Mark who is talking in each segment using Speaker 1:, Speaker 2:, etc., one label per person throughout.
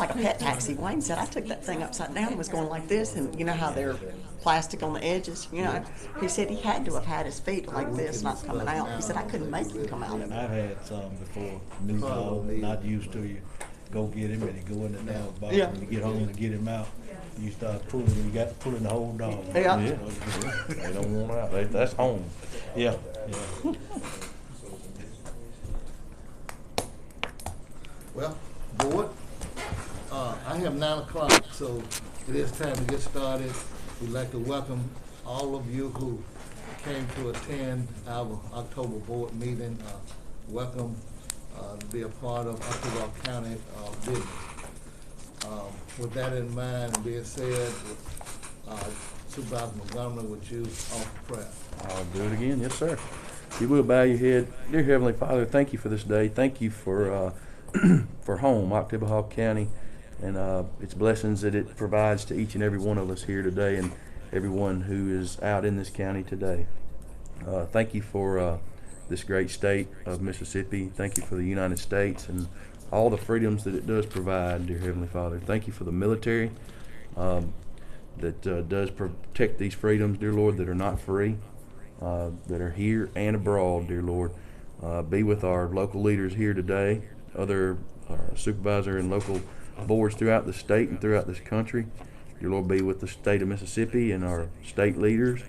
Speaker 1: like a pet taxi. Wayne said, I took that thing upside down and was going like this, and you know how they're plastic on the edges, you know. He said he had to have had his feet like this, not coming out. He said, I couldn't make him come out of it.
Speaker 2: I've had some before, new dog, not used to you. Go get him and he go in the dog box.
Speaker 1: Yeah.
Speaker 2: When you get home to get him out, you start pulling, you got pulling the whole dog.
Speaker 1: Yeah.
Speaker 3: Yeah, they don't want out. That's home.
Speaker 2: Yeah, yeah.
Speaker 4: Well, board, I have 9 o'clock, so it is time to get started. We'd like to welcome all of you who came to attend our October board meeting. Welcome to be a part of October County business. With that in mind and being said, Supervisor Montgomery, would you offer prayer?
Speaker 3: I'll do it again. Yes, sir. If you will, bow your head. Dear Heavenly Father, thank you for this day. Thank you for for home, October County, and its blessings that it provides to each and every one of us here today and everyone who is out in this county today. Thank you for this great state of Mississippi. Thank you for the United States and all the freedoms that it does provide, dear Heavenly Father. Thank you for the military that does protect these freedoms, dear Lord, that are not free, that are here and abroad, dear Lord. Be with our local leaders here today, other supervisor and local boards throughout the state and throughout this country. Dear Lord, be with the state of Mississippi and our state leaders.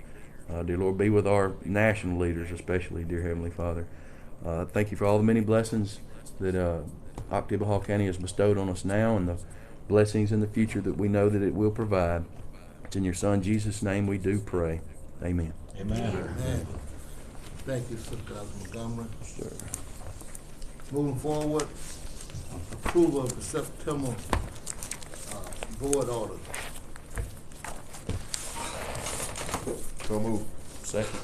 Speaker 3: Dear Lord, be with our national leaders especially, dear Heavenly Father. Thank you for all the many blessings that October County has bestowed on us now and the blessings in the future that we know that it will provide. It's in your Son Jesus' name we do pray. Amen.
Speaker 2: Amen.
Speaker 4: Amen. Thank you, Supervisor Montgomery.
Speaker 3: Sir.
Speaker 4: Moving forward, approval of the September board orders.
Speaker 3: So move. Second.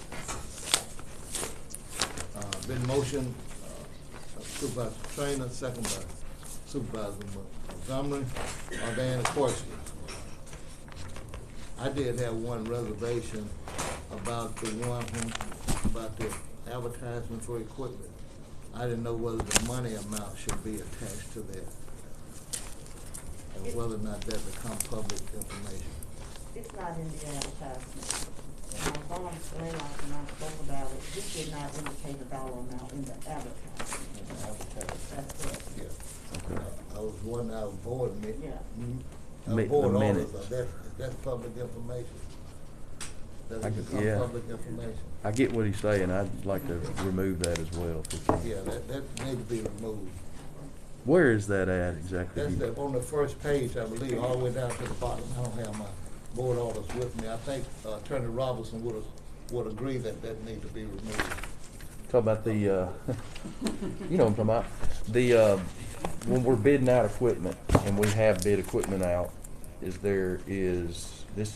Speaker 4: Been motion, Supervisor Trainer, second by Supervisor Montgomery. Are there any questions? I did have one reservation about about the advertisement for equipment. I didn't know whether the money amount should be attached to that, and whether or not that become public information.
Speaker 5: It's not in the advertisement. Bond Glenn, and I spoke about it, this did not indicate a dollar amount in the advertisement. That's correct.
Speaker 4: Yeah. I was wondering, our board
Speaker 5: Yeah.
Speaker 4: Our board
Speaker 3: the
Speaker 4: orders,
Speaker 3: minutes.
Speaker 4: that's public information. Does
Speaker 3: I
Speaker 4: it
Speaker 3: could-
Speaker 4: become
Speaker 3: yeah.
Speaker 4: public information?
Speaker 3: I get what he's saying. I'd like to remove that as well.
Speaker 4: Yeah, that needs to be removed.
Speaker 3: Where is that at exactly?
Speaker 4: That's on the first page, I believe, all the way down to the bottom. I don't have my board orders with me. I think Attorney Robertson would agree that needs to be removed.
Speaker 3: Talk about the, you know what I'm talking about, the, when we're bidding out equipment, and we have bid equipment out, this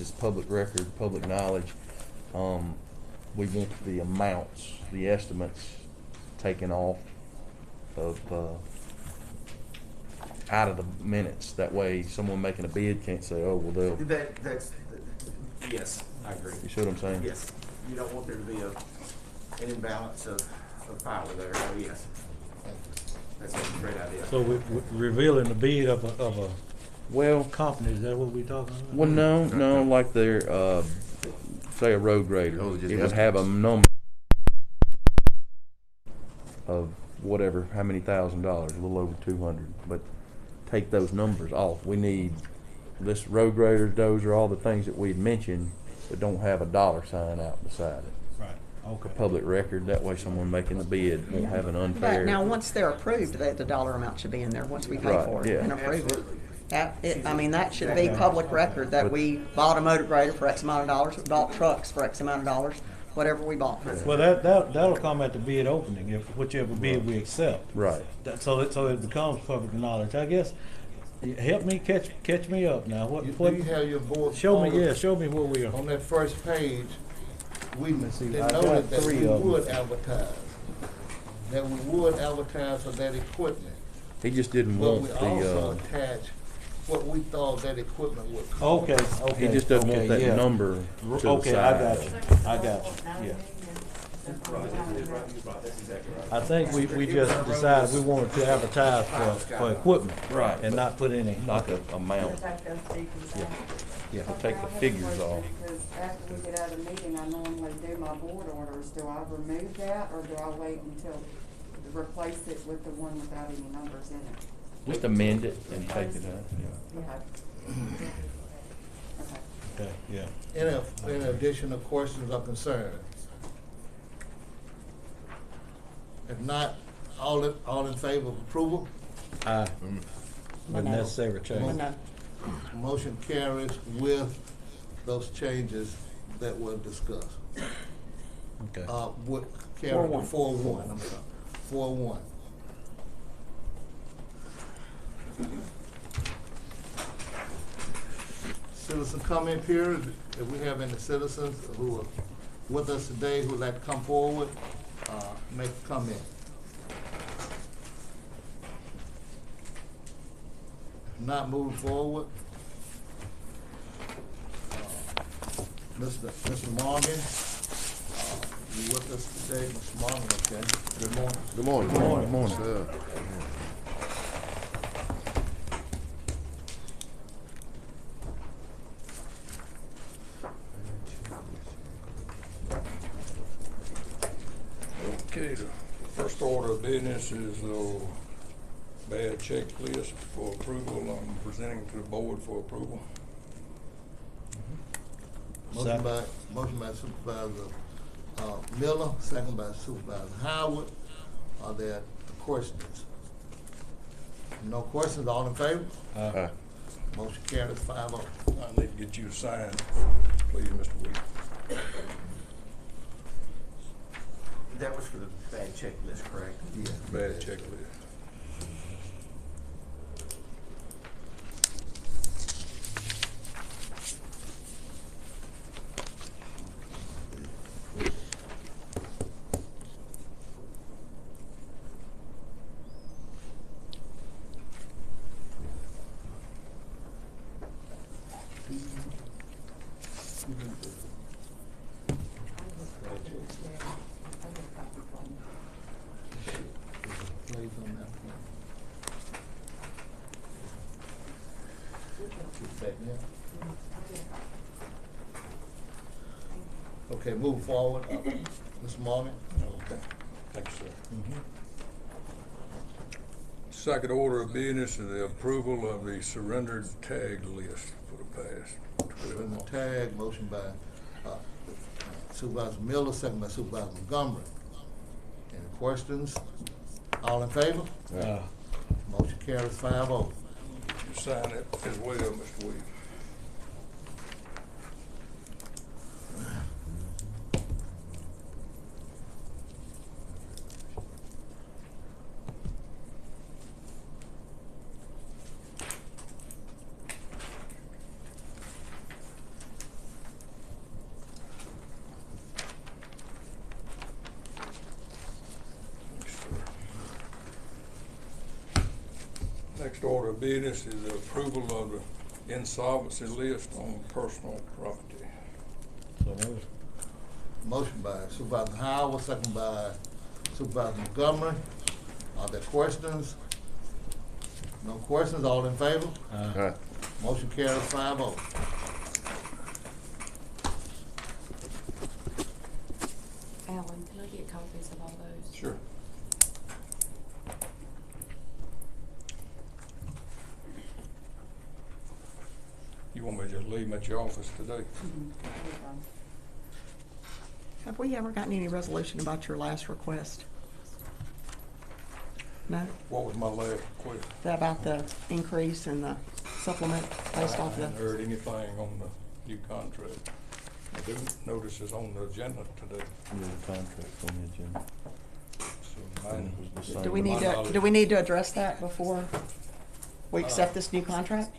Speaker 3: is public record, public knowledge. We want the amounts, the estimates taken off of, out of the minutes. That way someone making a bid can't say, oh, well,
Speaker 6: Yes, I agree.
Speaker 3: you see what I'm saying?
Speaker 6: Yes, you don't want there to be an imbalance of power there, so yes. That's a great idea.
Speaker 2: So we revealing the bid of a
Speaker 3: Well,
Speaker 2: company, is that what we talking about?
Speaker 3: well, no, like they're, say a road grader,
Speaker 7: Oh, just
Speaker 3: it would have a number of whatever, how many $1,000, a little over 200, but take those numbers off. We need this road grader, dozer, all the things that we've mentioned, but don't have a dollar sign out beside it.
Speaker 2: Right, okay.
Speaker 3: Public record, that way someone making the bid won't have an unfair.
Speaker 1: But now, once they're approved, the dollar amount should be in there, once we pay
Speaker 3: Right,
Speaker 1: for it
Speaker 3: yeah.
Speaker 1: and approve it. I mean, that should be public record, that we bought a motor grader for X amount of dollars, we bought trucks for X amount of dollars, whatever we bought.
Speaker 2: Well, that'll come at the bid opening, if whichever bid we accept.
Speaker 3: Right.
Speaker 2: So it becomes public knowledge. I guess, help me catch me up now. What?
Speaker 4: Do you have your board?
Speaker 2: Show me,
Speaker 4: orders?
Speaker 2: yeah, show me where we are.
Speaker 4: On that first page, we
Speaker 2: see, I
Speaker 4: denoted
Speaker 2: got
Speaker 4: that
Speaker 2: three
Speaker 4: we
Speaker 2: of them.
Speaker 4: would advertise. That we would advertise for that equipment.
Speaker 3: He just didn't
Speaker 4: But
Speaker 3: want
Speaker 4: we
Speaker 3: the,
Speaker 4: also attach what we thought that equipment would cost.
Speaker 2: Okay.
Speaker 3: he just doesn't want
Speaker 2: okay,
Speaker 3: that
Speaker 2: yeah.
Speaker 3: number to the
Speaker 2: Okay,
Speaker 3: side.
Speaker 2: I got you, yeah.
Speaker 6: That's exactly right.
Speaker 2: I think we just decided we wanted to advertise for equipment.
Speaker 3: Right.
Speaker 2: And not put any.
Speaker 3: Not the amount.
Speaker 5: Take those figures out.
Speaker 2: Yeah.
Speaker 3: To take the figures off.
Speaker 5: Because after we get out of the meeting, I normally do my board orders. Do I remove that, or do I wait until, replace it with the one without any numbers in it?
Speaker 3: Just amend it and take it out.
Speaker 5: Okay. Okay.
Speaker 2: Okay, yeah.
Speaker 4: Any additional questions or concerns? If not, all in favor of approval?
Speaker 2: Aye. With
Speaker 1: No.
Speaker 2: necessary change.
Speaker 1: No.
Speaker 4: Motion carries with those changes that were discussed.
Speaker 2: Okay.
Speaker 4: Would carry
Speaker 1: 4-1.
Speaker 4: 4-1, I'm sorry, 4-1. Citizen comment period, if we have any citizens who are with us today who would like to come forward, make a comment. If not, moving forward. Mr. Morgan, you with us today, Mr. Morgan, okay, good morning.
Speaker 7: Good morning.
Speaker 3: Good morning. Good morning.
Speaker 7: Sir.
Speaker 8: Okay, the first order of business is a bad checklist for approval. I'm presenting to the board for approval.
Speaker 4: Motion by Supervisor Miller, second by Supervisor Howard. Are there questions? No questions, all in favor?
Speaker 7: Aye.
Speaker 4: Motion carries 5-0.
Speaker 8: I need to get you to sign, please, Mr. Weed.
Speaker 6: That was for the bad checklist, correct?
Speaker 4: Yeah.
Speaker 8: Bad checklist.
Speaker 4: Plays on that one. Get back there. Okay, move forward. Mr. Morgan?
Speaker 8: Okay, thank you, sir. Second order of business is the approval of the surrendered tag list for the past 12
Speaker 4: In the
Speaker 8: months.
Speaker 4: tag, motion by Supervisor Miller, second by Supervisor Montgomery. Any questions? All in favor? Motion carries 5-0.
Speaker 8: You sign it as well, Mr. Weed. Next order of business is the approval of the insolvency list on personal property.
Speaker 2: So moved.
Speaker 4: Motion by Supervisor Howard, second by Supervisor Montgomery. Are there questions? No questions, all in favor?
Speaker 7: Aye.
Speaker 4: Motion carries 5-0.
Speaker 9: Alan, can I get copies of all those?
Speaker 8: Sure. You want me to just leave them at your office today?
Speaker 1: Have we ever gotten any resolution about your last request? No?
Speaker 8: What was my last request?
Speaker 1: About the increase in the supplement based off
Speaker 8: I haven't
Speaker 1: the,
Speaker 8: heard anything on the new contract. I didn't notice it's on the agenda today.
Speaker 3: Yeah, the contract's on the agenda.
Speaker 8: So mine
Speaker 3: Was the same.
Speaker 1: do we need to address that before we accept this new contract?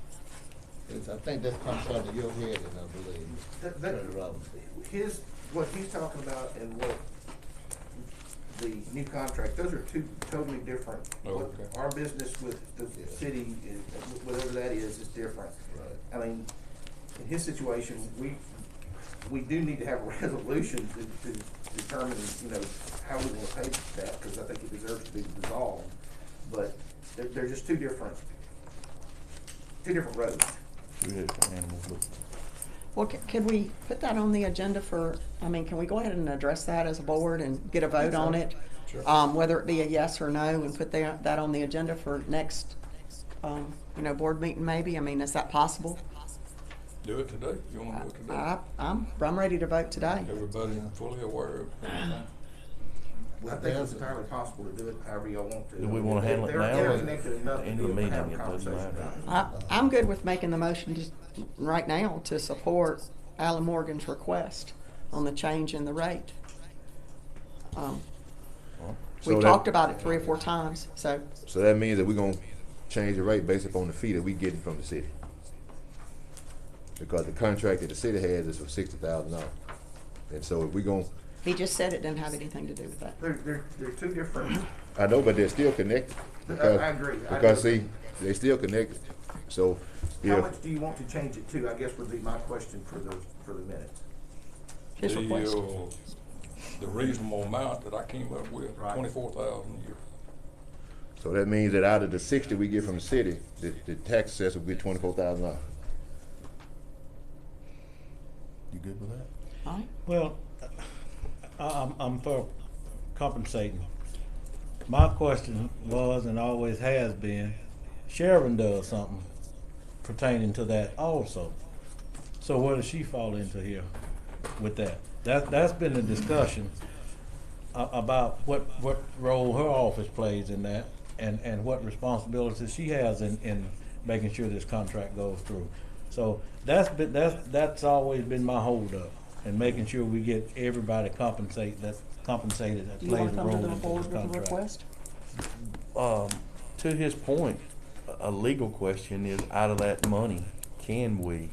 Speaker 4: I think that comes under your head, and I believe. Attorney Robinson.
Speaker 6: What he's talking about and what the new contract, those are two totally different.
Speaker 8: Oh,
Speaker 6: What
Speaker 8: okay.
Speaker 6: Our business with the city, whatever that is different.
Speaker 4: Right.
Speaker 6: I mean, in his situation, we do need to have a resolution to determine, you know, how we wanna pay that, because I think it deserves to be resolved. But they're just two different roads.
Speaker 3: Two different animals, but
Speaker 1: Well, could we put that on the agenda for, I mean, can we go ahead and address that as a board and get a vote on it?
Speaker 8: Sure.
Speaker 1: Whether it be a yes or no, and put that on the agenda for next, you know, board meeting maybe? I mean, is that possible?
Speaker 8: Do it today. You wanna do it today?
Speaker 1: I'm ready to vote today.
Speaker 8: Everybody fully aware of everything?
Speaker 6: I think it's entirely possible to do it however y'all want to.
Speaker 3: do we wanna handle it now
Speaker 6: They're
Speaker 3: or
Speaker 6: interconnected enough
Speaker 3: at the
Speaker 6: to
Speaker 3: end
Speaker 6: be
Speaker 3: of the
Speaker 6: able to have
Speaker 3: meeting?
Speaker 6: a
Speaker 3: It doesn't
Speaker 6: conversation
Speaker 3: matter.
Speaker 6: about it.
Speaker 1: I'm good with making the motion just right now to support Alan Morgan's request on the change in the rate.
Speaker 3: Well,
Speaker 1: We
Speaker 7: So
Speaker 1: talked
Speaker 7: that-
Speaker 1: about it 3 or 4 times, so
Speaker 7: So that means that we're gonna change the rate based upon the fee that we getting from the city. Because the contract that the city has is for $60,000. And so if we gon'
Speaker 1: he just said it didn't have anything to do with that.
Speaker 6: They're two different,
Speaker 7: I know, but they're still connected. Because-
Speaker 6: I agree. I
Speaker 7: Because
Speaker 6: do.
Speaker 7: see, they still connected. So
Speaker 6: how
Speaker 7: if,
Speaker 6: much do you want to change it to, I guess would be my question for the minutes.
Speaker 1: His request.
Speaker 8: The reasonable amount that I came up with,
Speaker 6: Right.
Speaker 8: 24,000 a year.
Speaker 7: so that means that out of the 60 we get from the city, the tax assessor will be $24,000.
Speaker 3: You good with that?
Speaker 1: All right.
Speaker 2: Well, I'm for compensating. My question was and always has been, Sharon does something pertaining to that also. So where does she fall into here with that? That's been the discussion about what role her office plays in that and what responsibilities she has in making sure this contract goes through. So that's always been my holdup, and making sure we get everybody compensated that
Speaker 1: Do you
Speaker 2: plays
Speaker 1: want
Speaker 2: a
Speaker 1: to come
Speaker 2: role
Speaker 1: to the
Speaker 2: in
Speaker 1: board
Speaker 2: this
Speaker 1: with a
Speaker 2: contract.
Speaker 1: request?
Speaker 3: To his point, a legal question is, out of that money, can we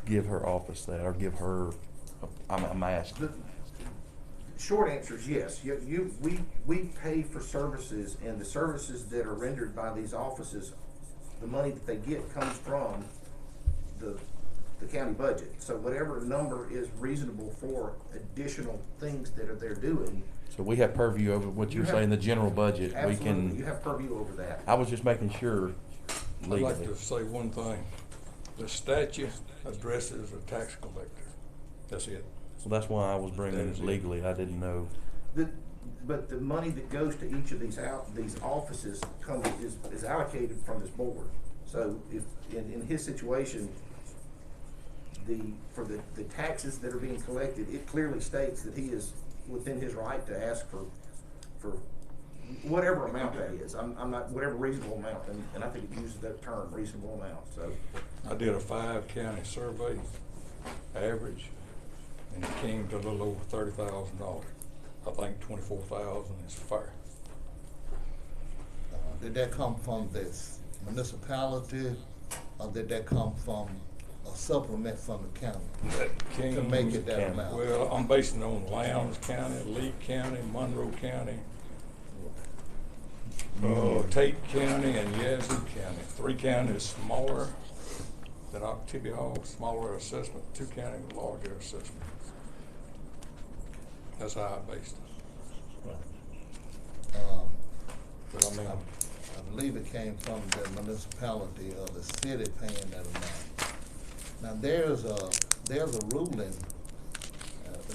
Speaker 3: give her office that, or give her, I'm asking.
Speaker 6: The short answer is yes. We pay for services, and the services that are rendered by these offices, the money that they get comes from the county budget. So whatever number is reasonable for additional things that they're doing,
Speaker 3: So we have purview over what
Speaker 6: You
Speaker 3: you're
Speaker 6: have-
Speaker 3: saying, the general budget, we
Speaker 6: absolutely, you
Speaker 3: can,
Speaker 6: have purview over that.
Speaker 3: I was just making sure
Speaker 8: I'd like
Speaker 3: legally.
Speaker 8: to say one thing. The statute addresses a tax collector. That's it.
Speaker 3: So that's why I was bringing
Speaker 8: That is
Speaker 3: it
Speaker 8: it.
Speaker 3: legally, I didn't know.
Speaker 6: But the money that goes to each of these offices is allocated from this board. So if, in his situation, for the taxes that are being collected, it clearly states that he is within his right to ask for whatever amount that is. I'm not, whatever reasonable amount, and I think it uses that term, reasonable amount, so.
Speaker 8: I did a 5-county survey, average, and it came to a little over $30,000. I think 24,000 is fair.
Speaker 4: Did that come from this municipality, or did that come from a supplement from the county
Speaker 8: That came.
Speaker 4: to make it that
Speaker 3: County.
Speaker 4: amount?
Speaker 8: Well, I'm basing it on Lowndes County, Lee County, Monroe County, Tate County, and Yazoo County. 3 counties smaller than Oktibbeha, smaller assessment. 2 counties larger assessment. That's how I based it. But I mean,
Speaker 4: I believe it came from the municipality or the city paying that amount. Now, there's a ruling,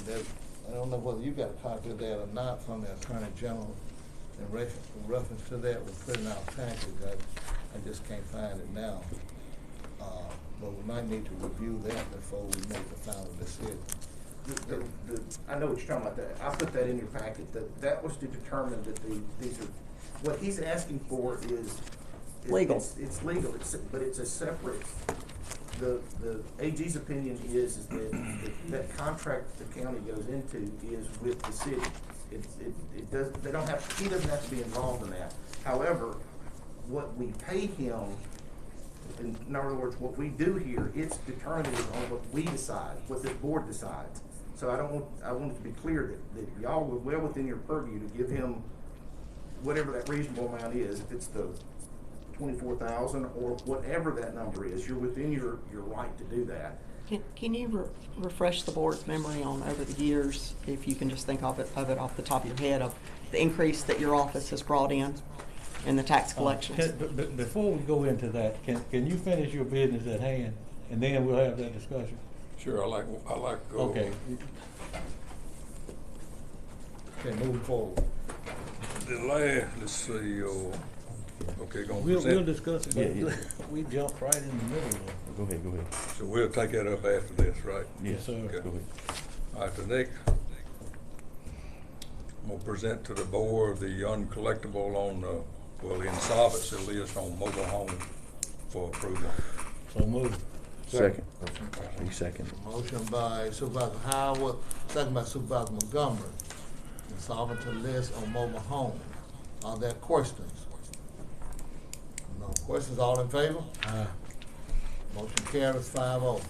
Speaker 4: that, I don't know whether you got a copy of that or not, from the Attorney General in reference to that, we're putting out package, I just can't find it now. But we might need to review that before we make the final decision.
Speaker 6: I know what you're talking about. I put that in your packet. That was to determine that these are, what he's asking for is
Speaker 1: Legal.
Speaker 6: It's legal, but it's a separate. The AG's opinion is that contract the county goes into is with the city. It does. They don't have. He doesn't have to be involved in that. However, what we pay him. In other words, what we do here, it's determinative on what we decide, what this board decides. So I want it to be clear that y'all were well within your purview to give him whatever that reasonable amount is. If it's the 24,000 or whatever that number is, you're within your right to do that.
Speaker 1: Can you refresh the board's memory on over the years, if you can just think of it off the top of your head, of the increase that your office has brought in the tax collections?
Speaker 2: Before we go into that, can you finish your business at hand, and then we'll have that discussion?
Speaker 8: Sure, I like,
Speaker 2: Okay.
Speaker 4: Okay, moving forward.
Speaker 8: The last, let's see, okay, gonna
Speaker 2: We'll
Speaker 8: present.
Speaker 2: discuss it,
Speaker 3: Yeah, yeah.
Speaker 2: we jumped right in the middle of it.
Speaker 3: Go ahead.
Speaker 8: So we'll take that up after this, right?
Speaker 2: Yes, sir.
Speaker 8: Okay.
Speaker 3: Go ahead.
Speaker 8: All right, the next, I'm gonna present to the board the uncollectible on the, well, the insolvency list on mobile home for approval.
Speaker 2: So move.
Speaker 3: Second. Any second.
Speaker 4: Motion by Supervisor Howard, second by Supervisor Montgomery. Insolvency list on mobile home. Are there questions? No questions, all in favor?
Speaker 2: Aye.
Speaker 4: Motion carries 5-0.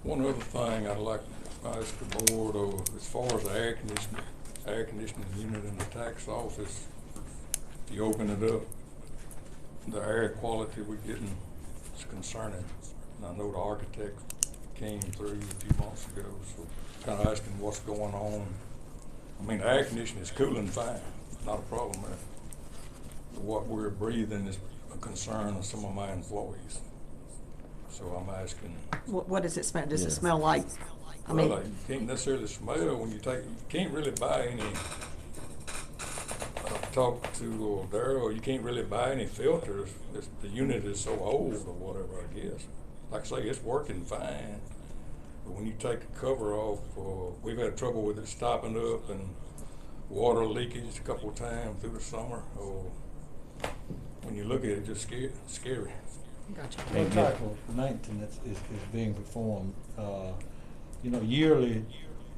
Speaker 8: One other thing I'd like to ask the board, as far as the air conditioning unit in the tax office, if you open it up, the air quality we're getting is concerning. And I know the architect came through a few months ago, so kind of asking what's going on. I mean, the air conditioning is cooling fine, not a problem there. But what we're breathing is a concern of some of my employees. So I'm asking.
Speaker 1: What does it smell? Does it
Speaker 3: Yeah.
Speaker 1: smell like, I
Speaker 8: Well,
Speaker 1: mean,
Speaker 8: like, you can't necessarily smell when you can't really buy any, talk to Darryl, you can't really buy any filters. The unit is so old or whatever, I guess. Like I say, it's working fine. But when you take the cover off, we've had trouble with it stopping up and water leakage a couple of times through the summer. When you look at it, it's just scary.
Speaker 1: gotcha.
Speaker 2: What type of maintenance is being performed? Yearly,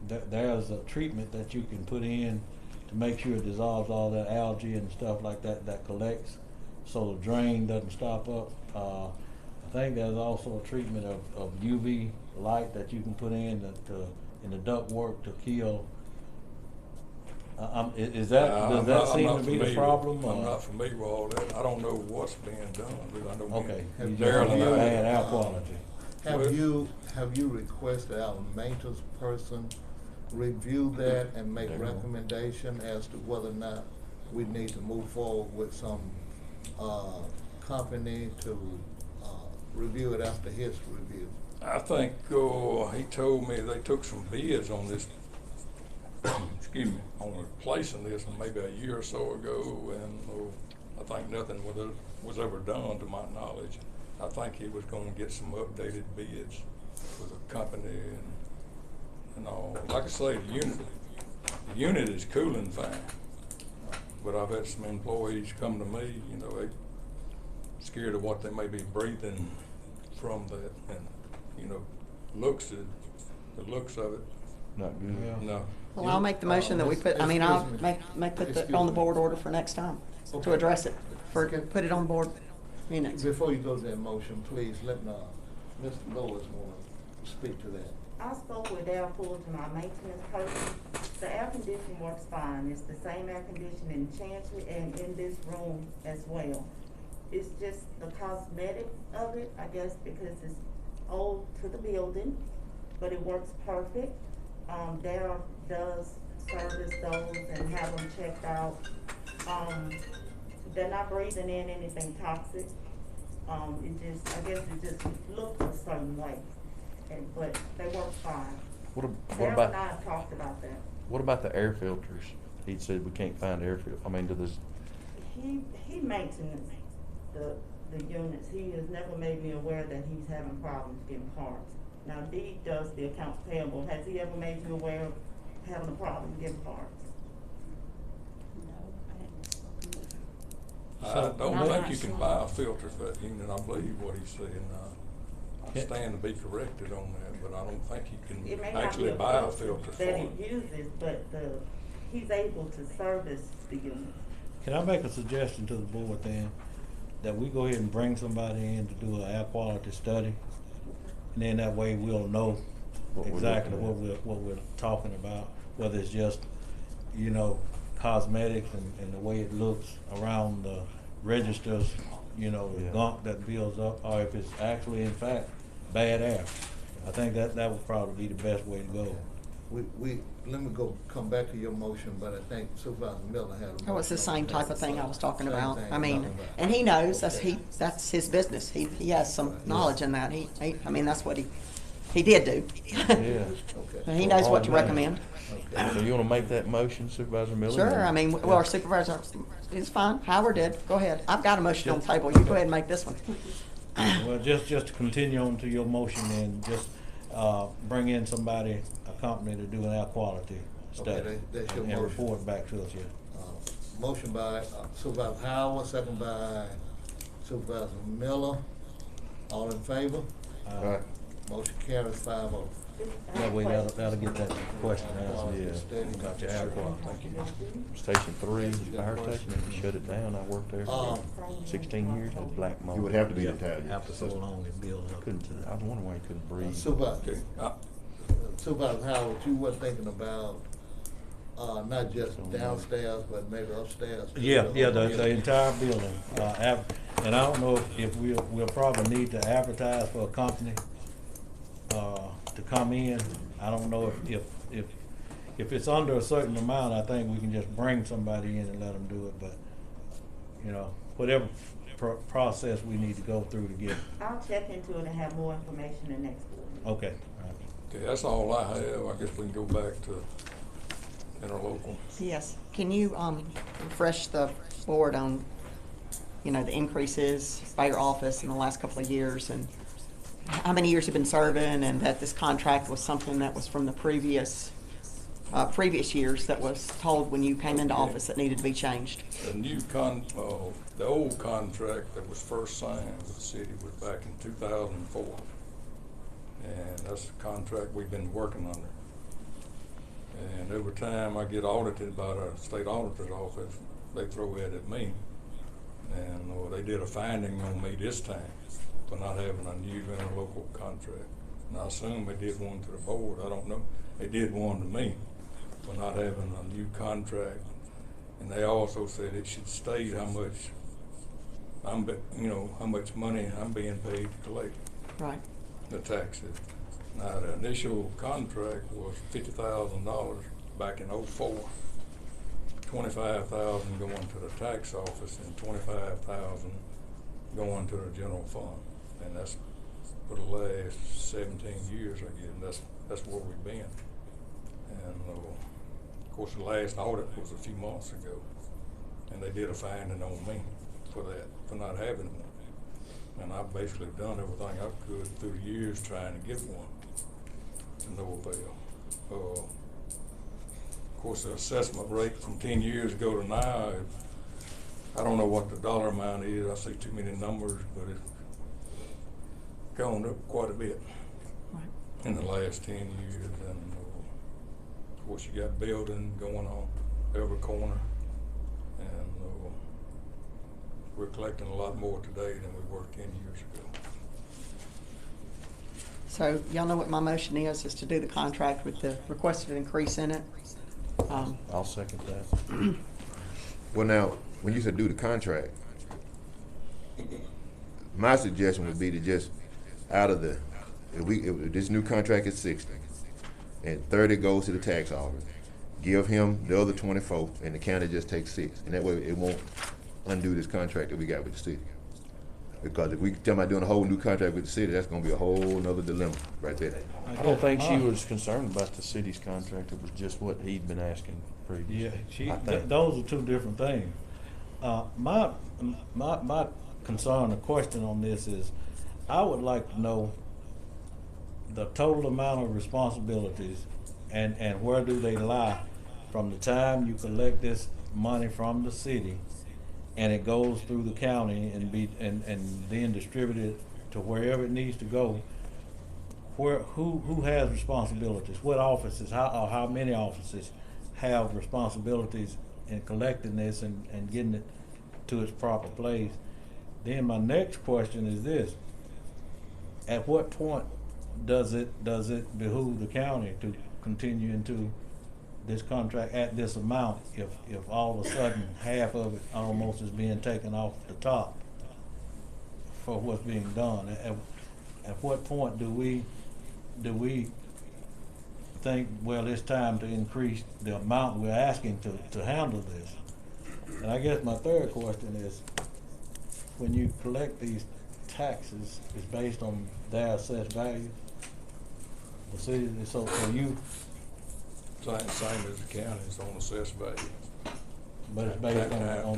Speaker 2: there's a treatment that you can put in to make sure it dissolves all that algae and stuff like that collects, so the drain doesn't stop up. I think there's also a treatment of UV light that you can put in the ductwork to kill. Does that seem to be the problem?
Speaker 8: I'm not familiar with all that. I don't know what's being done, but I don't.
Speaker 2: Okay.
Speaker 4: Have
Speaker 2: You
Speaker 4: you-
Speaker 2: just
Speaker 8: Darryl
Speaker 2: want
Speaker 8: and I-
Speaker 2: bad air quality.
Speaker 4: Have you requested our maintenance person review that and make recommendation as to whether or not we need to move forward with some, company to, review it after his review?
Speaker 8: I think, he told me they took some bids on this, excuse me, on replacing this maybe a year or so ago, and I think nothing was ever done to my knowledge. I think he was gonna get some updated bids with a company and all. Like I say, the unit is cooling fine, but I've had some employees come to me, they scared of what they may be breathing from that, and, the looks of it,
Speaker 3: Not good.
Speaker 2: Yeah.
Speaker 8: no.
Speaker 1: Well, I'll make the motion that we put, I'll
Speaker 4: Excuse me.
Speaker 1: put
Speaker 4: Excuse
Speaker 1: on the
Speaker 4: me.
Speaker 1: board order for next time, to
Speaker 4: Okay.
Speaker 1: address it,
Speaker 4: Okay.
Speaker 1: put it on board minutes.
Speaker 4: Before you go to that motion, please let, Mr. Lois wanna speak to that.
Speaker 5: I spoke with Al Fulton, our maintenance person. The air conditioning works fine. It's the same air conditioning in Chantry and in this room as well. It's just the cosmetic of it, I guess, because it's old to the building, but it works perfect. Darryl does service those and have them checked out. They're not breathing in anything toxic. I guess it just looks a certain way, but they work fine.
Speaker 3: What
Speaker 5: Darryl and I
Speaker 3: about,
Speaker 5: have talked about that.
Speaker 3: what about the air filters? He said we can't find air filter,
Speaker 5: He maintains the units. He has never made me aware that he's having problems getting parts. Now, Dee does the accounts payable. Has he ever made you aware of having a problem getting parts?
Speaker 8: I
Speaker 2: So-
Speaker 8: don't
Speaker 9: I'm
Speaker 8: think
Speaker 9: not
Speaker 8: you can
Speaker 9: sure.
Speaker 8: buy a filter for that unit. I believe what he's saying. I
Speaker 2: Yeah.
Speaker 8: stand to be corrected on that, but I don't think you
Speaker 5: It
Speaker 8: can
Speaker 5: may not
Speaker 8: actually
Speaker 5: be
Speaker 8: buy a filter for
Speaker 5: that
Speaker 8: it.
Speaker 5: he uses, but he's able to service the unit.
Speaker 2: Can I make a suggestion to the board then? that we go ahead and bring somebody in to do an air quality study. And then that way we'll know
Speaker 3: What we're
Speaker 2: exactly
Speaker 3: looking at.
Speaker 2: what we're talking about, whether it's just, you know, cosmetics and the way it looks around the registers, you know, the
Speaker 3: Yeah.
Speaker 2: gunk that builds up, or if it's actually in fact bad air. I think that would probably be the best way to go.
Speaker 4: Let me come back to your motion, but I think Supervisor Miller had a motion.
Speaker 1: Oh, it's the same type of thing I was talking
Speaker 4: Same
Speaker 1: about.
Speaker 4: thing
Speaker 1: I
Speaker 4: I'm
Speaker 1: mean,
Speaker 4: talking about.
Speaker 1: and he knows, that's
Speaker 4: Okay.
Speaker 1: that's his business. He has some
Speaker 4: Right.
Speaker 1: knowledge in that. I mean, that's what he did do.
Speaker 3: Yeah.
Speaker 4: Okay.
Speaker 1: He knows what to
Speaker 3: Oh, man.
Speaker 1: recommend.
Speaker 4: Okay.
Speaker 3: So you wanna make that motion, Supervisor Miller?
Speaker 1: Sure, I mean, well, our supervisor, it's fine. Howard did. Go ahead. I've got a motion on the table. You go ahead and make this one.
Speaker 2: Well, just to continue on to your motion and just, bring in somebody, a company to do an air quality study.
Speaker 4: Okay, that's your
Speaker 2: and
Speaker 4: motion.
Speaker 2: report back to us, yeah.
Speaker 4: Motion by Supervisor Howard, second by Supervisor Miller. All in favor?
Speaker 7: All right.
Speaker 4: Motion carries 5-0.
Speaker 2: That way that'll get that question
Speaker 4: Quality
Speaker 2: answered.
Speaker 4: study.
Speaker 2: Got your air quality, thank you.
Speaker 3: Station 3, fire station, and shut it down. I worked there for 16 years, had black mold.
Speaker 7: You would have to be retired.
Speaker 2: After so long, it builds up.
Speaker 3: Couldn't, I was wondering why he couldn't breathe.
Speaker 4: Supervisor,
Speaker 8: Okay,
Speaker 4: Supervisor Howard, you were thinking about, not just downstairs, but maybe upstairs? too?
Speaker 2: Yeah, the entire building, and I don't know if we'll probably need to advertise for a company, to come in. I don't know if it's under a certain amount, I think we can just bring somebody in and let them do it, but, you know, whatever process we need to go through to get,
Speaker 5: I'll check into it and have more information the next board meeting.
Speaker 2: okay. All right.
Speaker 8: okay, that's all I have. I guess we can go back to interlocal.
Speaker 1: Yes. Can you refresh the board on, you know, the increases by your office in the last couple of years and how many years you've been serving, and that this contract was something that was from the previous years that was told when you came into office that needed to be changed?
Speaker 8: The old contract that was first signed with the city was back in 2004. And that's the contract we've been working under. And every time I get audited by the state auditor's office, they throw it at me. And they did a finding on me this time for not having a new interlocal contract. And I assume they did one to the board, I don't know. They did one to me for not having a new contract. And they also said it should state how much how much money I'm being paid to collect
Speaker 1: Right.
Speaker 8: the taxes. Now, the initial contract was $50,000 back in '04. 25,000 going to the tax office and 25,000 going to the general fund. And that's for the last 17 years, I guess, and that's where we've been. And of course, the last audit was a few months ago, and they did a finding on me for that, for not having one. And I've basically done everything I could through the years trying to get one, to no avail. Of course, the assessment rate from 10 years ago to now, I don't know what the dollar amount is. I see too many numbers, but it's gone up quite a bit
Speaker 1: Right.
Speaker 8: in the last 10 years. And of course, you got building going on every corner, and we're collecting a lot more today than we were 10 years ago.
Speaker 1: So y'all know what my motion is to do the contract with the requested increase in it.
Speaker 3: I'll second that.
Speaker 7: Well, now, when you said do the contract, my suggestion would be to just, out of the, if this new contract is 60, and 30 goes to the tax office, give him the other 24, and the county just takes 6. And that way, it won't undo this contract that we got with the city. Because if we tell about doing a whole new contract with the city, that's gonna be a whole nother dilemma right there.
Speaker 3: I don't think she was concerned about the city's contract. It was just what he'd been asking previously.
Speaker 2: Yeah,
Speaker 3: I think.
Speaker 2: those are two different things. My concern or question on this is, I would like to know the total amount of responsibilities and where do they lie from the time you collect this money from the city and it goes through the county and then distributed to wherever it needs to go. Who has responsibilities? What offices? How many offices have responsibilities in collecting this and getting it to its proper place? Then my next question is this: at what point does it behoove the county to continue into this contract at this amount if all of a sudden half of it almost is being taken off the top for what's being done? At what point do we think, well, it's time to increase the amount we're asking to handle this? And I guess my third question is, when you collect these taxes, it's based on their assessed value? The city, so you,
Speaker 8: Same as the county, it's on assessed value.
Speaker 2: but it's based on.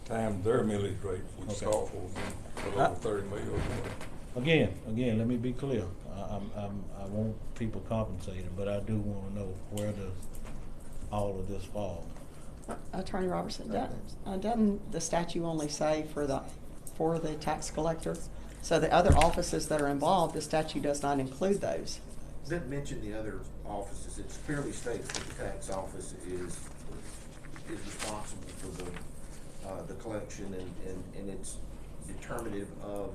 Speaker 8: Times their millage rate, which
Speaker 2: Okay.
Speaker 8: start for a little 30 million.
Speaker 2: Again, let me be clear. I want people compensated, but I do wanna know, where does all of this fall?
Speaker 1: Attorney Robertson, doesn't the statute only say for the tax collector? So the other offices that are involved, the statute does not include those.
Speaker 6: Didn't mention the other offices. It clearly states that the tax office is responsible for the collection and it's determinative of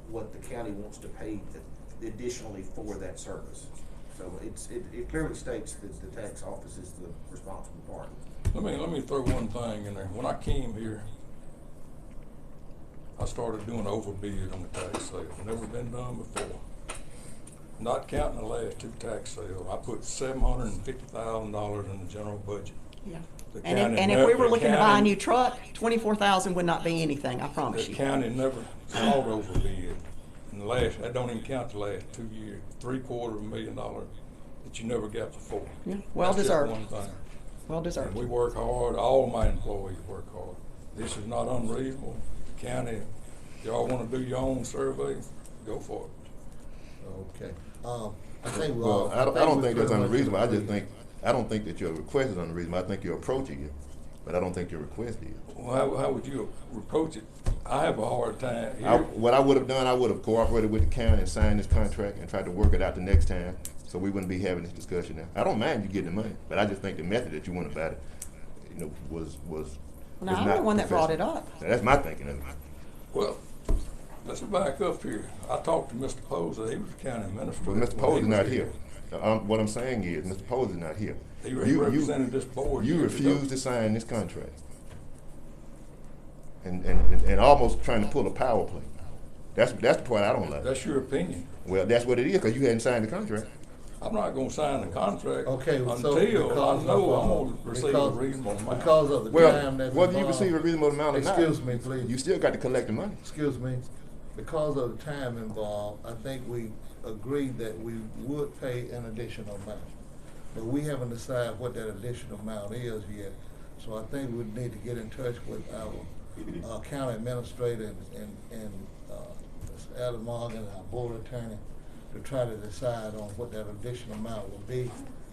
Speaker 6: what the county wants to pay additionally for that service. So it clearly states that the tax office is the responsible party.
Speaker 8: Let me throw one thing in there. When I came here, I started doing overbid on the tax sale. Never been done before. Not counting the last 2 tax sales, I put $750,000 in the general budget.
Speaker 1: Yeah.
Speaker 8: The
Speaker 1: And
Speaker 8: county
Speaker 1: if we
Speaker 8: never-
Speaker 1: were looking to buy a
Speaker 8: county-
Speaker 1: new truck, 24,000 would not be anything, I promise
Speaker 8: The
Speaker 1: you.
Speaker 8: county never sought overbid. In the last, that don't even count the last 2 years, $750,000 that you never got before.
Speaker 1: Yeah, well
Speaker 8: That's just
Speaker 1: deserved.
Speaker 8: one thing.
Speaker 1: Well
Speaker 8: And
Speaker 1: deserved.
Speaker 8: we work hard, all my employees work hard. This is not unreasonable. The county, y'all wanna do your own survey, go for it.
Speaker 4: Okay. I think we
Speaker 7: Well,
Speaker 4: all.
Speaker 7: I don't
Speaker 4: we
Speaker 7: think that's
Speaker 4: pretty much
Speaker 7: unreasonable. I just
Speaker 4: agree.
Speaker 7: I don't think that your request is unreasonable. I think you're approaching it, but I don't think your request is.
Speaker 8: Well, how would you approach it? I have a hard time
Speaker 7: I,
Speaker 8: here.
Speaker 7: what I would have done, I would have cooperated with the county and signed this contract and tried to work it out the next time, so we wouldn't be having this discussion now. I don't mind you getting the money, but I just think the method that you went about it, was
Speaker 1: Now, I'm the one that brought it
Speaker 7: professional.
Speaker 1: up.
Speaker 7: Now, that's my thinking of it.
Speaker 8: Well, let's back up here. I talked to Mr. Poser, he was the county administrator.
Speaker 7: But Mr.
Speaker 8: when he
Speaker 7: Poser's
Speaker 8: was
Speaker 7: not here. What I'm saying is, Mr. Poser's not here.
Speaker 8: He represented this board
Speaker 7: You
Speaker 8: years ago.
Speaker 7: refused to sign this contract. And almost trying to pull a power play. That's the part I don't like.
Speaker 8: That's your opinion.
Speaker 7: Well, that's what it is, because you hadn't signed the contract.
Speaker 8: I'm not gonna sign the contract
Speaker 4: Okay,
Speaker 8: until
Speaker 4: so
Speaker 8: I
Speaker 4: because
Speaker 8: know
Speaker 4: of,
Speaker 8: I'm gonna receive a
Speaker 4: because-
Speaker 8: reasonable amount.
Speaker 4: Because of the
Speaker 7: Well,
Speaker 4: time that's
Speaker 7: whether you
Speaker 4: involved.
Speaker 7: receive a reasonable amount or not.
Speaker 4: Excuse me, please.
Speaker 7: You still got to collect the money.
Speaker 4: Excuse me, because of the time involved, I think we agreed that we would pay an additional amount. But we haven't decided what that additional amount is yet. So I think we need to get in touch with our county administrator and Mr. Adam Morgan, our board attorney, to try to decide on what that additional amount will be.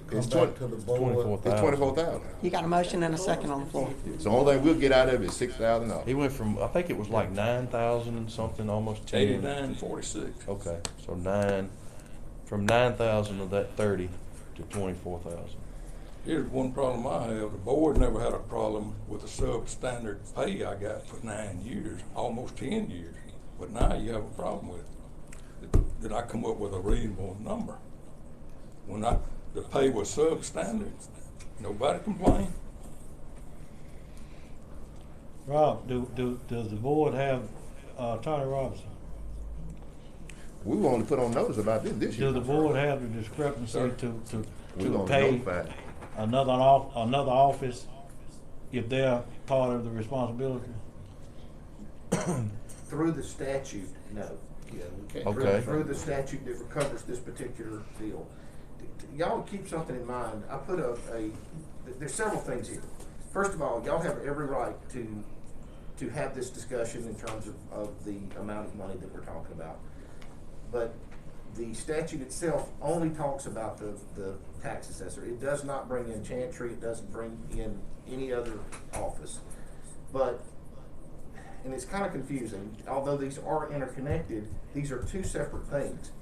Speaker 4: Come
Speaker 7: It's
Speaker 4: back to the board.
Speaker 3: 24,000.
Speaker 7: It's 24,000.
Speaker 1: You got a motion and a second on the floor.
Speaker 7: So the only thing we'll get out of it is $6,000.
Speaker 3: He went from, I think it was like 9,000 and something, almost 10.
Speaker 8: 89.46.
Speaker 3: Okay, so from 9,000 of that 30 to 24,000.
Speaker 8: Here's one problem I have. The board never had a problem with the substandard pay I got for 9 years, almost 10 years. But now you have a problem with it. Did I come up with a reasonable number? When the pay was substandard, nobody complained.
Speaker 2: Rob, does the board have, Attorney Robertson,
Speaker 7: We were only put on notice about this year.
Speaker 2: does the board have the discrepancy
Speaker 8: Sir.
Speaker 7: We
Speaker 2: to
Speaker 7: gonna
Speaker 2: pay
Speaker 7: notify.
Speaker 2: another office if they're part of the responsibility?
Speaker 6: Through the statute, no. Yeah, we can't.
Speaker 3: Okay.
Speaker 6: Through the statute that covers this particular deal. Y'all keep something in mind. I put there's several things here. First of all, y'all have every right to have this discussion in terms of the amount of money that we're talking about. But the statute itself only talks about the tax assessor. It does not bring in Chantry, it doesn't bring in any other office. And it's kind of confusing, although these are interconnected, these are 2 separate things.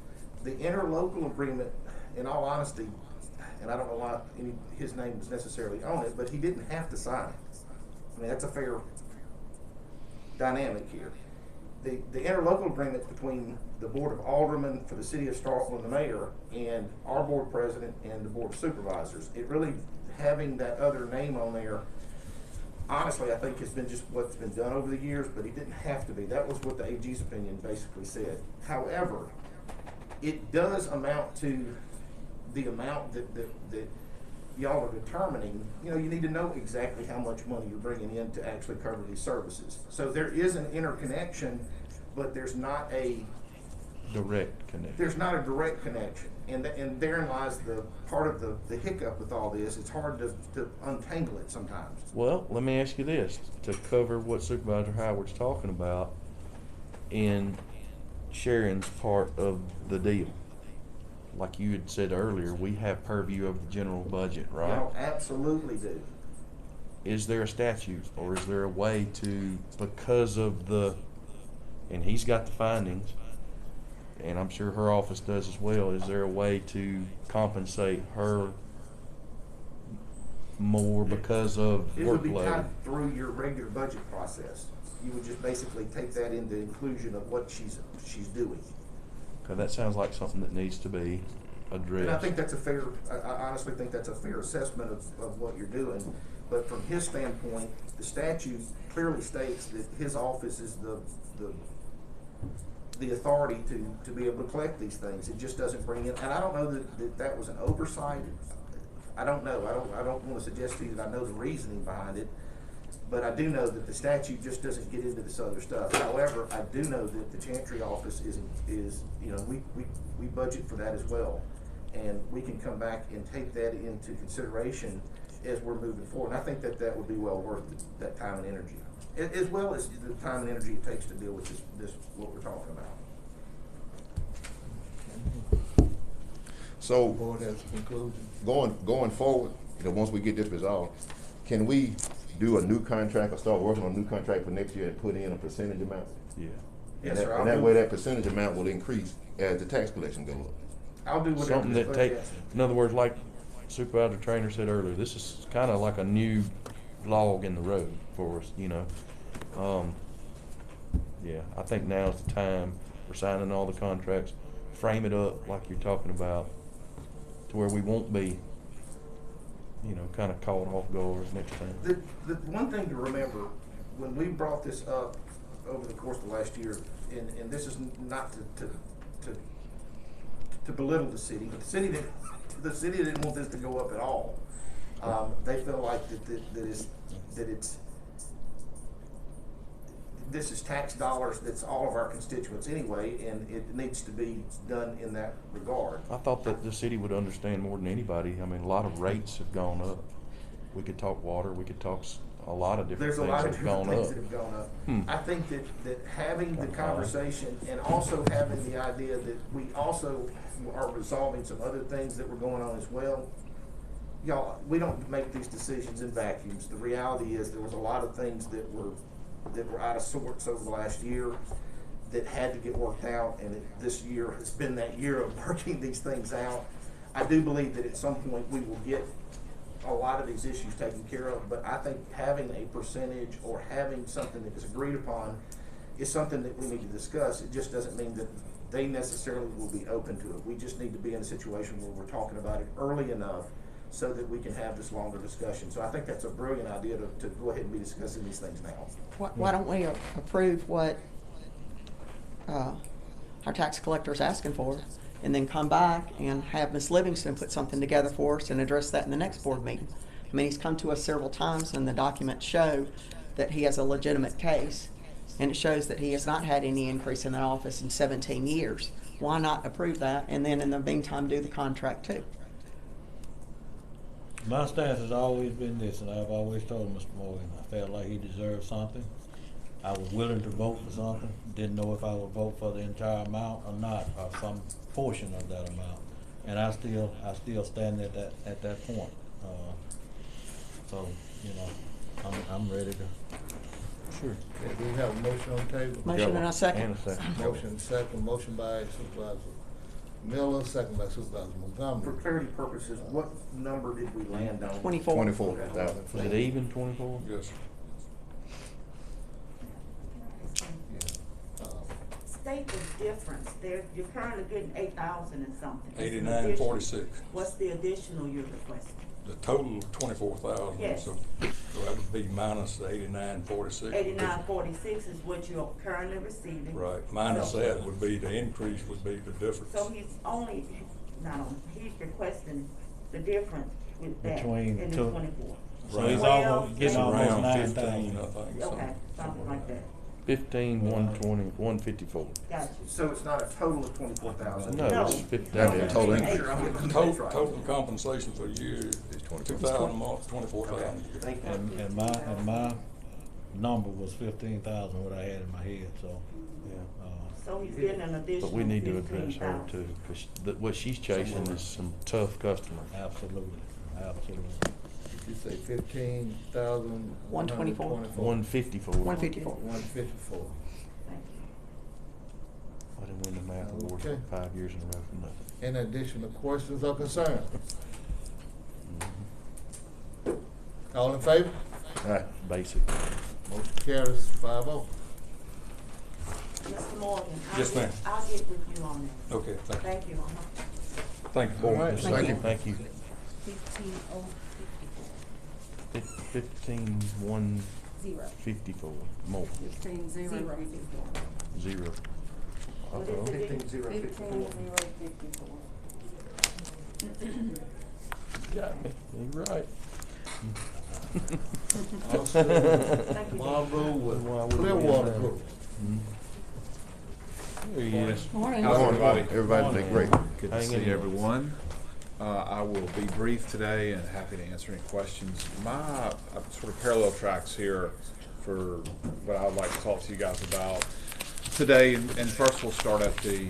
Speaker 6: The interlocal agreement, in all honesty, and I don't know why his name was necessarily on it, but he didn't have to sign it. I mean, that's a fair dynamic here. the interlocal agreement between the Board of Aldermen for the city of Starkville and the mayor and our board president and the board of supervisors, it really, having that other name on there, honestly, I think it's been just what's been done over the years, but it didn't have to be. That was what the AG's opinion basically said. However, it does amount to the amount that y'all are determining. You know, you need to know exactly how much money you're bringing in to actually cover these services. So there is an interconnection, but there's not a
Speaker 3: Direct connection.
Speaker 6: there's not a direct connection. And therein lies the part of the hiccup with all this. It's hard to untangle it sometimes.
Speaker 3: Well, let me ask you this, to cover what Supervisor Howard's talking about in Sharon's part of the deal. Like you had said earlier, we have purview of the general budget, right?
Speaker 6: Y'all absolutely do.
Speaker 3: Is there a statute or is there a way to, because of and he's got the findings, and I'm sure her office does as well, is there a way to compensate her more because of
Speaker 6: It would be
Speaker 3: workload?
Speaker 6: tied through your regular budget process. You would just basically take that into inclusion of what she's doing.
Speaker 3: Okay, that sounds like something that needs to be addressed.
Speaker 6: And I think that's I honestly think that's a fair assessment of what you're doing. But from his standpoint, the statute clearly states that his office is the authority to be able to collect these things. It just doesn't bring in, and I don't know that was an oversight. I don't know. I don't want to suggest to you that I know the reasoning behind it, but I do know that the statute just doesn't get into this other stuff. However, I do know that the Chantry office is you know, we budget for that as well, and we can come back and take that into consideration as we're moving forward. And I think that would be well worth that time and energy, as well as the time and energy it takes to deal with this what we're talking about.
Speaker 7: So
Speaker 4: Board has a conclusion.
Speaker 7: going forward, you know, once we get this resolved, can we do a new contract or start working on a new contract for next year and put in a percentage amount?
Speaker 3: Yeah.
Speaker 6: Yes,
Speaker 7: And
Speaker 6: sir.
Speaker 7: and that way that percentage amount will increase as the tax collection goes up.
Speaker 6: I'll do whatever.
Speaker 3: Something that in other words, like Supervisor Trainer said earlier, this is kind of like a new log in the road for us, you know. Yeah, I think now's the time for signing all the contracts, frame it up like you're talking about, to where we won't be, you know, kind of caught off guard next time.
Speaker 6: The one thing to remember, when we brought this up over the course of the last year, and this is not to belittle the city, but the city didn't want this to go up at all. They feel like this is tax dollars that's all of our constituents anyway, and it needs to be done in that regard.
Speaker 3: I thought that the city would understand more than anybody. I mean, a lot of rates have gone up. We could talk water, we could talk a lot of different
Speaker 6: There's a
Speaker 3: things
Speaker 6: lot
Speaker 3: that
Speaker 6: of
Speaker 3: have
Speaker 6: different
Speaker 3: gone
Speaker 6: things
Speaker 3: up.
Speaker 6: that have gone up. I think that having the
Speaker 3: Kinda
Speaker 6: conversation and also having the idea that we also are resolving some other things that were going on as well. Y'all, we don't make these decisions in vacuums. The reality is there was a lot of things that were out of sorts over the last year that had to get worked out, and this year has been that year of working these things out. I do believe that at some point we will get a lot of these issues taken care of, but I think having a percentage or having something that is agreed upon is something that we need to discuss. It just doesn't mean that they necessarily will be open to it. We just need to be in a situation where we're talking about it early enough so that we can have this longer discussion. So I think that's a brilliant idea to go ahead and be discussing these things now.
Speaker 1: Why don't we approve what our tax collector's asking for, and then come back and have Ms. Livingston put something together for us and address that in the next board meeting? I mean, he's come to us several times, and the documents show that he has a legitimate case, and it shows that he has not had any increase in that office in 17 years. Why not approve that, and then in the meantime do the contract too?
Speaker 2: My stance has always been this, and I've always told Mr. Morgan, I felt like he deserved something. I was willing to vote for something, didn't know if I would vote for the entire amount or not, or some portion of that amount. And I still stand at that point. So, you know, I'm ready to.
Speaker 3: Sure.
Speaker 4: Okay, we have a motion on the table.
Speaker 1: Motion and a second.
Speaker 3: And a second.
Speaker 4: Motion by Supervisor Miller, second by Supervisor
Speaker 6: For
Speaker 4: Montgomery.
Speaker 6: clarity purposes, what number did we land on?
Speaker 1: 24.
Speaker 7: 24,000.
Speaker 3: Was it even 24?
Speaker 8: Yes, sir.
Speaker 5: difference? You're currently getting 8,000 and something. It's an
Speaker 8: 89.46.
Speaker 5: addition. What's the additional you're requesting?
Speaker 8: The total 24,000.
Speaker 5: Yes.
Speaker 8: So that would be minus the 89.46.
Speaker 5: 89.46 is what you're currently receiving.
Speaker 8: Right. Minus
Speaker 5: So-
Speaker 8: that would be, the increase would be the difference.
Speaker 5: So he's requesting the difference with that
Speaker 2: Between
Speaker 5: in the
Speaker 2: two.
Speaker 5: 24.
Speaker 2: So
Speaker 8: Right.
Speaker 2: he's
Speaker 5: Well,
Speaker 2: almost, getting
Speaker 8: It's
Speaker 2: almost
Speaker 8: around
Speaker 2: 9,000.
Speaker 8: 15, I think.
Speaker 5: Okay, something like that.
Speaker 3: 15,120, 154.
Speaker 5: Got you.
Speaker 6: So it's not a total of 24,000?
Speaker 3: No,
Speaker 5: No.
Speaker 3: it's 15.
Speaker 7: That'd be a total
Speaker 6: Make
Speaker 7: increase.
Speaker 6: sure I'm getting the
Speaker 8: Total,
Speaker 6: dates right.
Speaker 8: total compensation for the year,
Speaker 7: It's
Speaker 8: 2,000 a month, 24,000.
Speaker 6: Thank you.
Speaker 2: And my number was 15,000, what I had in my head, so,
Speaker 3: Yeah.
Speaker 5: So he's getting an additional
Speaker 3: But we need to address her
Speaker 5: 15,000.
Speaker 3: too, because what she's chasing is some tough customers.
Speaker 2: absolutely, absolutely.
Speaker 4: You say 15,000.
Speaker 1: 124.
Speaker 3: 154.
Speaker 1: 154.
Speaker 4: 154.
Speaker 5: Thank you.
Speaker 3: I didn't win the math award
Speaker 4: Okay.
Speaker 3: for 5 years in a row for nothing.
Speaker 4: Any additional questions or concerns? All in favor?
Speaker 7: All right.
Speaker 3: Basic.
Speaker 4: Motion carries 5-0.
Speaker 5: Mr. Morgan,
Speaker 8: Yes, ma'am.
Speaker 5: I'll get with you on that.
Speaker 8: Okay, thank you.
Speaker 5: Thank you. Uh-huh.
Speaker 8: Thank you,
Speaker 4: All
Speaker 8: board.
Speaker 4: right.
Speaker 7: Thank you.
Speaker 3: Thank you.
Speaker 9: 15,054.
Speaker 3: 15,154 more.
Speaker 9: 15,054.
Speaker 3: 0.
Speaker 5: What is it?
Speaker 6: 15,054.
Speaker 9: 15,054.
Speaker 3: Got me. You're right.
Speaker 5: Thank you.
Speaker 4: Marlboro
Speaker 3: Why
Speaker 4: with
Speaker 3: we
Speaker 4: Clearwater
Speaker 3: win
Speaker 4: Group.
Speaker 3: There he is.
Speaker 1: Morning.
Speaker 10: How's everybody?
Speaker 7: Everybody's been great.
Speaker 10: Good to
Speaker 3: Hang in
Speaker 10: see
Speaker 3: there.
Speaker 10: everyone. I will be brief today and happy to answer any questions. My sort of parallel tracks here for what I would like to talk to you guys about today. And first we'll start at the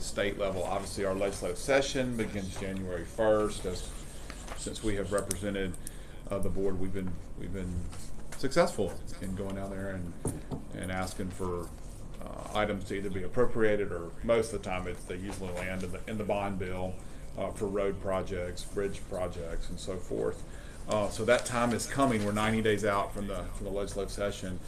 Speaker 10: state level. Obviously, our legislative session begins January 1st. Since we have represented the board, we've been successful in going down there and asking for items to either be appropriated, or most of the time they usually land in the bond bill for road projects, bridge projects, and so forth. So that time is coming. We're 90 days out from the legislative session.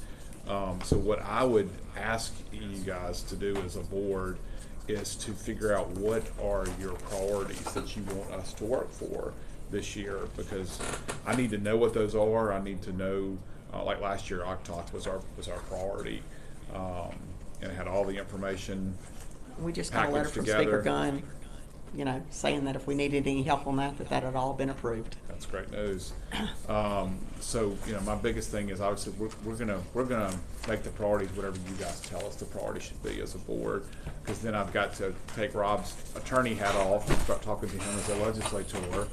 Speaker 10: So what I would ask you guys to do as a board is to figure out what are your priorities that you want us to work for this year, because I need to know what those are. I need to know, like last year, OCTOC was our priority, and it had all the information
Speaker 1: We just got a letter
Speaker 10: packaged
Speaker 1: from
Speaker 10: together.
Speaker 1: Speaker Gunn, saying that if we needed any help on that had all been approved.
Speaker 10: That's great news. So my biggest thing is obviously we're gonna make the priorities whatever you guys tell us the priority should be as a board, because then I've got to take Rob's attorney hat off and start talking to him as a legislator,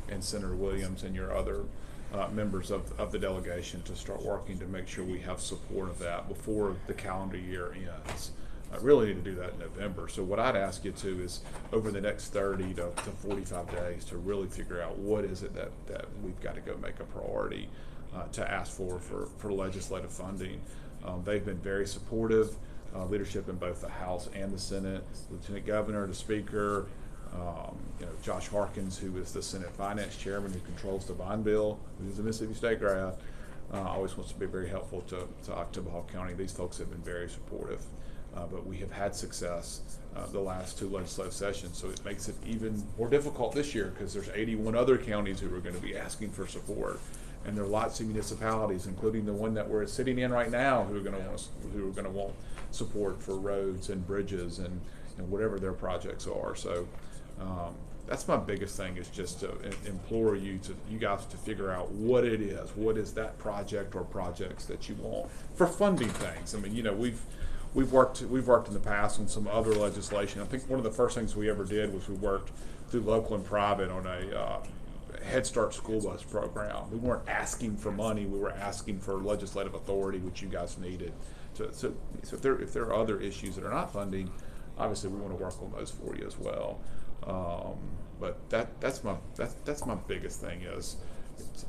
Speaker 10: and Senator Williams and your other members of the delegation to start working to make sure we have support of that before the calendar year ends. I really need to do that in November. So what I'd ask you to is over the next 30 to 45 days to really figure out what is it that we've got to go make a priority to ask for legislative funding. They've been very supportive, leadership in both the House and the Senate, the Lieutenant Governor, the Speaker, Josh Harkins, who is the Senate Finance Chairman who controls the bond bill, who's a Mississippi State grad, always wants to be very helpful to October County. These folks have been very supportive. But we have had success the last two legislative sessions, so it makes it even more difficult this year because there's 81 other counties who are going to be asking for support, and there are lots of municipalities, including the one that we're sitting in right now, who are going to want support for roads and bridges and whatever their projects are. So that's my biggest thing, is just to implore you guys to figure out what it is. What is that project or projects that you want for funding things? I mean, We've worked in the past on some other legislation. I think one of the first things we ever did was we worked through local and private on a Head Start school bus program. We weren't asking for money; we were asking for legislative authority, which you guys needed. So if there are other issues that are not funding, obviously we want to work on those for you as well. But that's my biggest thing, is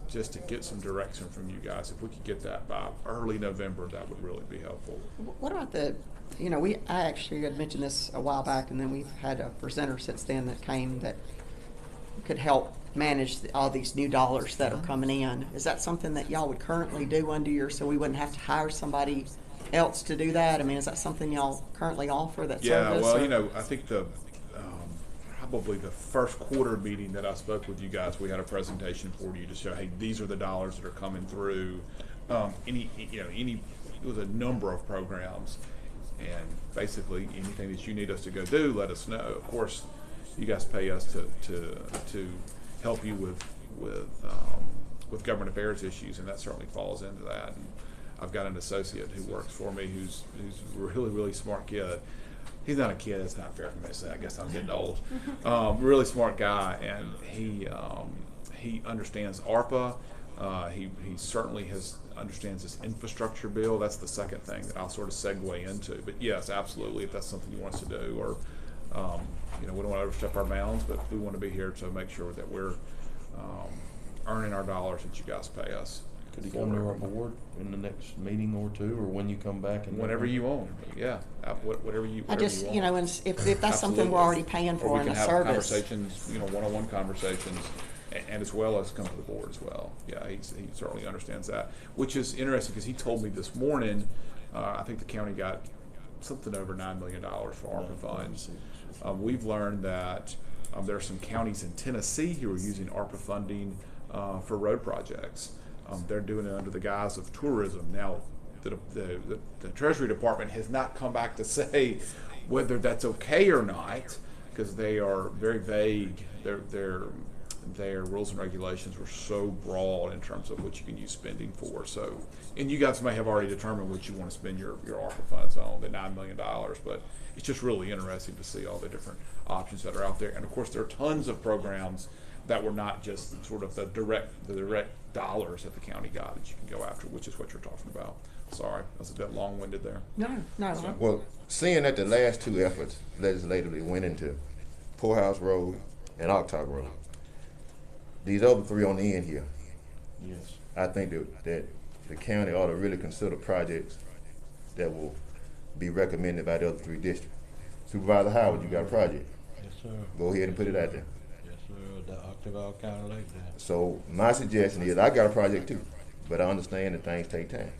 Speaker 10: just to get some direction from you guys. If we could get that by early November, that would really be helpful.
Speaker 1: What about I actually had mentioned this a while back, and then we've had a presenter since then that came that could help manage all these new dollars that are coming in. Is that something that y'all would currently do under so we wouldn't have to hire somebody else to do that? I mean, is that something y'all currently offer, that
Speaker 10: Yeah,
Speaker 1: service?
Speaker 10: well,
Speaker 1: or-
Speaker 10: you know, I think probably the first quarter meeting that I spoke with you guys, we had a presentation for you to show, hey, these are the dollars that are coming through. It was a number of programs, and basically anything that you need us to go do, let us know. Of course, you guys pay us to help you with government affairs issues, and that certainly falls into that. And I've got an associate who works for me who's a really, really smart kid. He's not a kid, it's not fair for me to say, I guess I'm getting old. Really smart guy, and he understands ARPA. He certainly understands this infrastructure bill. That's the second thing that I'll sort of segue into. But yes, absolutely, if that's something you want us to do, or we don't want to overstep our bounds, but we want to be here to make sure that we're earning our dollars that you guys pay us.
Speaker 3: Could he come to our board in the next meeting or two, or when you come back? And
Speaker 10: Whenever you want, yeah, whatever you.
Speaker 1: I just,
Speaker 10: want.
Speaker 1: and if that's something we're already paying
Speaker 10: Or
Speaker 1: for
Speaker 10: we
Speaker 1: in
Speaker 10: can
Speaker 1: a
Speaker 10: have
Speaker 1: service.
Speaker 10: conversations, one-on-one conversations, and as well as come to the board as well. Yeah, he certainly understands that, which is interesting because he told me this morning, I think the county got something over $9 million for ARPA funds. We've learned that there are some counties in Tennessee who are using ARPA funding for road projects. They're doing it under the guise of tourism. Now, the Treasury Department has not come back to say whether that's okay or not, because they are very vague. Their rules and regulations were so broad in terms of what you can use spending for. So, and you guys may have already determined what you want to spend your ARPA funds on, the $9 million, but it's just really interesting to see all the different options that are out there. And of course, there are tons of programs that were not just sort of the direct dollars that the county got that you can go after, which is what you're talking about. Sorry, I was a bit long-winded there.
Speaker 1: No.
Speaker 7: Well, seeing that the last two efforts legislatively went into Poorhouse Road and October Road, these other three on the end here,
Speaker 3: Yes.
Speaker 7: I think that the county ought to really consider projects that will be recommended by the other three districts. Supervisor Howard, you got a project.
Speaker 2: Yes, sir.
Speaker 7: Go ahead and put it out there.
Speaker 2: Yes, sir. The Octaville County Lake Dam.
Speaker 7: So my suggestion is, I got a project too, but I understand that things take time.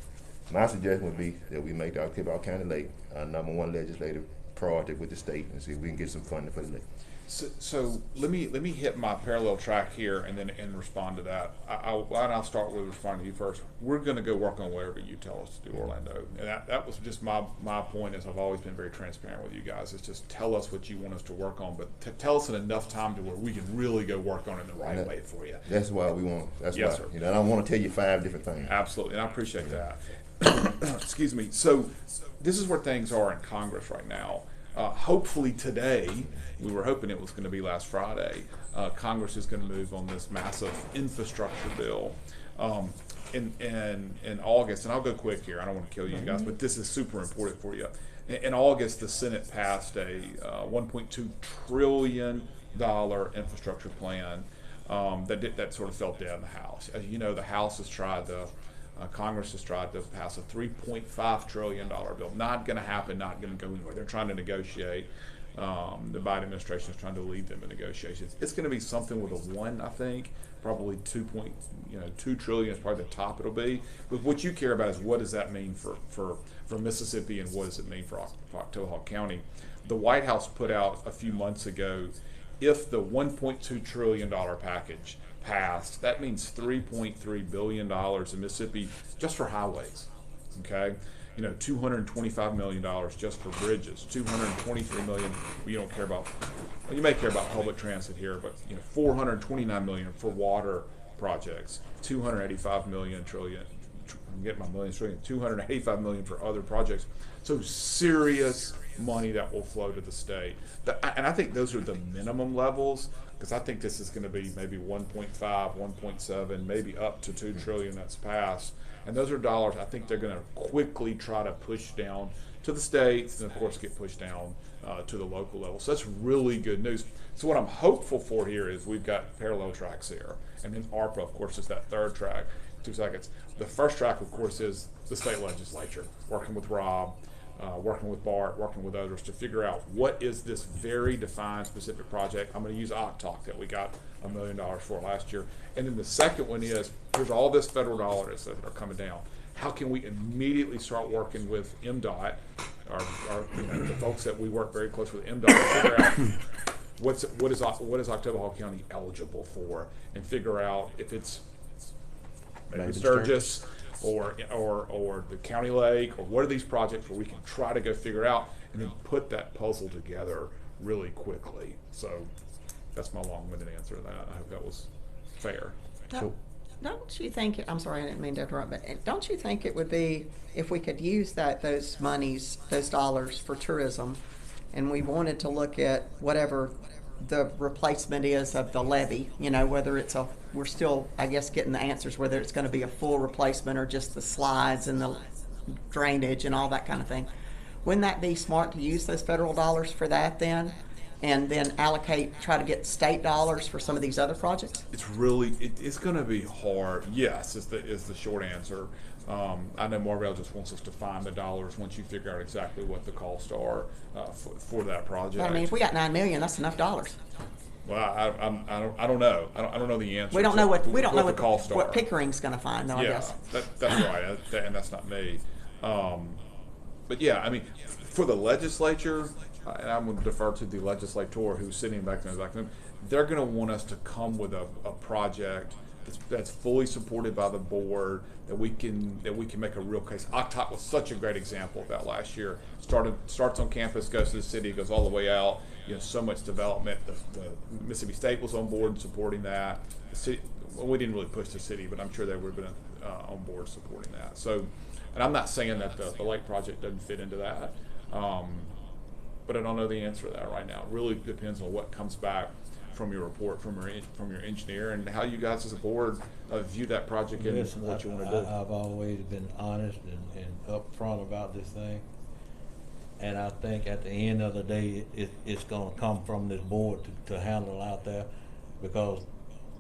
Speaker 7: My suggestion would be that we make the Octaville County Lake our #1 legislative priority with the state and see if we can get some funding for the lake.
Speaker 10: So let me hit my parallel track here and respond to that. I'll start with responding to you first. We're going to go work on whatever you tell us to do, Orlando. And that was just my point. Is I've always been very transparent with you guys. It's just tell us what you want us to work on, but tell us in enough time to where we can really go work on it the right way for you.
Speaker 7: That's why we want. That's
Speaker 10: Yes,
Speaker 7: why.
Speaker 10: sir.
Speaker 7: I don't want to tell you 5 different things.
Speaker 10: Absolutely, and I appreciate that. Excuse me. So this is where things are in Congress right now. Hopefully today, we were hoping it was going to be last Friday, Congress is going to move on this massive infrastructure bill in August. And I'll go quick here. I don't want to kill you guys, but this is super important for you. In August, the Senate passed a $1.2 trillion infrastructure plan that sort of fell dead in the House. As you know, the House has tried to Congress has tried to pass a $3.5 trillion bill. Not going to happen, not going to go anywhere. They're trying to negotiate. The Biden administration is trying to lead them in negotiations. It's going to be something with a 1, I think. Probably 2 trillion is probably the top it'll be. But what you care about is what does that mean for Mississippi, and what does it mean for Octaville County? The White House put out a few months ago, if the $1.2 trillion package passed, that means $3.3 billion in Mississippi just for highways. Okay, $225 million just for bridges, $223 million. You don't care about. Well, you may care about public transit here, but $429 million for water projects, $285 million trillion. I'm getting my millions trillion. $285 million for other projects. So serious money that will flow to the state. And I think those are the minimum levels, because I think this is going to be maybe 1.5, 1.7, maybe up to 2 trillion that's passed. And those are dollars I think they're going to quickly try to push down to the states, and of course get pushed down to the local level. So that's really good news. So what I'm hopeful for here is we've got parallel tracks here. And then ARPA, of course, is that third track. 2 seconds. The first track, of course, is the state legislature, working with Rob. working with Bart, working with others to figure out what is this very defined specific project. I'm going to use Octalk that we got $1 million for last year. And then the second one is, here's all this federal dollars that are coming down. How can we immediately start working with MDOT, the folks that we work very close with MDOT, to figure out what is Octavia County eligible for, and figure out if it's maybe Sturgis or the county lake, or what are these projects where we can try to go figure out and then put that puzzle together really quickly. So that's my long-winded answer to that. I hope that was fair.
Speaker 1: Don't you think, I'm sorry, I didn't mean to interrupt, but don't you think it would be, if we could use those monies, those dollars for tourism, and we wanted to look at whatever the replacement is of the levee, whether it's we're still, I guess, getting the answers, whether it's gonna be a full replacement or just the slides and the drainage and all that kind of thing. Wouldn't that be smart to use those federal dollars for that then? And then try to get state dollars for some of these other projects?
Speaker 10: It's really, it's going to be hard. Yes, is the short answer. I know Marvell just wants us to find the dollars once you figure out exactly what the costs are for that project.
Speaker 1: I mean, if we got $9 million, that's enough dollars.
Speaker 10: Well, I don't know. I don't know the answer.
Speaker 1: We don't know what
Speaker 10: the costs are.
Speaker 1: what Pickering's going to find, though. I guess.
Speaker 10: That's right, and that's not me. But yeah, I mean, for the legislature. And I'm going to defer to the legislator who's sitting back there. They're going to want us to come with a project that's fully supported by the board, that we can make a real case. Octot was such a great example of that last year. Starts on campus, goes to the city, goes all the way out. So much development. The Mississippi State was on board supporting that. The city, well, we didn't really push the city, but I'm sure they would have been on board supporting that. So, and I'm not saying that the lake project doesn't fit into that. But I don't know the answer to that right now. It really depends on what comes back from your report, from your engineer, and how you guys as a board view that project and what you want to do.
Speaker 2: I've always been honest and upfront about this thing, and I think at the end of the day, it's going to come from this board to handle out there, because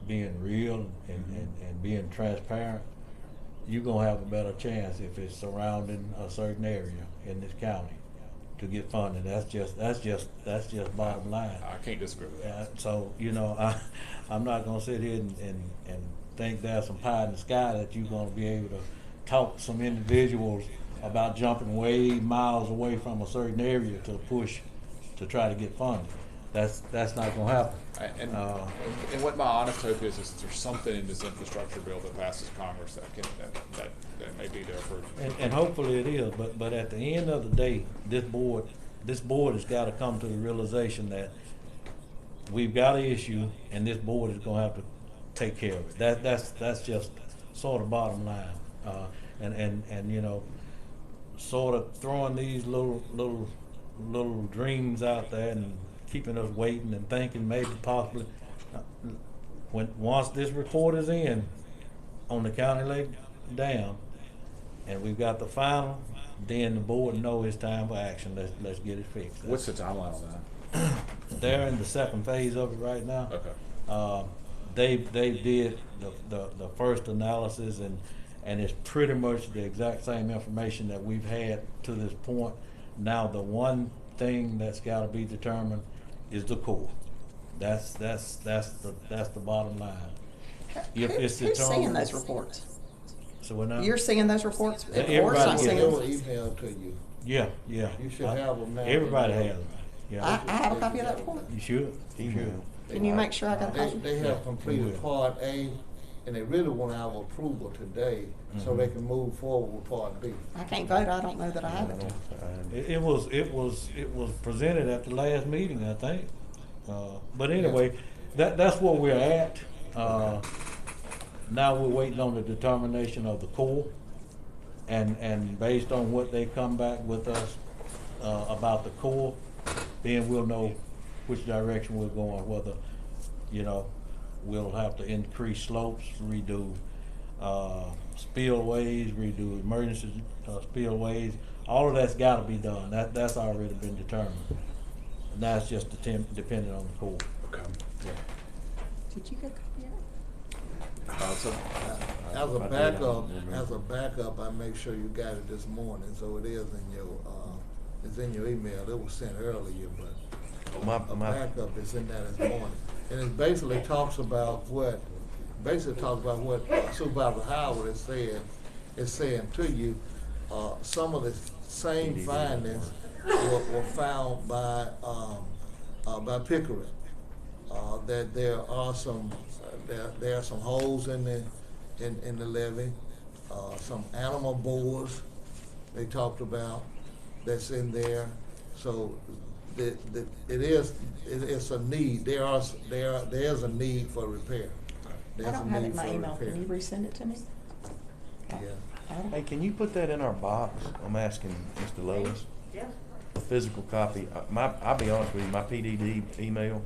Speaker 2: being real and being transparent, you're going to have a better chance if it's surrounding a certain area in this county to get funded. That's just bottom line.
Speaker 10: I can't disagree with that.
Speaker 2: So I'm not gonna sit here and think there's some pie in the sky that you're gonna be able to talk to some individuals about jumping way miles away from a certain area to push to try to get funded. That's not gonna happen.
Speaker 10: And what my honest hope is there's something in this infrastructure bill that passes Congress that may be there for.
Speaker 2: And hopefully it is, but at the end of the day, this board has got to come to the realization that we've got an issue, and this board is going to have to take care of it. That's just sort of bottom line, and sort of throwing these little dreams out there and keeping us waiting and thinking maybe possibly once this report is in on the County Lake Dam, and we've got the final, then the board know it's time for action. Let's get it fixed.
Speaker 10: What's the timeline on that?
Speaker 2: They're in the second phase of it right now.
Speaker 10: Okay.
Speaker 2: They did the first analysis, and it's pretty much the exact same information that we've had to this point. Now the one thing that's got to be determined is the core. That's the bottom line. If it's
Speaker 1: Who's seeing
Speaker 2: determined,
Speaker 1: those reports?
Speaker 2: so we're not.
Speaker 1: You're seeing those reports?
Speaker 2: Yeah,
Speaker 1: Of course I'm
Speaker 2: everybody
Speaker 1: seeing
Speaker 4: They
Speaker 1: them.
Speaker 4: will email to you.
Speaker 2: Yeah.
Speaker 4: You should have them now.
Speaker 2: Everybody has them.
Speaker 1: I
Speaker 2: Yeah.
Speaker 1: have a copy of that report.
Speaker 2: You should. You should.
Speaker 1: Can you make sure I got a copy?
Speaker 4: They have completed Part A, and they really want our approval today, so they can move forward with Part B.
Speaker 1: I can't vote. I don't know that I have it.
Speaker 2: It was presented at the last meeting, I think. But anyway, that's where we're at. Now we're waiting on the determination of the Corps, and based on what they come back with us about the Corps, then we'll know which direction we're going, whether, we'll have to increase slopes, redo spillways, redo emergency spillways. All of that's gotta be done. That's already been determined. And that's just dependent on the Corps.
Speaker 10: Okay.
Speaker 2: Yeah.
Speaker 1: Did you get a copy of it?
Speaker 4: As a backup, I make sure you got it this morning, so it is in your It's in your email. It was sent earlier, but a
Speaker 3: My,
Speaker 4: backup is in there this morning. And it basically talks about what Supervisor Howard is saying to you. Some of the same findings were found by Pickering. That there are some holes in the levee, some animal boars they talked about that's in there. So it's a need. There's a need for repair.
Speaker 1: I
Speaker 4: There's
Speaker 1: don't
Speaker 4: a
Speaker 1: have it
Speaker 4: need
Speaker 1: in my
Speaker 4: for
Speaker 1: email.
Speaker 4: repair.
Speaker 1: Can you resend it to me?
Speaker 4: Yeah.
Speaker 3: hey, can you put that in our box? I'm asking Mr. Lois.
Speaker 5: Yeah.
Speaker 3: A physical copy. I'll be honest with you, my PDD email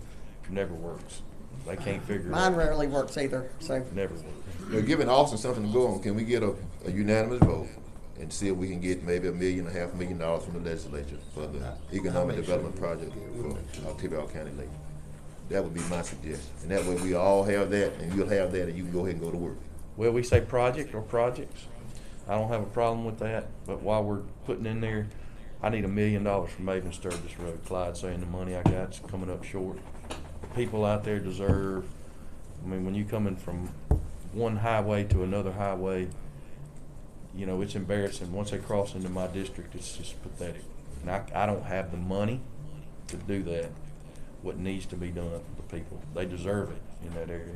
Speaker 3: never works. They can't figure it
Speaker 1: Mine
Speaker 3: out.
Speaker 1: rarely works either, so.
Speaker 3: Never works.
Speaker 7: Now, giving Austin something to go on, can we get a unanimous vote and see if we can get maybe $1.5 million from the legislature for the economic development project for Octavia County Lake? That would be my suggestion. And that way we all have that, and you'll have that, and you can go ahead and go to work.
Speaker 3: Well, we say project or projects. I don't have a problem with that, but while we're putting in there, I need $1 million from Maven Sturgis Road. Clyde saying the money I got's coming up short. People out there deserve, I mean, when you coming from one highway to another highway, you know, it's embarrassing. Once they cross into my district, it's just pathetic. And I don't have the money to do that, what needs to be done for the people. They deserve it in that area.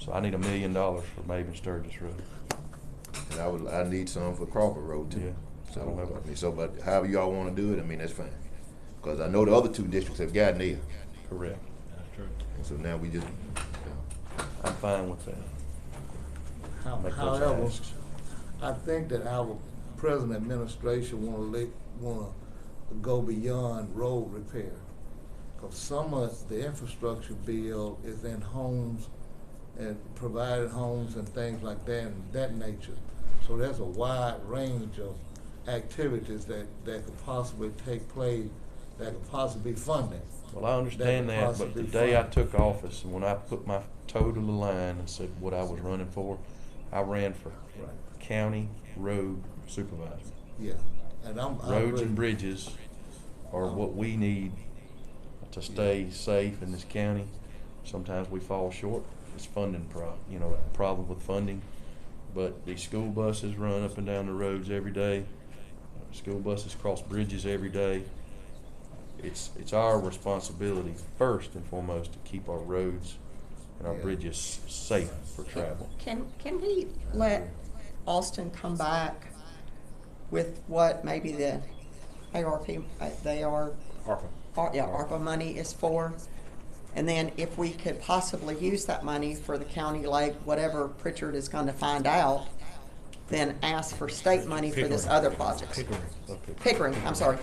Speaker 3: So I need $1 million for Maven Sturgis Road.
Speaker 7: And I need some for Crawford Road too.
Speaker 3: Yeah.
Speaker 7: So, but however y'all wanna do it, I mean, that's fine. Cause I know the other two districts have gotten theirs.
Speaker 3: Correct.
Speaker 7: And so now we just,
Speaker 3: I'm fine with that. Make those
Speaker 4: However,
Speaker 3: asks.
Speaker 4: I think that our present administration wanna go beyond road repair. Cause some of the infrastructure bill is in homes and provided homes and things like that and that nature. So there's a wide range of activities that could possibly take place, that could possibly be funded.
Speaker 3: Well, I understand
Speaker 4: could
Speaker 3: that, but
Speaker 4: possibly
Speaker 3: the day I
Speaker 4: fund.
Speaker 3: took office and when I put my toe to the line and said what I was running for, I ran for
Speaker 4: Right.
Speaker 3: county road supervisor.
Speaker 4: Yeah, and I
Speaker 3: Roads
Speaker 4: agree.
Speaker 3: and bridges are what we need to stay safe in this county. Sometimes we fall short. It's funding problem with funding. But these school buses run up and down the roads every day. School buses cross bridges every day. It's our responsibility first and foremost to keep our roads and our
Speaker 4: Yeah.
Speaker 3: bridges safe for travel.
Speaker 1: Can we let Austin come back with what maybe the ARP, ARPA money is for? And then if we could possibly use that money for the county lake, whatever Pritchard is gonna find out, then ask for state money for this other project. Pickering, I'm sorry.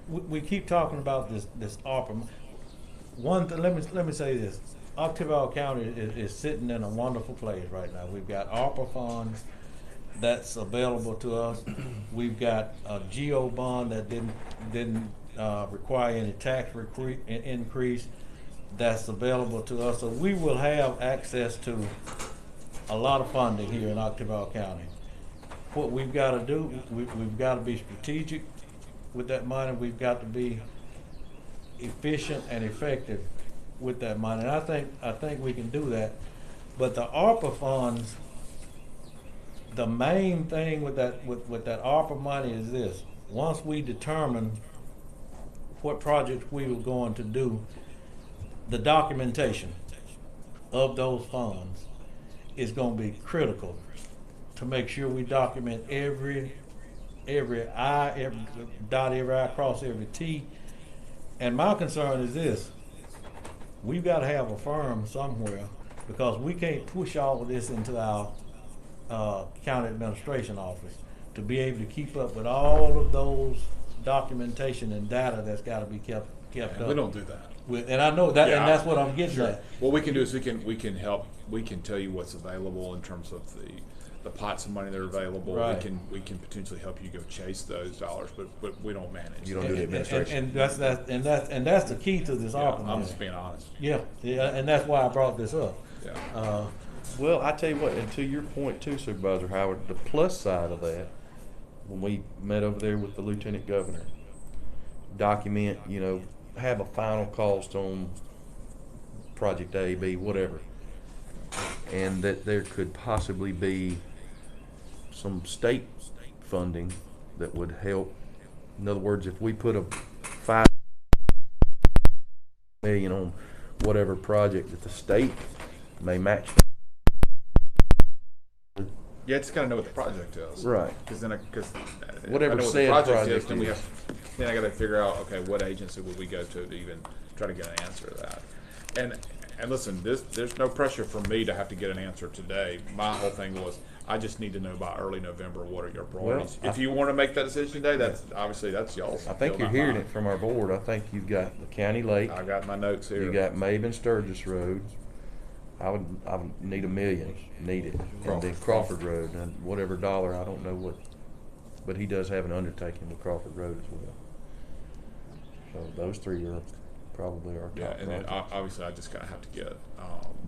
Speaker 2: We keep talking about this ARPA. One thing, let me say this. Octavia County is sitting in a wonderful place right now. We've got ARPA funds that's available to us. We've got a GO bond that didn't require any tax increase that's available to us. So we will have access to a lot of funding here in Octavia County. What we've got to do, we've got to be strategic with that money. We've got to be efficient and effective with that money. And I think we can do that. But the ARPA funds, the main thing with that ARPA money is this: once we determine what projects we were going to do, the documentation of those funds is going to be critical to make sure we document every I, dot every I, cross every T. And my concern is this: we've got to have a firm somewhere, because we can't push all of this into our county administration office to be able to keep up with all of those documentation and data that's got to be kept up.
Speaker 10: We don't do that.
Speaker 2: And I know that,
Speaker 10: Yeah,
Speaker 2: and that's what I'm getting
Speaker 10: Sure.
Speaker 2: at.
Speaker 10: What we can do is we can help. We can tell you what's available in terms of the pots of money that are available.
Speaker 2: Right.
Speaker 10: We can potentially help you go chase those dollars, but we don't manage.
Speaker 7: You don't do the administration.
Speaker 2: And that's the key to this
Speaker 10: Yeah,
Speaker 2: ARPA
Speaker 10: I'm
Speaker 2: money.
Speaker 10: just being honest.
Speaker 2: Yeah, and that's why I brought this up.
Speaker 10: Yeah.
Speaker 3: Well, I tell you what, and to your point too, Supervisor Howard, the plus side of that when we met over there with the lieutenant governor, document, have a final cost on project A, B, whatever, and that there could possibly be some state funding that would help. In other words, if we put a $5 million on whatever project, that the state may match.
Speaker 10: Yeah, just gotta know what the project is.
Speaker 3: Right.
Speaker 10: Because
Speaker 3: Whatever
Speaker 10: I know what
Speaker 3: said
Speaker 10: the project
Speaker 3: project
Speaker 10: is, then we
Speaker 3: is.
Speaker 10: then I gotta figure out, okay, what agency would we go to even try to get an answer to that? And listen, there's no pressure for me to have to get an answer today. My whole thing was, I just need to know by early November, what are your priorities?
Speaker 3: Well,
Speaker 10: If you wanna make that decision today, that's y'all's.
Speaker 3: I think
Speaker 10: deal,
Speaker 3: you're
Speaker 10: not
Speaker 3: hearing
Speaker 10: mine.
Speaker 3: it from our board. I think you've got the county lake,
Speaker 10: I got my notes here.
Speaker 3: you got Maven Sturgis Road. I would need $1 million, need it. And then Crawford Road, and whatever dollar, I don't know what, but he does have an undertaking with Crawford Road as well. So those three are probably our
Speaker 10: Yeah,
Speaker 3: top
Speaker 10: and then
Speaker 3: projects.
Speaker 10: obviously I just kinda have to get,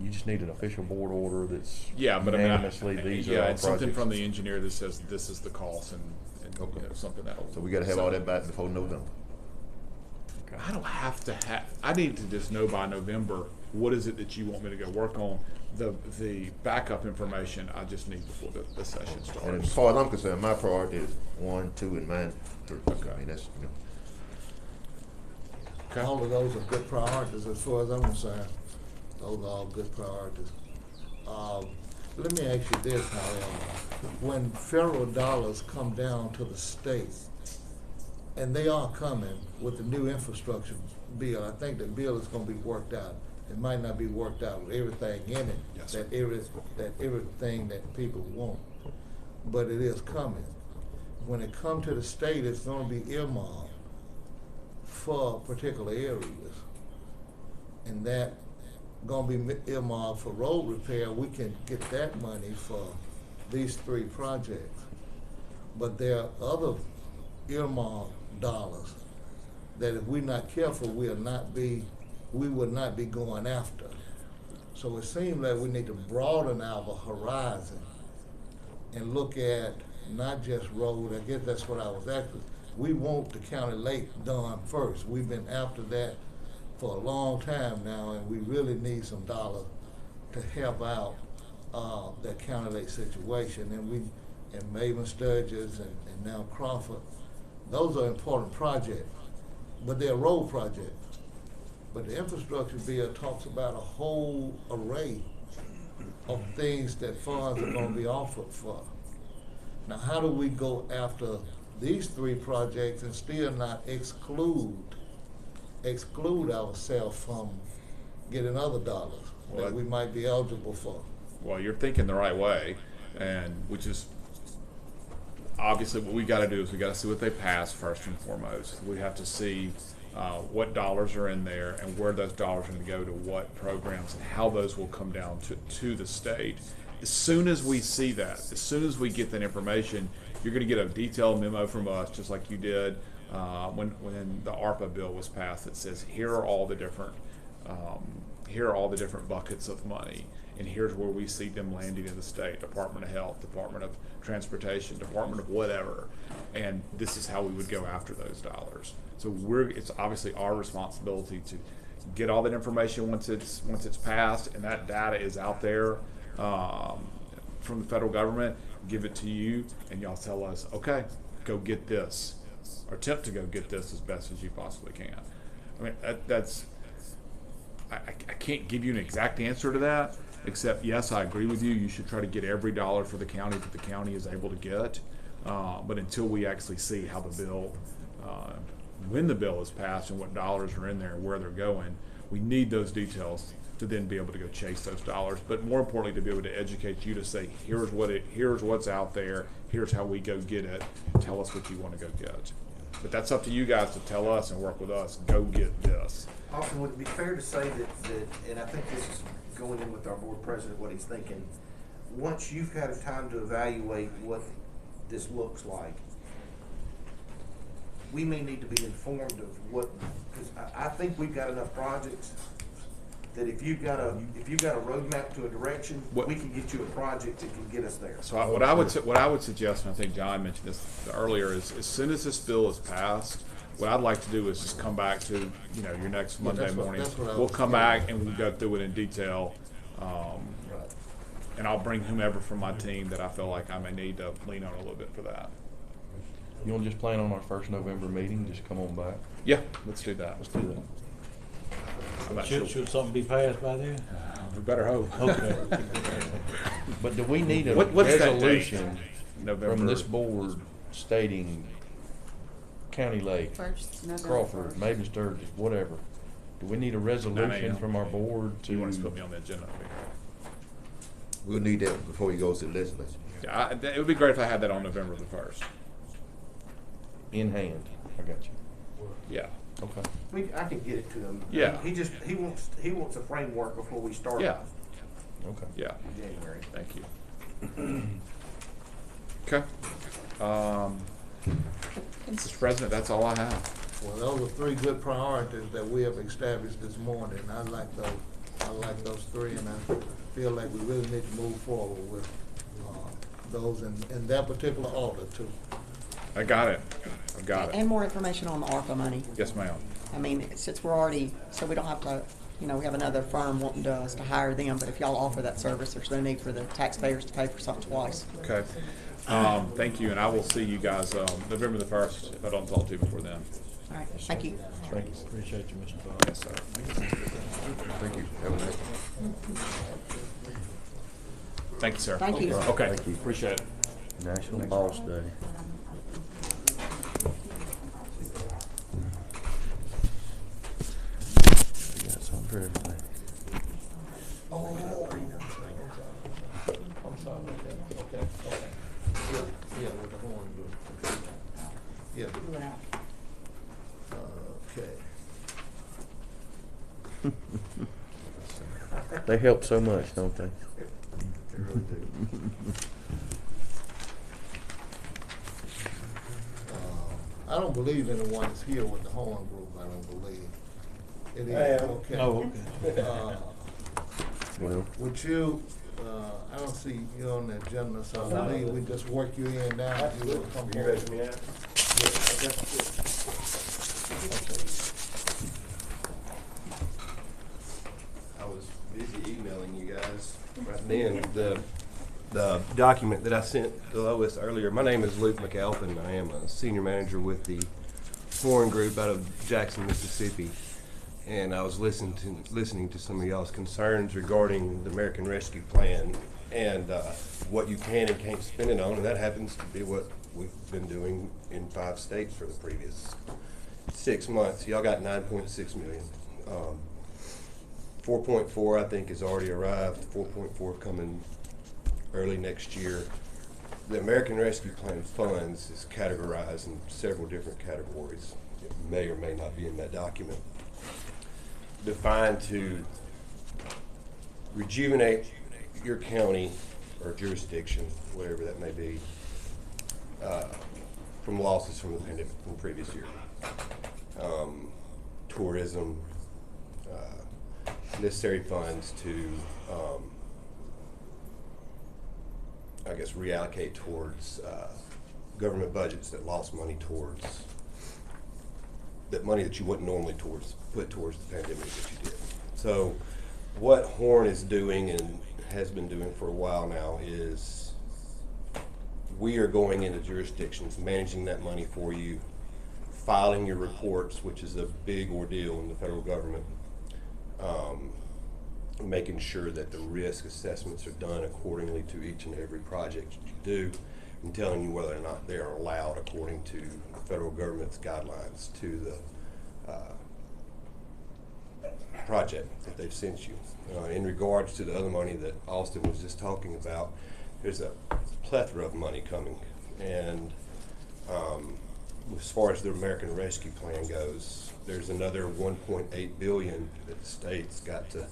Speaker 3: You just need an official board order that's
Speaker 10: yeah, but
Speaker 3: unanimously, these are
Speaker 10: yeah,
Speaker 3: our
Speaker 10: and something
Speaker 3: projects.
Speaker 10: from the engineer that says this is the cost and something that'll.
Speaker 7: So we gotta have all that back before November.
Speaker 10: I don't have to I need to just know by November, what is it that you want me to go work on? The backup information I just need before the session
Speaker 7: And
Speaker 10: starts.
Speaker 7: as far as I'm concerned, my priority is 1, 2, and mine 3.
Speaker 10: Okay.
Speaker 7: I mean, that's,
Speaker 10: Okay.
Speaker 4: All of those are good priorities as far as I'm concerned. Those are all good priorities. Let me ask you this, however. When federal dollars come down to the state, and they are coming with the new infrastructure bill, I think the bill is gonna be worked out. It might not be worked out with everything in it,
Speaker 10: Yes,
Speaker 4: that everything that people want, but it is coming. When it come to the state, it's gonna be earmarked for particular areas. And that gonna be earmarked for road repair. We can get that money for these 3 projects. But there are other earmarked dollars that if we're not careful, we will not be going after. So it seems like we need to broaden our horizon and look at not just road. I guess that's what I was asking. We want the county lake done first. We've been after that for a long time now, and we really need some dollars to help out that county lake situation. And Maven Sturgis and now Crawford, those are important projects, but they're road projects. But the infrastructure bill talks about a whole array of things that funds are gonna be offered for. Now, how do we go after these 3 projects and still not exclude ourselves from getting other dollars that we might be eligible for?
Speaker 10: Well, you're thinking the right way, and which is obviously what we got to do is we got to see what they pass first and foremost. We have to see what dollars are in there and where those dollars are going to go to what programs and how those will come down to the state. As soon as we see that, as soon as we get that information, you're going to get a detailed memo from us, just like you did when the ARPA bill was passed. That says here are all the different buckets of money, and here's where we see them landing in the state: Department of Health, Department of Transportation, Department of whatever, and this is how we would go after those dollars. So it's obviously our responsibility to get all that information once it's passed and that data is out there from the federal government. Give it to you, and y'all tell us, okay, go get this, or attempt to go get this as best as you possibly can. I mean, I can't give you an exact answer to that, except yes, I agree with you. You should try to get every dollar for the county that the county is able to get. But until we actually see how the bill, when the bill is passed and what dollars are in there and where they're going, we need those details to then be able to go chase those dollars. But more importantly, to be able to educate you to say, here's what's out there. Here's how we go get it. Tell us what you want to go get. But that's up to you guys to tell us and work with us. Go get this.
Speaker 6: Austin, would it be fair to say that, and I think this is going in with our board president, what he's thinking, once you've had a time to evaluate what this looks like, we may need to be informed of what, because I think we've got enough projects that if you got a roadmap to a direction,
Speaker 10: What-
Speaker 6: we can get you a project that can get us there.
Speaker 10: So what I would suggest, and I think John mentioned this earlier, is as soon as this bill is passed, what I'd like to do is just come back to, your next Monday
Speaker 4: that's what-
Speaker 10: morning.
Speaker 4: that's what I
Speaker 10: We'll
Speaker 4: was
Speaker 10: come
Speaker 4: getting
Speaker 10: back
Speaker 4: at.
Speaker 10: and we'll go through it in detail. And I'll bring whomever from my team that I feel like I may need to lean on a little bit for that.
Speaker 3: You want to just plan on our first November meeting? Just come on back.
Speaker 10: Yeah, let's do that.
Speaker 3: Let's do that.
Speaker 10: I'm not sure.
Speaker 2: Should something be passed by then?
Speaker 10: We better hope.
Speaker 2: Okay.
Speaker 3: But do we need a
Speaker 10: What's that date?
Speaker 3: resolution
Speaker 10: November.
Speaker 3: from this board stating County Lake,
Speaker 9: First, November
Speaker 3: Crawford,
Speaker 9: 1st.
Speaker 3: Maven Sturgis, whatever? Do we need a
Speaker 10: 9
Speaker 3: resolution
Speaker 10: a.m.
Speaker 3: from our board
Speaker 10: Do you want us to
Speaker 3: to?
Speaker 10: put me on the agenda?
Speaker 7: We'll need that before he goes to the legislature.
Speaker 10: Yeah, it would be great if I had that on November the 1st.
Speaker 3: In hand? I got you.
Speaker 10: Yeah.
Speaker 3: Okay.
Speaker 6: I can get it to him.
Speaker 10: Yeah.
Speaker 6: He wants a framework before we start.
Speaker 10: Yeah.
Speaker 3: Okay.
Speaker 10: Yeah.
Speaker 6: In January.
Speaker 10: Thank you. Okay. Mr. President, that's all I have.
Speaker 4: Well, those are three good priorities that we have established this morning. I like those three, and I feel like we really need to move forward with those in that particular order too.
Speaker 10: I got it. I got
Speaker 1: And
Speaker 10: it.
Speaker 1: more information on the ARPA money.
Speaker 10: Yes, ma'am.
Speaker 1: I mean, since we're already, so we don't have to, we have another firm wanting us to hire them, but if y'all offer that service, there's no need for the taxpayers to pay for something twice.
Speaker 10: Okay. Thank you, and I will see you guys November the 1st if I don't talk to you before then.
Speaker 1: All right, thank you.
Speaker 3: Thank you.
Speaker 2: Appreciate you, Mr. Ball.
Speaker 10: Yes, sir.
Speaker 7: Thank you. Have a nice
Speaker 10: Thank you, sir.
Speaker 1: Thank you.
Speaker 10: Okay.
Speaker 3: Thank you.
Speaker 10: Appreciate it.
Speaker 3: National Boss Day. We got something for everything.
Speaker 4: I'm sorry about that. Okay. Yeah, with the horn group. Yeah. Okay.
Speaker 3: They help so much, don't they?
Speaker 4: I don't believe anyone is here with the horn group, I don't believe. It is, okay.
Speaker 2: Oh, okay.
Speaker 3: Well,
Speaker 4: Would you, I don't see you on the agenda, so I believe we just work you in now. You will come
Speaker 6: You
Speaker 4: forward.
Speaker 6: ready for me now? I was busy emailing you guys right then. The document that I sent to Lois earlier, my name is Luke McAlpin. I am a senior manager with the foreign group out of Jackson, Mississippi. And I was listening to some of y'all's concerns regarding the American Rescue Plan and what you can and can't spend it on. And that happens to be what we've been doing in 5 states for the previous 6 months. Y'all got 9.6 million. 4.4 I think has already arrived. 4.4 coming early next year. The American Rescue Plan funds is categorized in several different categories. It may or may not be in that document. Defined to rejuvenate your county or jurisdiction, whatever that may be, from losses from the pandemic from the previous year. Tourism, necessary funds to, I guess, reallocate towards government budgets that lost money towards, that money that you wouldn't normally put towards the pandemic that you did. So what Horn is doing and has been doing for a while now is we are going into jurisdictions, managing that money for you, filing your reports, which is a big ordeal in the federal government, making sure that the risk assessments are done accordingly to each and every project you do, and telling you whether or not they are allowed according to the federal government's guidelines to the project that they've sent you. In regards to the other money that Austin was just talking about, there's a plethora of money coming, and as far as the American Rescue Plan goes, there's another 1.8 billion that the state's got to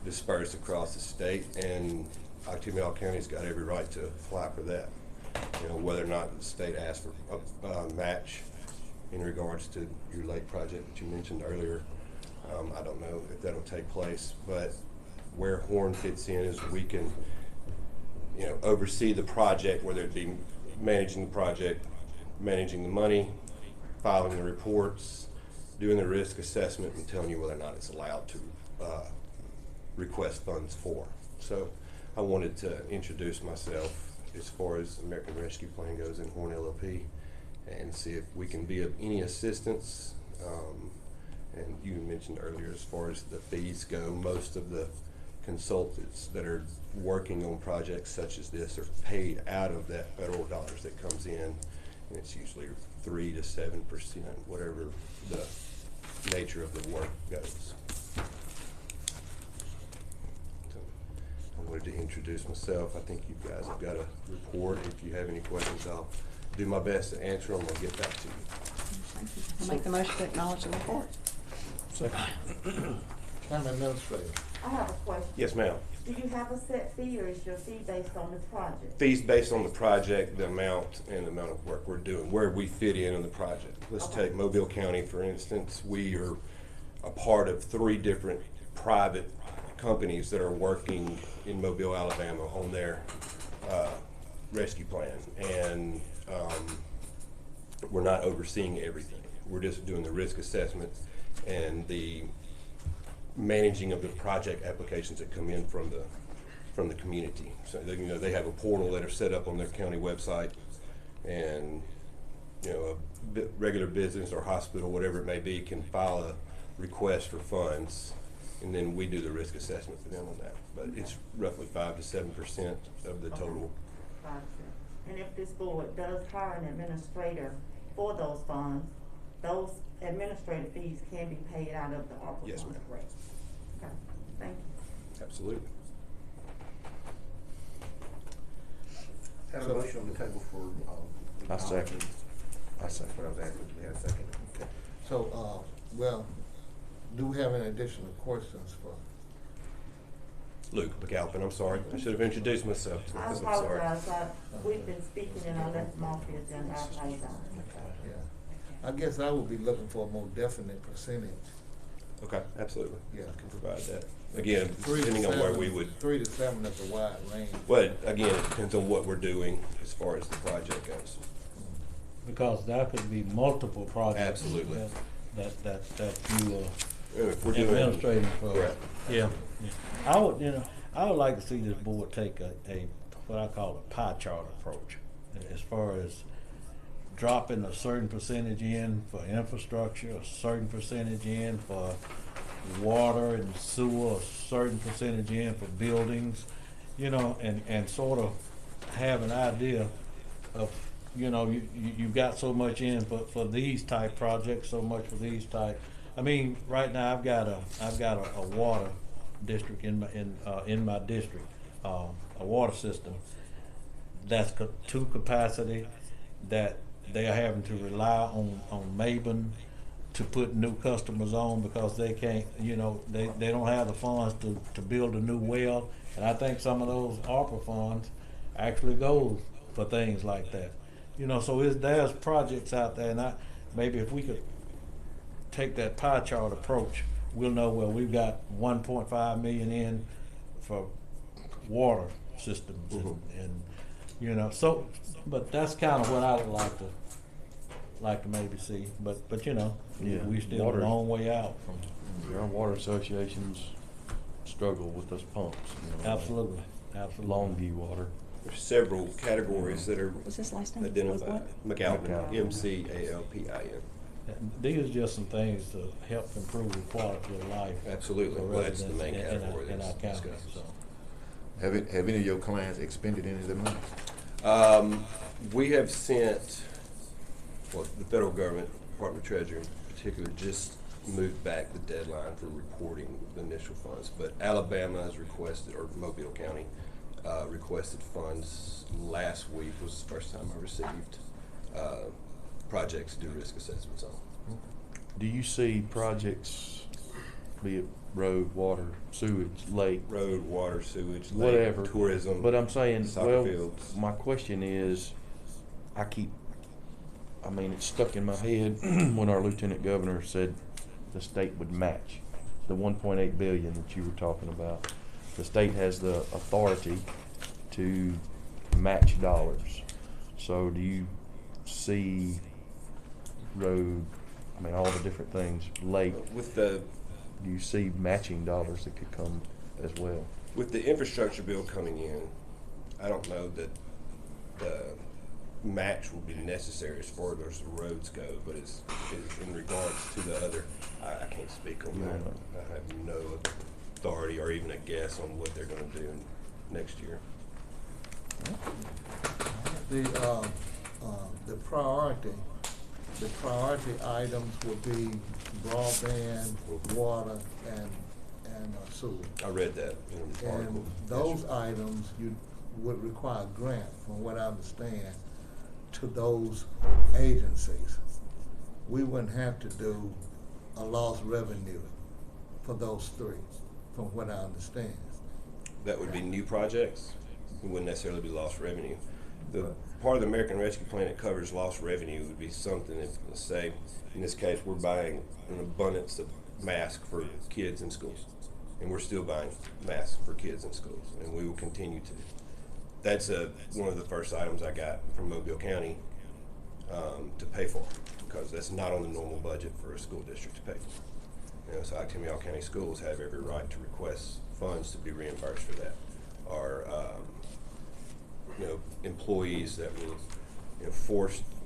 Speaker 6: disperse across the state, and Octavia County's got every right to apply for that. You know, whether or not the state asks for a match in regards to your lake project that you mentioned earlier,
Speaker 11: I don't know if that'll take place, but where Horn fits in is we can, oversee the project, whether it be managing the project, managing the money, filing the reports, doing the risk assessment, and telling you whether or not it's allowed to request funds for. So I wanted to introduce myself as far as American Rescue Plan goes in Horn LLP and see if we can be of any assistance. And you mentioned earlier, as far as the fees go, most of the consultants that are working on projects such as this are paid out of that federal dollars that comes in, and it's usually 3 to 7%, whatever the nature of the work goes. So I wanted to introduce myself. I think you guys have got a report. If you have any questions, I'll do my best to answer them. I'll get back to you.
Speaker 1: Thank you. I'll make the motion to acknowledge the report.
Speaker 4: County Administrator.
Speaker 5: I have a question.
Speaker 11: Yes, ma'am.
Speaker 5: Do you have a set fee, or is your fee based on the project?
Speaker 11: Fees based on the project, the amount, and the amount of work we're doing, where we fit in the project. Let's
Speaker 5: Okay.
Speaker 11: take Mobile County, for instance. We are a part of 3 different private companies that are working in Mobile, Alabama on their rescue plan. And we're not overseeing everything. We're just doing the risk assessment and the managing of the project applications that come in from the community. So they have a portal that are set up on their county website, and a regular business or hospital, whatever it may be, can file a request for funds, and then we do the risk assessment for them on that. But it's roughly 5 to 7% of the total.
Speaker 5: Gotcha. And if this board does hire an administrator for those funds, those administrative fees can be paid out of the ARPA
Speaker 11: Yes,
Speaker 5: funds,
Speaker 11: ma'am.
Speaker 5: correct? Okay, thank you.
Speaker 11: Absolutely.
Speaker 6: Have a motion on the table for,
Speaker 3: I second.
Speaker 6: That's what I was asking, we have a second. Okay.
Speaker 4: So, do we have any additional questions for?
Speaker 11: Luke McAlpin, I'm sorry. I should have introduced myself.
Speaker 5: I
Speaker 11: I'm sorry.
Speaker 5: apologize, we've been speaking and I left them off the agenda, I apologize.
Speaker 4: Yeah. I guess I would be looking for a more definite percentage.
Speaker 11: Okay, absolutely.
Speaker 4: Yeah.
Speaker 11: I can provide that. Again,
Speaker 4: 3 to
Speaker 11: depending on where
Speaker 4: 7
Speaker 11: we would,
Speaker 4: 3 to 7 is a wide range.
Speaker 11: well, again, it depends on what we're doing as far as the project goes.
Speaker 2: Because there could be multiple projects.
Speaker 11: Absolutely.
Speaker 2: That you
Speaker 11: If we're
Speaker 2: are
Speaker 11: doing.
Speaker 2: administrating for.
Speaker 11: Correct.
Speaker 2: Yeah. I would like to see this board take a what I call a pie chart approach, as far as dropping a certain percentage in for infrastructure, a certain percentage in for water and sewer, a certain percentage in for buildings, and sort of have an idea of, you got so much in for these type projects, so much for these type. I mean, right now I've got a water district in my district, a water system that's to capacity, that they are having to rely on Maben to put new customers on because they can't, they don't have the funds to build a new well. And I think some of those ARPA funds actually goes for things like that. So there's projects out there, and maybe if we could take that pie chart approach, we'll know where we've got 1.5 million in for water systems, and so. But that's kind of what I would like to maybe see. But
Speaker 3: Yeah,
Speaker 2: we still
Speaker 3: water-
Speaker 2: a long way out from.
Speaker 3: Our water associations struggle with those pumps.
Speaker 2: Absolutely.
Speaker 3: Longview water.
Speaker 11: There's several categories that are
Speaker 1: What was his last name?
Speaker 11: identified. McAlpin,
Speaker 3: McAlpin.
Speaker 11: McAlpin.
Speaker 2: These are just some things to help improve the quality of life.
Speaker 11: Absolutely.
Speaker 2: for
Speaker 11: Well, that's the main
Speaker 2: residents
Speaker 11: category
Speaker 2: in our
Speaker 11: that's
Speaker 2: county.
Speaker 11: discussed.
Speaker 2: So.
Speaker 7: Have any of your clients expended any of their money?
Speaker 11: We have sent, well, the federal government, Department of Treasury in particular, just moved back the deadline for reporting the initial funds. But Alabama has requested, or Mobile County, requested funds last week, was the first time I received projects to do risk assessments on.
Speaker 3: Do you see projects, be it road, water, sewage, lake,
Speaker 11: Road, water, sewage, lake,
Speaker 3: whatever,
Speaker 11: tourism.
Speaker 3: But I'm saying,
Speaker 11: soccer
Speaker 3: well,
Speaker 11: fields.
Speaker 3: my question is, it's stuck in my head when our lieutenant governor said the state would match the 1.8 billion that you were talking about. The state has the authority to match dollars. So do you see road, I mean, all the different things, lake,
Speaker 11: With the
Speaker 3: do you see matching dollars that could come as well?
Speaker 11: With the infrastructure bill coming in, I don't know that the match will be necessary as far as the roads go, but it's in regards to the other, I can't speak on that. I have no authority or even a guess on what they're gonna do next year.
Speaker 4: The priority items will be broadband, water, and sewer.
Speaker 11: I read that in the article.
Speaker 4: And those items, you would require a grant, from what I understand, to those agencies. We wouldn't have to do a lost revenue for those three, from what I understand.
Speaker 11: That would be new projects. It wouldn't necessarily be lost revenue. The part of the American Rescue Plan that covers lost revenue would be something if, let's say, in this case, we're buying an abundance of masks for kids in schools. And we're still buying masks for kids in schools, and we will continue to. That's one of the first items I got from Mobile County to pay for, because that's not on the normal budget for a school district to pay for. You know, so Octavia County Schools have every right to request funds to be reimbursed for that. Or employees that were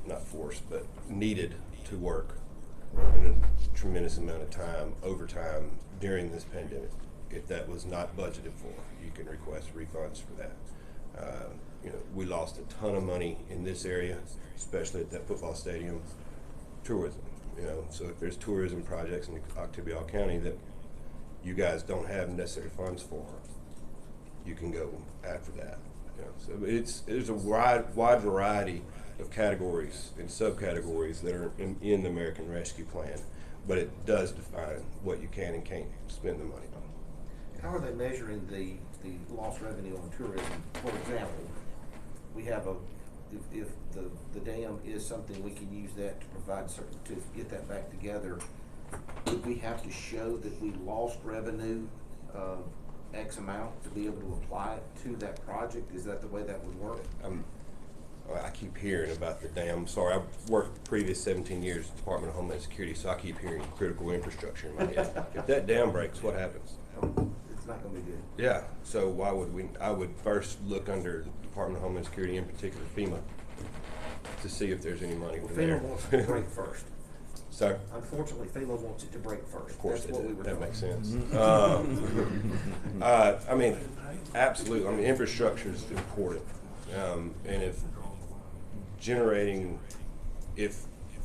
Speaker 11: not forced, but needed to work in a tremendous amount of time, overtime during this pandemic. If that was not budgeted for, you can request refunds for that. We lost a ton of money in this area, especially at that football stadium, tourism. So if there's tourism projects in Octavia County that you guys don't have necessary funds for, you can go after that. So there's a wide variety of categories and subcategories that are in the American Rescue Plan, but it does define what you can and can't spend the money on.
Speaker 6: How are they measuring the lost revenue on tourism? For example, we have if the dam is something, we can use that to provide to get that back together. Would we have to show that we lost revenue of X amount to be able to apply it to that project? Is that the way that would work?
Speaker 11: I keep hearing about the dam. Sorry, I've worked the previous 17 years at the Department of Homeland Security, so I keep hearing critical infrastructure in my head. If that dam breaks, what happens?
Speaker 6: It's not going to be good.
Speaker 11: Yeah, so why would we? I would first look under the Department of Homeland Security, in particular FEMA, to see if there's any money
Speaker 6: Well,
Speaker 11: there.
Speaker 6: FEMA wants it to break first.
Speaker 11: So,
Speaker 6: Unfortunately, FEMA wants it to break first.
Speaker 11: of course,
Speaker 6: That's what we were
Speaker 11: that
Speaker 6: told.
Speaker 11: makes sense. I mean, absolutely. I mean, infrastructure is important, and if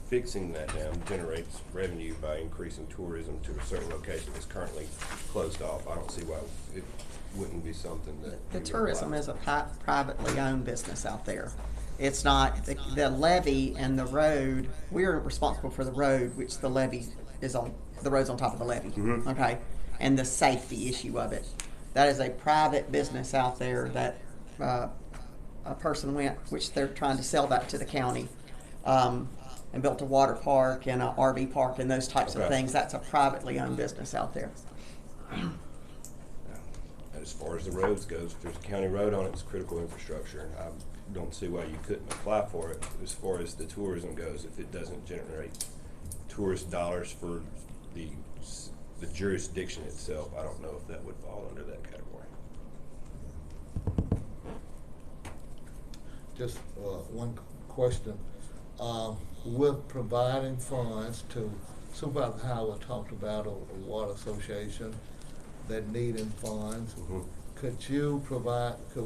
Speaker 11: fixing that dam generates revenue by increasing tourism to a certain location that's currently closed off, I don't see why it wouldn't be something that
Speaker 1: The
Speaker 11: we would
Speaker 1: tourism
Speaker 11: allow.
Speaker 1: is a privately owned business out there. It's not, the levee and the road, we're responsible for the road, which the levee is on, the road's on top of the levee, okay? And the safety issue of it. That is a private business out there that a person went, which they're trying to sell that to the county, and built a water park and a RV park and those types of
Speaker 11: Okay.
Speaker 1: things. That's a privately owned business out there.
Speaker 11: And as far as the roads goes, if there's a county road on it, it's critical infrastructure. I don't see why you couldn't apply for it. As far as the tourism goes, if it doesn't generate tourist dollars for the jurisdiction itself, I don't know if that would fall under that category.
Speaker 4: Just one question. With providing funds to Supervisor Howard talked about a water association that needing funds. Could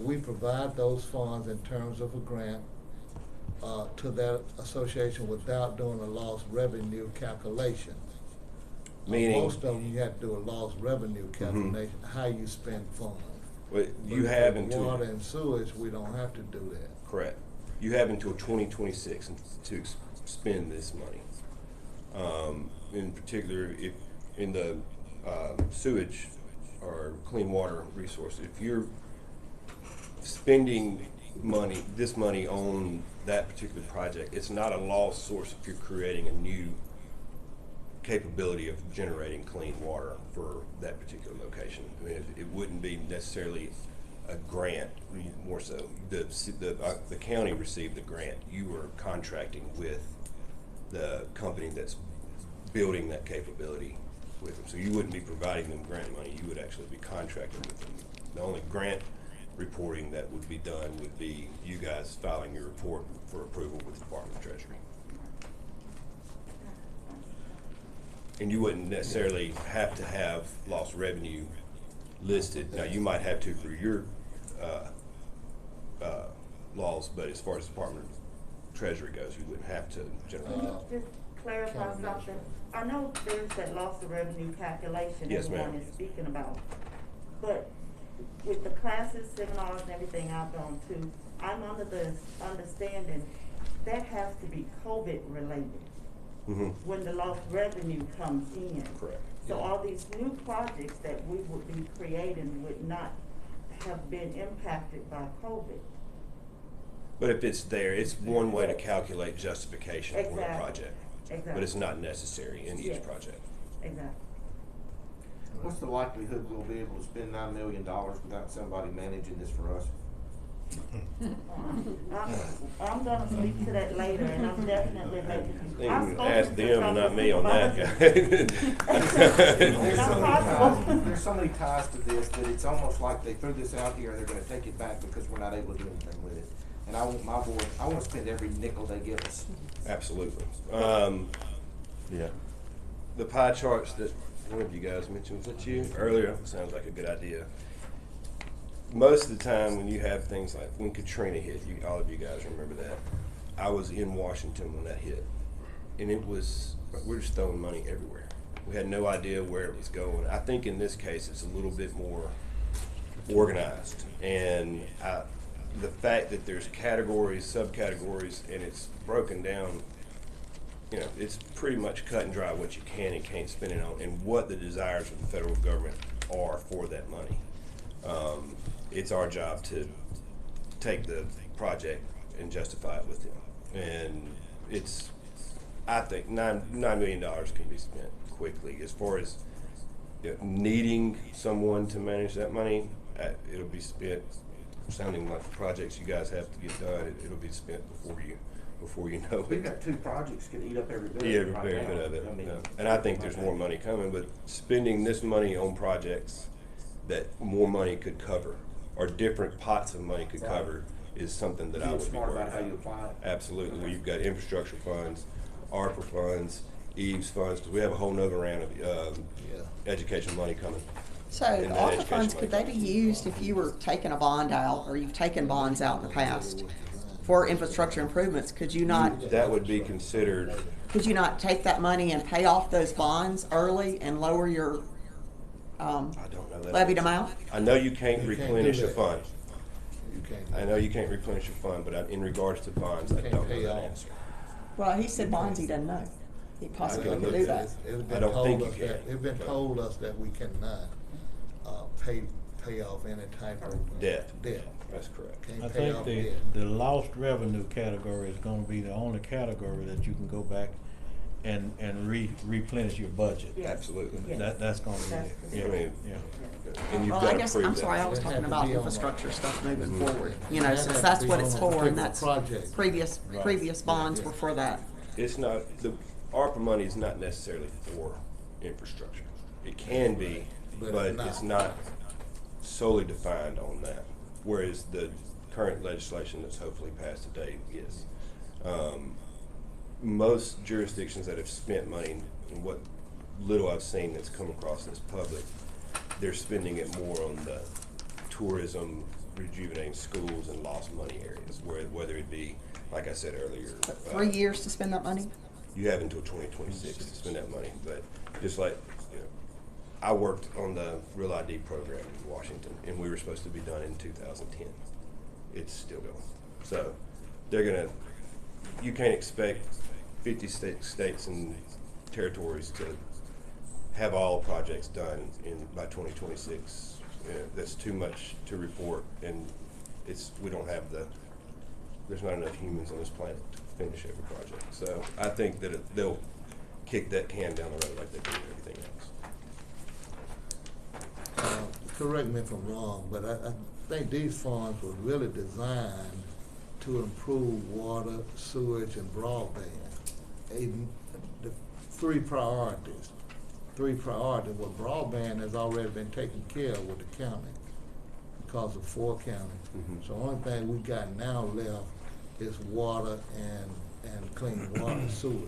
Speaker 4: we provide those funds in terms of a grant to that association without doing a lost revenue calculation?
Speaker 11: Meaning?
Speaker 4: Most of them, you have to do a lost revenue calculation, how you spend funds.
Speaker 11: Well, you
Speaker 4: But
Speaker 11: have
Speaker 4: for
Speaker 11: until.
Speaker 4: water and sewage, we don't have to do that.
Speaker 11: Correct. You have until 2026 to spend this money. In particular, if in the sewage or clean water resource, if you're spending this money on that particular project, it's not a lost source if you're creating a new capability of generating clean water for that particular location. I mean, it wouldn't be necessarily a grant, more so. The county received the grant. You were contracting with the company that's building that capability with them. So you wouldn't be providing them grant money. You would actually be contracting with them. The only grant reporting that would be done would be you guys filing your report for approval with the Department of Treasury. And you wouldn't necessarily have to have lost revenue listed. Now, you might have to for your laws, but as far as the Department of Treasury goes, you wouldn't have to generate
Speaker 5: Can
Speaker 11: that.
Speaker 5: you just clarify something? I know there's that loss of revenue calculation
Speaker 11: Yes,
Speaker 5: everyone
Speaker 11: ma'am.
Speaker 5: is speaking about, but with the classes, seminars, and everything I've gone to, I'm under the understanding that has to be COVID related
Speaker 11: Mm-hmm.
Speaker 5: when the lost revenue comes in.
Speaker 11: Correct.
Speaker 5: So all these new projects that we would be creating would not have been impacted by COVID.
Speaker 11: But if it's there, it's one way to calculate justification for the
Speaker 5: Exactly.
Speaker 11: project.
Speaker 5: Exactly.
Speaker 11: But it's not necessary in each
Speaker 5: Yes.
Speaker 11: project.
Speaker 5: Exactly.
Speaker 12: What's the likelihood we'll be able to spend $9 million without somebody managing this for us?
Speaker 5: I'm gonna speak to that later, and I'm definitely making.
Speaker 11: I think
Speaker 5: I've
Speaker 11: you
Speaker 5: spoken
Speaker 11: ask
Speaker 5: to
Speaker 11: them and not
Speaker 5: some
Speaker 11: me on that.
Speaker 12: There's so,
Speaker 5: possible.
Speaker 12: there's so many ties to this that it's almost like they threw this out here and they're gonna take it back because we're not able to do anything with it. And I want my board, I wanna spend every nickel they give us.
Speaker 11: Absolutely.
Speaker 3: Yeah.
Speaker 11: The pie charts that one of you guys mentioned, was that you earlier? Sounds like a good idea. Most of the time when you have things like when Katrina hit, all of you guys remember that. I was in Washington when that hit. And we're just throwing money everywhere. We had no idea where it was going. I think in this case it's a little bit more organized. And the fact that there's categories, subcategories, and it's broken down, you know, it's pretty much cut and dry what you can and can't spend it on and what the desires of the federal government are for that money. It's our job to take the project and justify it with them. And I think $9 million can be spent quickly. As far as needing someone to manage that money, it'll be spent, sounding like the projects you guys have to get done, it'll be spent before you know
Speaker 12: We've
Speaker 11: it.
Speaker 12: got 2 projects could eat up every bit
Speaker 11: Yeah,
Speaker 12: of it right
Speaker 11: very
Speaker 12: now.
Speaker 11: good of it.
Speaker 12: I mean,
Speaker 11: Yeah. And I think there's more money coming, but spending this money on projects that more money could cover, or different pots of money could
Speaker 12: Right.
Speaker 11: cover, is something that I
Speaker 12: Being
Speaker 11: would be
Speaker 12: smart
Speaker 11: worried
Speaker 12: about how you apply it.
Speaker 11: Absolutely. Well, you've got infrastructure funds, ARPA funds, EVES funds, because we have a whole nother round of education money coming.
Speaker 1: So
Speaker 11: And
Speaker 1: the
Speaker 11: that
Speaker 1: ARPA
Speaker 11: education
Speaker 1: funds,
Speaker 11: money
Speaker 1: could they be
Speaker 11: coming.
Speaker 1: used if you were taking a bond out, or you've taken bonds out in the past for infrastructure improvements? Could you not
Speaker 11: That would be considered,
Speaker 1: take that money and pay off those bonds early and lower your
Speaker 11: I don't know that.
Speaker 1: levied amount?
Speaker 11: I know you can't
Speaker 4: You can't
Speaker 11: replenish
Speaker 4: do
Speaker 11: a
Speaker 4: that.
Speaker 11: fund.
Speaker 4: You can't.
Speaker 11: I know you can't replenish a fund, but in regards to bonds, I
Speaker 4: Can't
Speaker 11: don't
Speaker 4: pay
Speaker 11: know that
Speaker 4: off.
Speaker 11: answer.
Speaker 1: Well, he said bonds he doesn't know. He possibly
Speaker 11: can
Speaker 1: could
Speaker 11: look
Speaker 1: do
Speaker 11: at
Speaker 1: that.
Speaker 4: It's
Speaker 11: I
Speaker 4: been
Speaker 11: don't
Speaker 4: told
Speaker 11: think
Speaker 4: us
Speaker 11: you
Speaker 4: that,
Speaker 11: can,
Speaker 4: it's been
Speaker 11: but-
Speaker 4: told us that we cannot, pay off any type of.
Speaker 11: Debt.
Speaker 4: Debt.
Speaker 11: That's correct.
Speaker 4: Can't
Speaker 2: I
Speaker 4: pay
Speaker 2: think
Speaker 4: off
Speaker 2: the,
Speaker 4: debt.
Speaker 2: the lost revenue category is gonna be the only category that you can go back and replenish your budget.
Speaker 5: Yes.
Speaker 11: Absolutely.
Speaker 5: Yes.
Speaker 2: That's gonna be
Speaker 5: That's
Speaker 2: it,
Speaker 5: the
Speaker 2: yeah,
Speaker 11: I mean,
Speaker 2: yeah.
Speaker 11: And you've
Speaker 1: Well,
Speaker 11: got
Speaker 1: I
Speaker 11: to
Speaker 1: guess,
Speaker 11: prove
Speaker 1: I'm
Speaker 11: that.
Speaker 1: sorry, I was
Speaker 4: It
Speaker 1: talking
Speaker 4: had to
Speaker 1: about
Speaker 4: be on
Speaker 1: infrastructure stuff moving
Speaker 11: Mhm.
Speaker 1: forward, you know,
Speaker 4: It
Speaker 1: since
Speaker 4: had
Speaker 1: that's
Speaker 4: to
Speaker 1: what
Speaker 4: be
Speaker 1: it's
Speaker 4: on a
Speaker 1: for, and
Speaker 4: particular
Speaker 1: that's,
Speaker 4: project.
Speaker 1: previous bonds
Speaker 4: Yeah.
Speaker 1: were for that.
Speaker 11: It's not, the ARPA money is not necessarily for infrastructure. It can be,
Speaker 4: But
Speaker 11: but
Speaker 4: it's not.
Speaker 11: it's not solely defined on that. Whereas the current legislation that's hopefully passed today is. Most jurisdictions that have spent money, and what little I've seen that's come across that's public, they're spending it more on the tourism, rejuvenating schools and lost money areas, whether it be, like I said earlier.
Speaker 1: But 3 years to spend that money?
Speaker 11: You have until 2026 to spend that money, but just like, you know, I worked on the Real ID program in Washington, and we were supposed to be done in 2010. It's still going. So you can't expect 50 states and territories to have all projects done by 2026. That's too much to report, and there's not enough humans on this planet to finish every project. So I think that kick that can down the road like they do everything else.
Speaker 4: Correct me if I'm wrong, but I think these funds were really designed to improve water, sewage, and broadband. The three priorities. Well, broadband has already been taken care of with the county because of 4 counties.
Speaker 11: Mhm.
Speaker 4: So the only thing we got now left is water and clean water, sewage.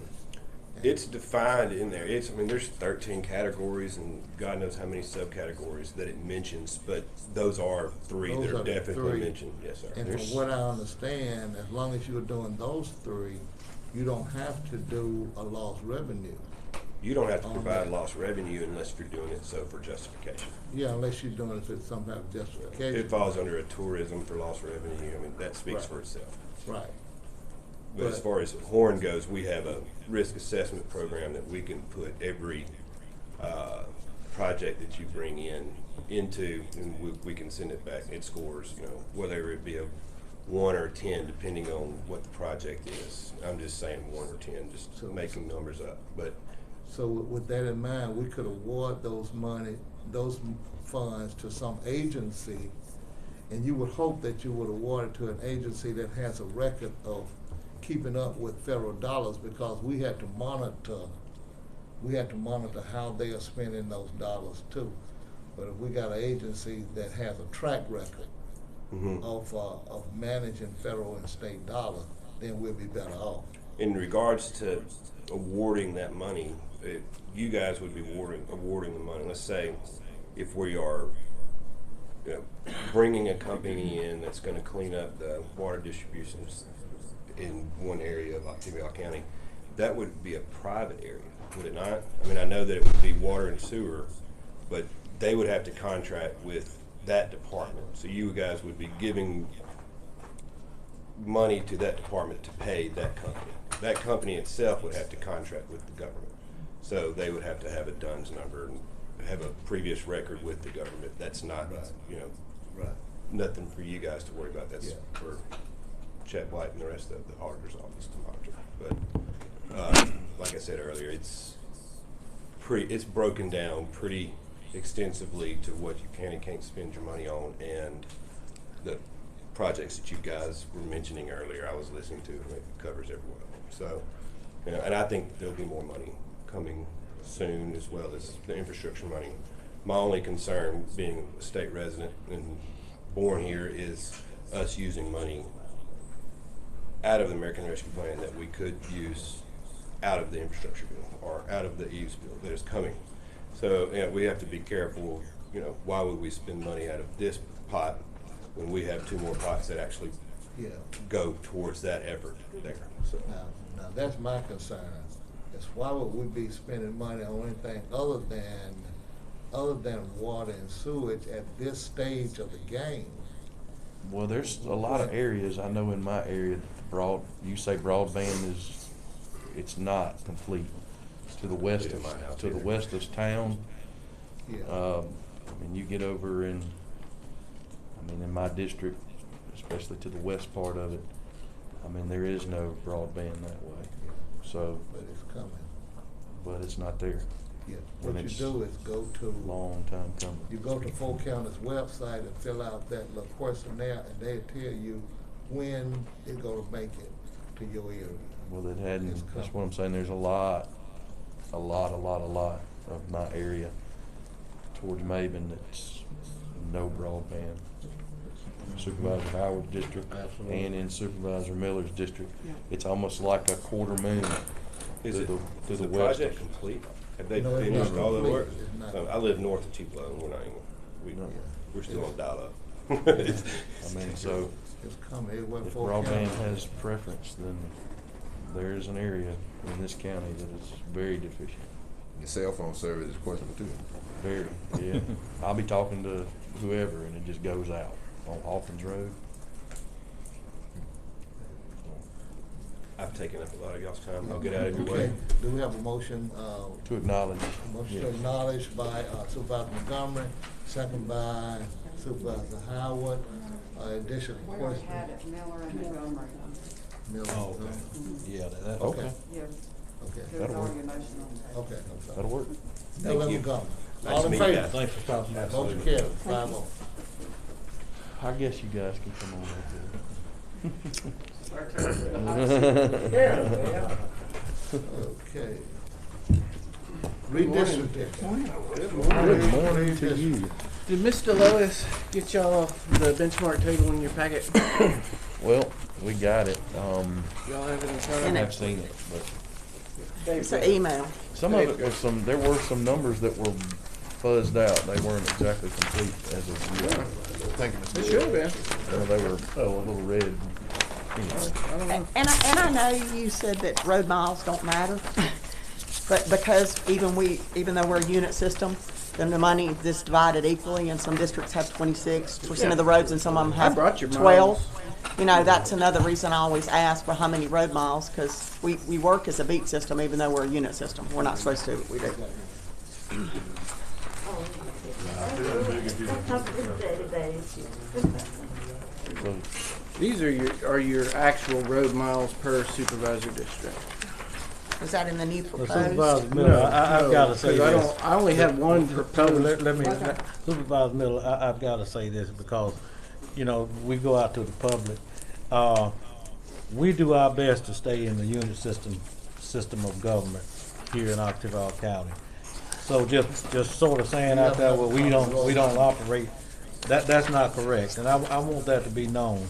Speaker 11: It's defined in there. I mean, there's 13 categories and God knows how many subcategories that it mentions, but those are 3
Speaker 4: Those
Speaker 11: that
Speaker 4: are
Speaker 11: are
Speaker 4: the
Speaker 11: definitely
Speaker 4: 3.
Speaker 11: mentioned. Yes, sir.
Speaker 4: And from what I understand, as long as you're doing those 3, you don't have to do a lost revenue.
Speaker 11: You don't have to
Speaker 4: on
Speaker 11: provide
Speaker 4: that.
Speaker 11: lost revenue unless you're doing it so for justification.
Speaker 4: Yeah, unless you're doing it for some type of justification.
Speaker 11: It falls under a tourism for lost revenue. I mean, that speaks
Speaker 4: Right.
Speaker 11: for itself.
Speaker 4: Right.
Speaker 11: But as far as Horn goes, we have a risk assessment program that we can put every project that you bring into, and we can send it back. It scores, you know, whether it be a 1 or 10, depending on what the project is. I'm just saying 1 or 10, just
Speaker 4: So-
Speaker 11: making numbers up. But
Speaker 4: So with that in mind, we could award those funds to some agency, and you would hope that you would award it to an agency that has a record of keeping up with federal dollars, because we had to monitor how they are spending those dollars too. But if we got an agency that has a track record
Speaker 11: mhm.
Speaker 4: of managing federal and state dollars, then we'll be better off.
Speaker 11: In regards to awarding that money, you guys would be awarding the money. Let's say if we are, you know, bringing a company in that's going to clean up the water distributions in one area of Octavia County, that would be a private area, would it not? I mean, I know that it would be water and sewer, but they would have to contract with that department. So you guys would be giving money to that department to pay that company. That company itself would have to contract with the government. So they would have to have a DUNS number and have a previous record with the government. That's not,
Speaker 4: Right.
Speaker 11: you know,
Speaker 4: Right.
Speaker 11: nothing for you guys to worry about. That's
Speaker 4: Yeah.
Speaker 11: for Chet White and the rest of the auditor's office to monitor. But like I said earlier, it's broken down pretty extensively to what you can and can't spend your money on, and the projects that you guys were mentioning earlier, I was listening to, and it covers every one of them. So, you know, and I think there'll be more money coming soon, as well as the infrastructure money. My only concern, being a state resident and born here, is us using money out of the American Rescue Plan that we could use out of the infrastructure bill or out of the EU's bill that is coming. So, you know, we have to be careful. You know, why would we spend money out of this pot when we have 2 more pots that actually
Speaker 4: Yeah.
Speaker 11: go towards that effort there? So,
Speaker 4: Now that's my concern. Is why would we be spending money on anything other than water and sewage at this stage of the game?
Speaker 3: Well, there's a lot of areas, I know in my area, that you say broadband it's not complete. To the west
Speaker 11: In my house
Speaker 3: to the
Speaker 11: either.
Speaker 3: west of town,
Speaker 4: Yeah.
Speaker 3: I mean, you get over in my district, especially to the west part of it, I mean, there is no broadband that way. So,
Speaker 4: But it's coming.
Speaker 3: but it's not there.
Speaker 4: Yeah.
Speaker 3: And
Speaker 4: What you
Speaker 3: it's
Speaker 4: do is go to.
Speaker 3: Long time coming.
Speaker 4: You go to 4 County's website and fill out that little questionnaire, and they tell you when it's gonna make it to your area.
Speaker 3: Well, it
Speaker 4: It's
Speaker 3: hadn't, that's
Speaker 4: coming.
Speaker 3: what I'm saying, there's a lot of my area towards Maben that's no broadband. Supervisor Howard's district
Speaker 4: Absolutely.
Speaker 3: and in Supervisor Miller's district.
Speaker 1: Yeah.
Speaker 3: It's almost like a quarter moon
Speaker 11: is
Speaker 3: to
Speaker 11: it
Speaker 3: the
Speaker 11: is the
Speaker 3: west
Speaker 11: project
Speaker 3: of.
Speaker 11: complete? Have they
Speaker 4: No, it's
Speaker 11: finished
Speaker 4: not
Speaker 11: all the
Speaker 4: complete.
Speaker 11: work?
Speaker 4: It's not.
Speaker 11: So I live north of Tupelo, and
Speaker 3: No.
Speaker 11: we're still on dial-up.
Speaker 3: I mean, so
Speaker 4: It's coming. It went
Speaker 3: if
Speaker 4: 4
Speaker 3: broadband
Speaker 4: counties.
Speaker 3: has preference, then there is an area in this county that is very deficient.
Speaker 7: The cell phone service is questionable too.
Speaker 3: Very, yeah. I'll be talking to whoever and it just goes out on Hawkins Road.
Speaker 11: I've taken up a lot of y'all's time. I'll get out of your
Speaker 4: Okay.
Speaker 11: way.
Speaker 4: Do we have a motion,
Speaker 3: To acknowledge.
Speaker 4: motion to
Speaker 3: Yes.
Speaker 4: acknowledge by Supervisor Montgomery, second by Supervisor Howard. Additional
Speaker 9: We already
Speaker 4: question?
Speaker 9: had it, Miller and Montgomery.
Speaker 4: Miller.
Speaker 2: Oh, okay. Yeah, that.
Speaker 4: Okay.
Speaker 9: Yes.
Speaker 4: Okay,
Speaker 3: That'll work.
Speaker 4: okay, I'm sorry.
Speaker 3: That'll work.
Speaker 4: Now let me
Speaker 11: you.
Speaker 4: go.
Speaker 11: Nice
Speaker 4: All
Speaker 11: to
Speaker 4: in
Speaker 11: meet you
Speaker 4: favor?
Speaker 11: guys.
Speaker 2: Thanks for talking about
Speaker 4: Motion
Speaker 2: it.
Speaker 4: carried, 5-0.
Speaker 3: I guess you guys can come on
Speaker 4: Okay. Redistricting.
Speaker 3: Good morning to you.
Speaker 13: Did Mr. Lois get y'all the benchmark table in your packet?
Speaker 3: Well, we got it.
Speaker 13: Y'all have it in front
Speaker 3: I
Speaker 13: of you?
Speaker 3: have seen it, but
Speaker 1: It's an email.
Speaker 3: some of it was there were some numbers that were fuzzed out. They weren't exactly complete as of yet.
Speaker 7: Thank you, Mr.
Speaker 13: It should have been.
Speaker 3: They were a little red. Anyway.
Speaker 1: And I know you said that road miles don't matter, but because even though we're a unit system, then the money is divided equally, and some districts have 26% of the roads, and some of them have
Speaker 13: brought your
Speaker 1: 12. You know, that's another reason I always ask for how many road miles, because we work as a beat system, even though we're a unit system. We're not supposed to, but we do.
Speaker 3: So,
Speaker 13: These are your actual road miles per supervisor district.
Speaker 1: Is that in the new
Speaker 2: Well,
Speaker 1: proposed?
Speaker 2: Supervisor Miller, I've gotta say
Speaker 13: 'Cause
Speaker 2: this.
Speaker 13: I only have one proposed.
Speaker 2: Let me, Supervisor Miller, I've gotta say this because, you know, we go out to the public. We do our best to stay in the unit system of government here in Octavia County. So just sort of saying out there, well, we don't operate, that's not correct. And I want that to be known,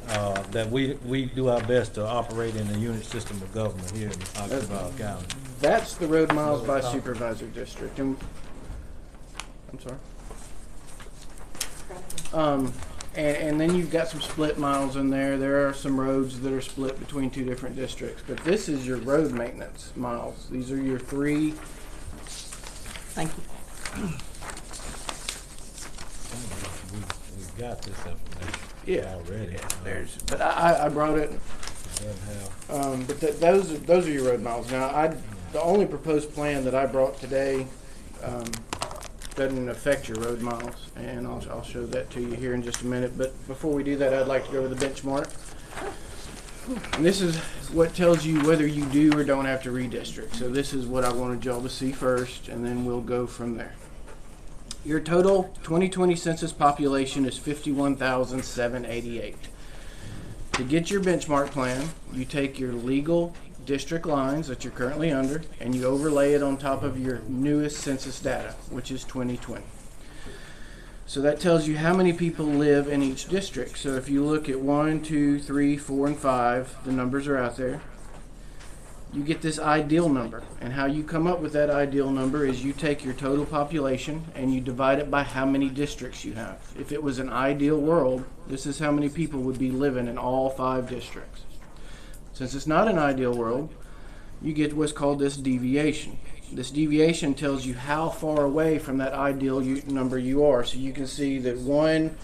Speaker 2: that we do our best to operate in the unit system of government here in Octavia County.
Speaker 13: That's the road miles by supervisor district. And, I'm sorry. And then you've got some split miles in there. There are some roads that are split between two different districts. But this is your road maintenance miles. These are your three.
Speaker 1: Thank you.
Speaker 2: We've got this information
Speaker 13: Yeah.
Speaker 2: already.
Speaker 13: But I brought it. But those are your road miles. Now, the only proposed plan that I brought today doesn't affect your road miles, and I'll show that to you here in just a minute. But before we do that, I'd like to go over the benchmark. And this is what tells you whether you do or don't have to redistrict. So this is what I wanted y'all to see first, and then we'll go from there. Your total 2020 census population is 51,788. To get your benchmark plan, you take your legal district lines that you're currently under, and you overlay it on top of your newest census data, which is 2020. So that tells you how many people live in each district. So if you look at 1, 2, 3, 4, and 5, the numbers are out there. You get this ideal number, and how you come up with that ideal number is you take your total population and you divide it by how many districts you have. If it was an ideal world, this is how many people would be living in all 5 districts. Since it's not an ideal world, you get what's called this deviation. This deviation tells you how far away from that ideal number you are. So you can see that 1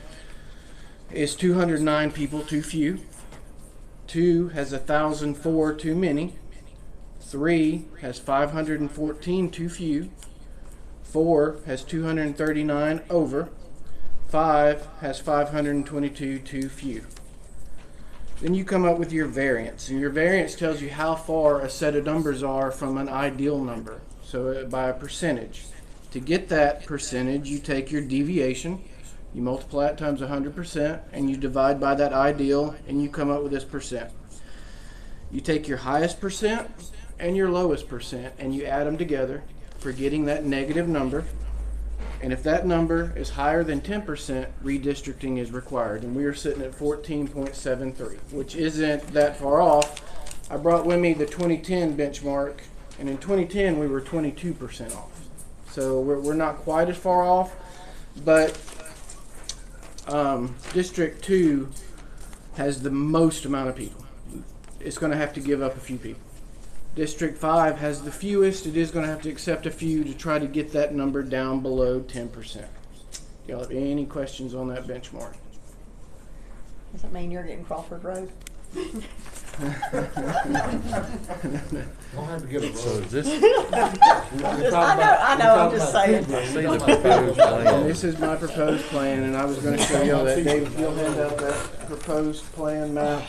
Speaker 13: is 209 people too few, 2 has 1,004 too many, 3 has 514 too few, 4 has 239 over, 5 has 522 too few. Then you come up with your variance, and your variance tells you how far a set of numbers are from an ideal number, so by a percentage. To get that percentage, you take your deviation, you multiply it times 100%, and you divide by that ideal, and you come up with this percent. You take your highest percent and your lowest percent, and you add them together, forgetting that negative number. And if that number is higher than 10%, redistricting is required. And we are sitting at 14.73, which isn't that far off. I brought with me the 2010 benchmark, and in 2010 we were 22% off. So we're not quite as far off, but District 2 has the most amount of people. It's going to have to give up a few people. District 5 has the fewest. It is going to have to accept a few to try to get that number down below 10%. Y'all have any questions on that benchmark?
Speaker 1: Does that mean you're getting Crawford Road?
Speaker 4: Don't have to get a
Speaker 3: So
Speaker 4: road.
Speaker 3: is this?
Speaker 1: I know, I'm just saying.
Speaker 3: I see the proposed
Speaker 13: And
Speaker 3: plan.
Speaker 13: this is my proposed plan, and I was going to show y'all that. Dave, if you'll hand out that proposed plan map.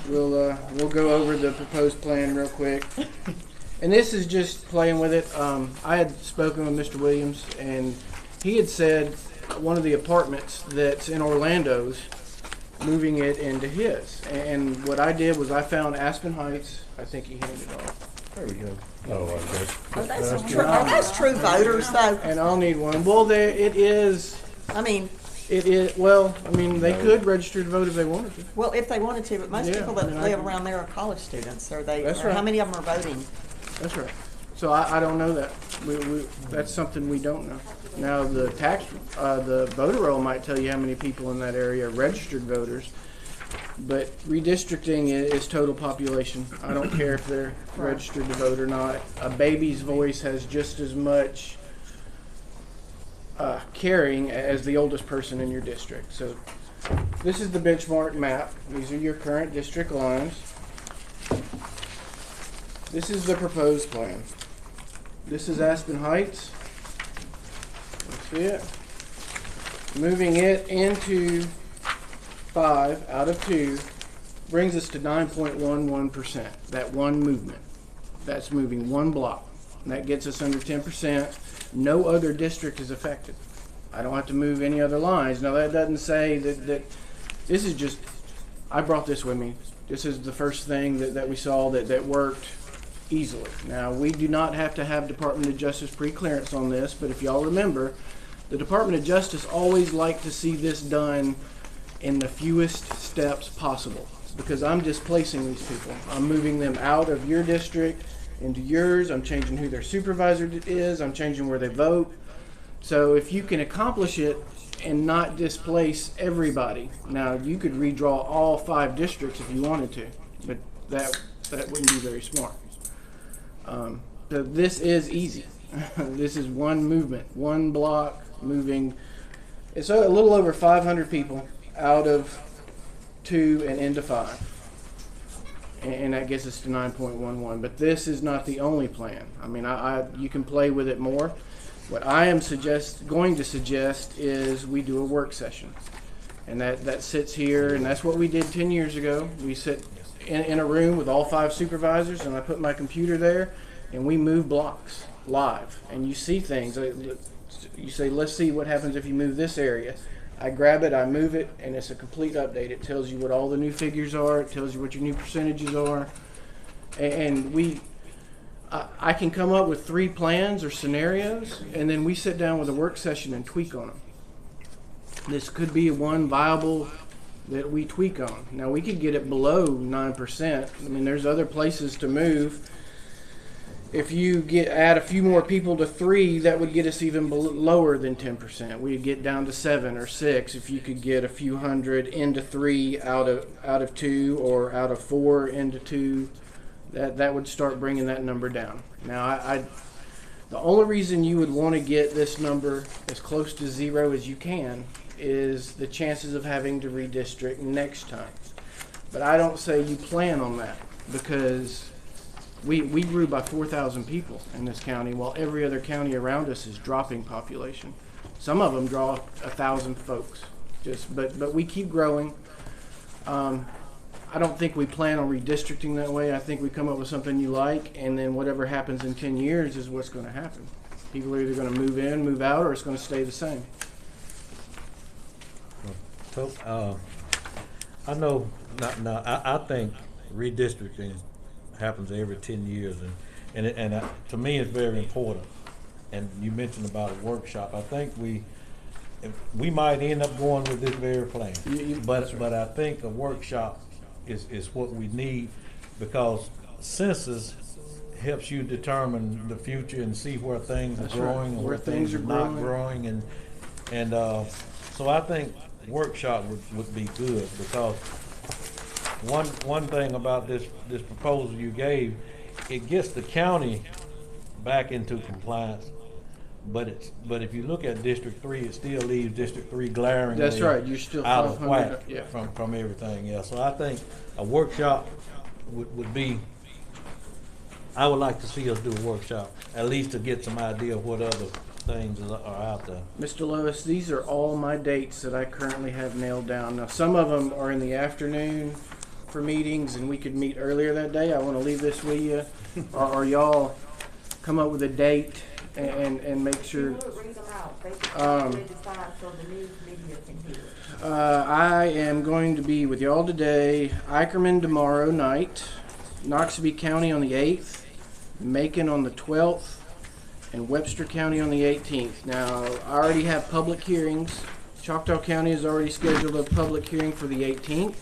Speaker 13: We'll go over the proposed plan real quick. And this is just playing with it. I had spoken with Mr. Williams, and he had said one of the apartments that's in Orlando's, moving it into his. And what I did was I found Aspen Heights. I think he handed it off. There we go.
Speaker 2: Oh, okay.
Speaker 1: That's true voters, though.
Speaker 13: And I'll need one. Well, it is.
Speaker 1: I mean,
Speaker 13: It is. Well, I mean, they could register to vote if they wanted to.
Speaker 1: well, if they wanted to, but most
Speaker 13: Yeah,
Speaker 1: people that
Speaker 13: I mean,
Speaker 1: live around there are college students, or they,
Speaker 13: That's
Speaker 1: or how
Speaker 13: right.
Speaker 1: many of them are voting?
Speaker 13: That's right. So I don't know that. That's something we don't know. Now, the voter roll might tell you how many people in that area are registered voters, but redistricting is total population. I don't care if they're registered to vote or not. A baby's voice has just as much carrying as the oldest person in your district. So this is the benchmark map. These are your current district lines. This is the proposed plan. This is Aspen Heights. That's it. Moving it into 5 out of 2 brings us to 9.11%. That one movement. That's moving one block. And that gets us under 10%. No other district is affected. I don't have to move any other lines. Now that doesn't say that this is just, I brought this with me. This is the first thing that we saw that worked easily. Now, we do not have to have Department of Justice pre-clearance on this, but if y'all remember, the Department of Justice always like to see this done in the fewest steps possible, because I'm displacing these people. I'm moving them out of your district into yours. I'm changing who their supervisor is. I'm changing where they vote. So if you can accomplish it and not displace everybody, now you could redraw all 5 districts if you wanted to, but that wouldn't be very smart. So this is easy. This is one movement, one block moving. It's a little over 500 people out of 2 and into 5. And that gets us to 9.11. But this is not the only plan. I mean, you can play with it more. What I am going to suggest is we do a work session. And that sits here, and that's what we did 10 years ago. We sit in a room with all 5 supervisors, and I put my computer there, and we move blocks live. And you see things. You say, let's see what happens if you move this area. I grab it, I move it, and it's a complete update. It tells you what all the new figures are. It tells you what your new percentages are. And I can come up with 3 plans or scenarios, and then we sit down with a work session and tweak on them. This could be one viable that we tweak on. Now, we could get it below 9%. I mean, there's other places to move. If you add a few more people to 3, that would get us even lower than 10%. We'd get down to 7 or 6 if you could get a few hundred into 3 out of 2, or out of 4 into 2. That would start bringing that number down. Now, the only reason you would want to get this number as close to 0 as you can is the chances of having to redistrict next time. But I don't say you plan on that, because we grew by 4,000 people in this county, while every other county around us is dropping population. Some of them draw 1,000 folks. But we keep growing. I don't think we plan on redistricting that way. I think we come up with something you like, and then whatever happens in 10 years is what's going to happen. People are either going to move in, move out, or it's going to stay the same.
Speaker 2: So, I know, I think redistricting happens every 10 years, and to me, it's very important. And you mentioned about a workshop. I think we might end up going with this very plan, but I think a workshop is what we need, because census helps you determine the future and see where things are growing and where things are not growing, and so I think workshop would be good, because one thing about this proposal you gave, it gets the county back into compliance, but if you look at District 3, it still leaves District 3 glaringly
Speaker 13: That's right. You're still
Speaker 2: out of whack
Speaker 13: yeah.
Speaker 2: from everything else. So I think a workshop would be, I would like to see us do a workshop, at least to get some idea of what other things are out there.
Speaker 13: Mr. Lewis, these are all my dates that I currently have nailed down. Now, some of them are in the afternoon, for meetings and we could meet earlier that day, I want to leave this with you. Or y'all come up with a date and make sure.
Speaker 5: You would read them out. They can already decide so the news media can hear it.
Speaker 13: I am going to be with y'all today, Ackerman tomorrow night, Noxubee County on the 8th, Macon on the 12th, and Webster County on the 18th. Now, I already have public hearings. Choctaw County has already scheduled a public hearing for the 18th.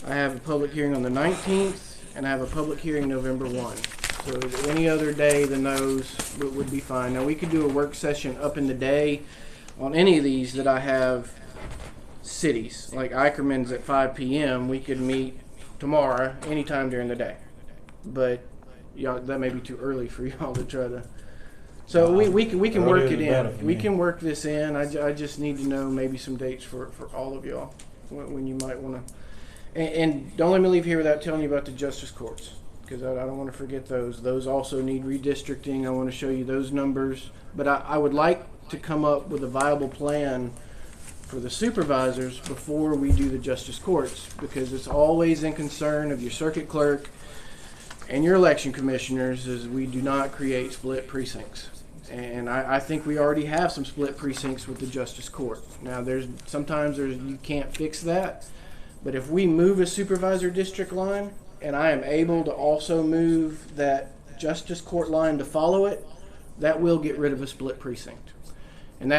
Speaker 13: I have a public hearing on the 19th, and I have a public hearing November 1. So any other day than those would be fine. Now, we could do a work session up in the day on any of these that I have cities. Like Ackerman's at 5 p.m. We could meet tomorrow anytime during the day. But y'all, that may be too early for y'all to try to. So we can work it in. We can work this in. I just need to know maybe some dates for all of y'all when you might want to. And don't let me leave here without telling you about the justice courts, because I don't want to forget those. Those also need redistricting. I want to show you those numbers. But I would like to come up with a viable plan for the supervisors before we do the justice courts, because it's always in concern of your circuit clerk and your election commissioners is we do not create split precincts. And I think we already have some split precincts with the justice court. Now sometimes you can't fix that, but if we move a supervisor district line and I am able to also move that justice court line to follow it, that will get rid of a split precinct. And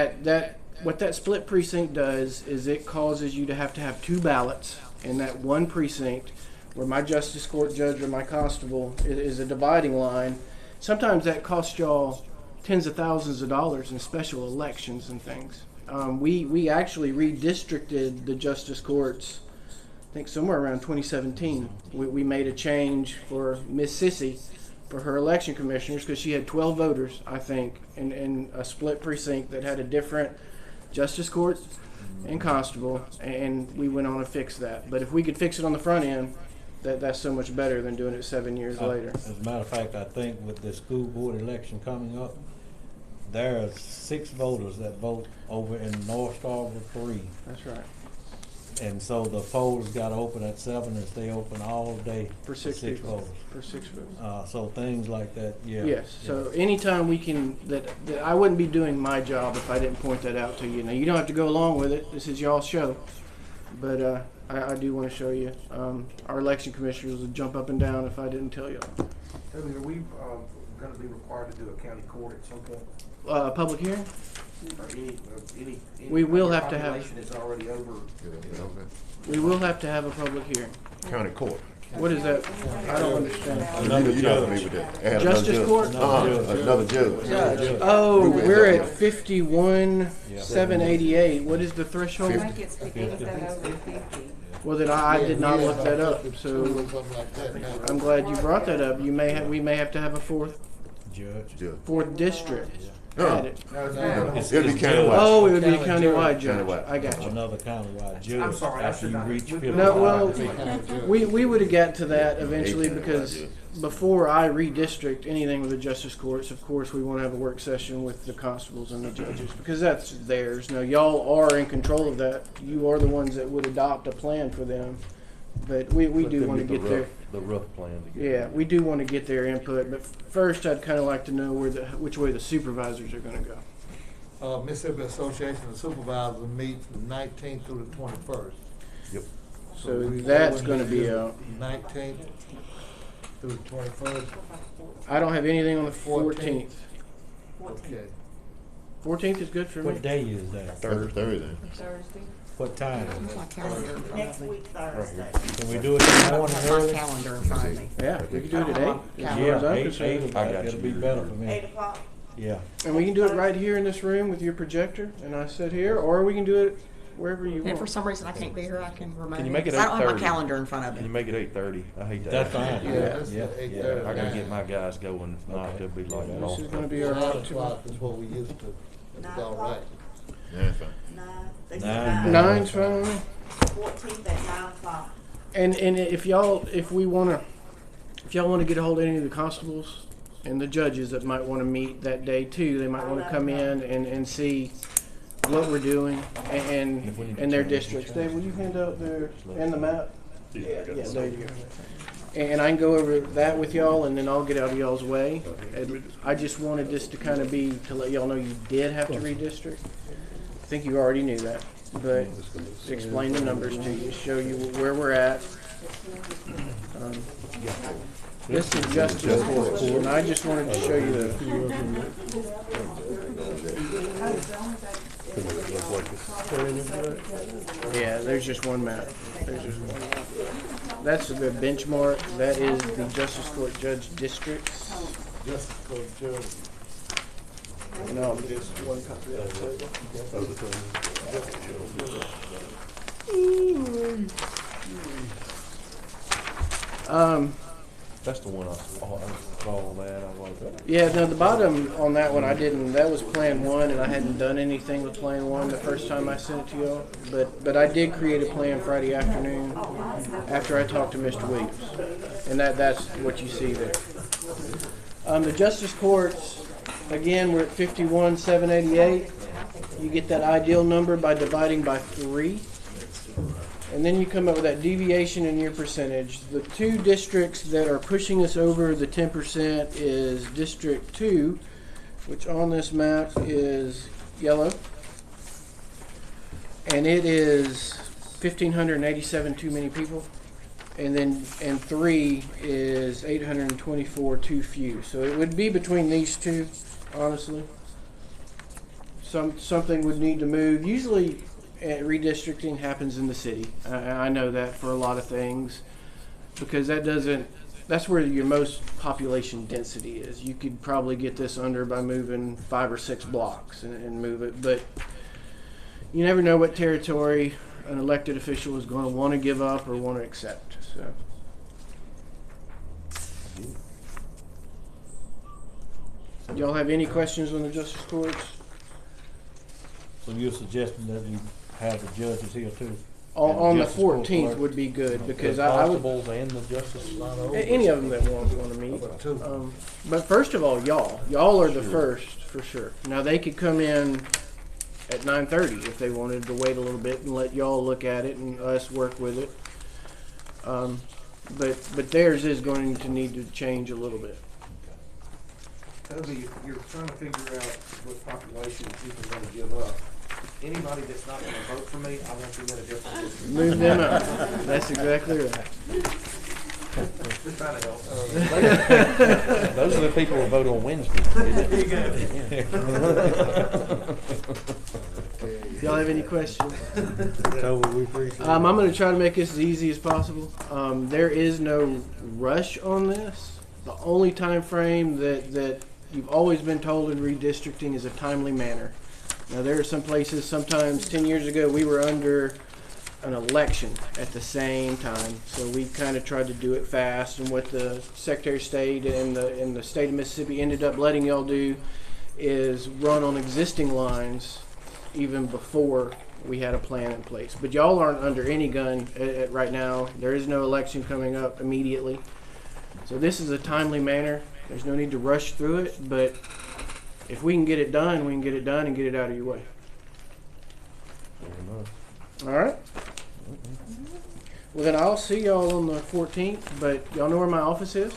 Speaker 13: what that split precinct does is it causes you to have two ballots in that one precinct where my justice court judge or my constable is a dividing line. Sometimes that costs y'all tens of thousands of dollars in special elections and things. We actually redistricted the justice courts, I think somewhere around 2017. We made a change for Miss Sissy for her election commissioners because she had 12 voters, I think, in a split precinct that had a different justice court and constable, and we went on to fix that. But if we could fix it on the front end, that's so much better than doing it 7 years later.
Speaker 2: As a matter of fact, I think with the school board election coming up, there are 6 voters that vote over in North Starkville 3.
Speaker 13: That's right.
Speaker 2: And so the polls got open at 7 and stay open all day
Speaker 13: For six people.
Speaker 2: voters.
Speaker 13: For 6 votes.
Speaker 2: So things like that, yeah.
Speaker 13: Yes. So anytime we can, that I wouldn't be doing my job if I didn't point that out to you. Now you don't have to go along with it. This is y'all's show, but I do want to show you. Our election commissioners would jump up and down if I didn't tell you.
Speaker 12: Toby, are we going to be required to do a county court at some point?
Speaker 13: Public hearing?
Speaker 12: Or any
Speaker 13: We will have to have-
Speaker 12: population is already over.
Speaker 13: We will have to have a public hearing.
Speaker 7: County court.
Speaker 13: What is that? I don't understand.
Speaker 2: Another
Speaker 7: You know me with that. Add another
Speaker 13: Justice
Speaker 7: judge.
Speaker 13: court?
Speaker 7: Another judge.
Speaker 13: Oh,
Speaker 7: Who is
Speaker 13: we're
Speaker 7: that?
Speaker 13: at 51,788. What is the threshold?
Speaker 9: I think it's anything over 50.
Speaker 13: Well, then I did not look that up. So
Speaker 4: Something like that now.
Speaker 13: I'm glad you brought that up. We may have to have a fourth
Speaker 2: Judge.
Speaker 13: district
Speaker 7: No.
Speaker 13: added.
Speaker 7: It'll be countywide.
Speaker 13: Oh, it would be a countywide judge.
Speaker 7: Countywide.
Speaker 13: I got you.
Speaker 2: Another countywide judge.
Speaker 12: I'm sorry, I
Speaker 2: after
Speaker 12: should
Speaker 2: you
Speaker 12: not-
Speaker 2: reach
Speaker 12: we-
Speaker 2: 50.
Speaker 13: No, well,
Speaker 4: County judge.
Speaker 13: we would have got to that eventually
Speaker 7: 18
Speaker 13: because
Speaker 7: judge.
Speaker 13: before I redistrict anything with the justice courts, of course, we want to have a work session with the constables and the judges because that's theirs. Now, y'all are in control of that. You are the ones that would adopt a plan for them. But we do want to get their
Speaker 3: The rough plan together.
Speaker 13: yeah, we do want to get their input. But first, I'd kind of like to know which way the supervisors are going to go.
Speaker 4: Mississippi Association of Supervisors meet from the 19th through the 21st.
Speaker 3: Yep.
Speaker 13: So
Speaker 4: we
Speaker 13: that's
Speaker 4: go
Speaker 13: going to
Speaker 4: into
Speaker 13: be
Speaker 4: the
Speaker 13: out.
Speaker 4: 19th through the 21st.
Speaker 13: I don't have anything on the 14th.
Speaker 4: Okay.
Speaker 13: 14th is good for me.
Speaker 2: What day is that?
Speaker 7: Thursday.
Speaker 9: Thursday.
Speaker 2: What time?
Speaker 1: My calendar in front
Speaker 5: Next
Speaker 1: of me.
Speaker 5: week, Thursday.
Speaker 2: Can we do it in the
Speaker 1: I
Speaker 2: morning
Speaker 1: have my
Speaker 2: early?
Speaker 1: calendar in front of me.
Speaker 13: Yeah, we can do it at 8. As far as
Speaker 2: Yeah,
Speaker 13: I'm
Speaker 2: eight
Speaker 13: concerned.
Speaker 2: o'clock,
Speaker 3: I got
Speaker 2: it'll
Speaker 3: you.
Speaker 2: be better for
Speaker 5: 8
Speaker 2: me.
Speaker 5: o'clock.
Speaker 2: Yeah.
Speaker 13: And we can do it right here in this room with your projector, and I sit here, or we can do it wherever you
Speaker 1: And if for
Speaker 13: want.
Speaker 1: some reason I can't be here, I can remote.
Speaker 3: Can you make it
Speaker 1: I don't have my
Speaker 3: 8:30?
Speaker 1: calendar in front of
Speaker 3: Can you
Speaker 1: me.
Speaker 3: make it 8:30? I hate that.
Speaker 2: That's fine.
Speaker 4: Yeah, that's
Speaker 2: Yeah.
Speaker 4: the 8:30.
Speaker 3: Yeah, I gotta get my guys going. If not,
Speaker 2: Okay.
Speaker 3: they'll be like
Speaker 13: This
Speaker 3: off.
Speaker 13: is going to be our
Speaker 4: 9
Speaker 13: option.
Speaker 4: o'clock is what we used to. It's
Speaker 5: 9
Speaker 4: all
Speaker 5: o'clock.
Speaker 4: right.
Speaker 7: Yeah, that's fine.
Speaker 5: 9. They
Speaker 2: Nine.
Speaker 5: said
Speaker 13: 9's fine.
Speaker 5: 14th at 9 o'clock.
Speaker 13: And if y'all want to get a hold of any of the constables and the judges that might want to meet that day too, they might want to come in and see what we're doing and their districts. Dave, will you hand out their and the map? Yeah, there you go. And I can go over that with y'all, and then I'll get out of y'all's way. And I just wanted this to kind of be, to let y'all know you did have to redistrict. I think you already knew that, but explain the numbers to you, show you where we're at. This is justice courts, and I just wanted to show you the. Yeah, there's just one map. There's just one. That's the benchmark. That is the Justice Court Judge districts.
Speaker 4: Justice Court Judge.
Speaker 13: No, just one copy of that.
Speaker 3: That's the one I saw that. I was like, oh.
Speaker 13: Yeah, no, the bottom on that one I didn't. That was Plan 1, and I hadn't done anything with Plan 1 the first time I sent it to y'all. But I did create a plan Friday afternoon after I talked to Mr. Williams, and that's what you see there. The Justice Courts, again, we're at 51,788. You get that ideal number by dividing by 3. And then you come up with that deviation in your percentage. The two districts that are pushing us over the 10% is District 2, which on this map is yellow. And it is 1,587 too many people. And 3 is 824 too few. So it would be between these two, honestly. Something would need to move. Usually redistricting happens in the city. I know that for a lot of things, because that's where your most population density is. You could probably get this under by moving 5 or 6 blocks and move it, but you never know what territory an elected official is going to want to give up or want to accept. So. Y'all have any questions on the justice courts?
Speaker 2: So you're suggesting that you have the judges here too?
Speaker 13: On the
Speaker 2: Justice Court
Speaker 13: 14th
Speaker 2: clerk?
Speaker 13: would be good, because
Speaker 3: The
Speaker 13: I would.
Speaker 3: constables and the justice.
Speaker 13: Any of them that want to meet. But first of all, y'all are the first for sure. Now they could come in at 9:30 if they wanted to wait a little bit and let y'all look at it and us work with it. But theirs is going to need to change a little bit.
Speaker 12: Toby, if you're trying to figure out what population people are gonna give up, anybody that's not gonna vote for me, I want them in a different district.
Speaker 13: Move them up. That's exactly right.
Speaker 12: Just trying to help.
Speaker 3: Those are the people who vote on Wednesday.
Speaker 13: Y'all have any questions?
Speaker 2: Toby, we appreciate it.
Speaker 13: I'm going to try to make this as easy as possible. There is no rush on this. The only time frame that you've always been told in redistricting is a timely manner. Now, there are some places, sometimes 10 years ago, we were under an election at the same time. So we kind of tried to do it fast. And what the Secretary of State and the state of Mississippi ended up letting y'all do is run on existing lines even before we had a plan in place. But y'all aren't under any gun right now. There is no election coming up immediately. So this is a timely manner. There's no need to rush through it, but if we can get it done, we can get it done and get it out of your way. All right? Well, then I'll see y'all on the 14th, but y'all know where my office is?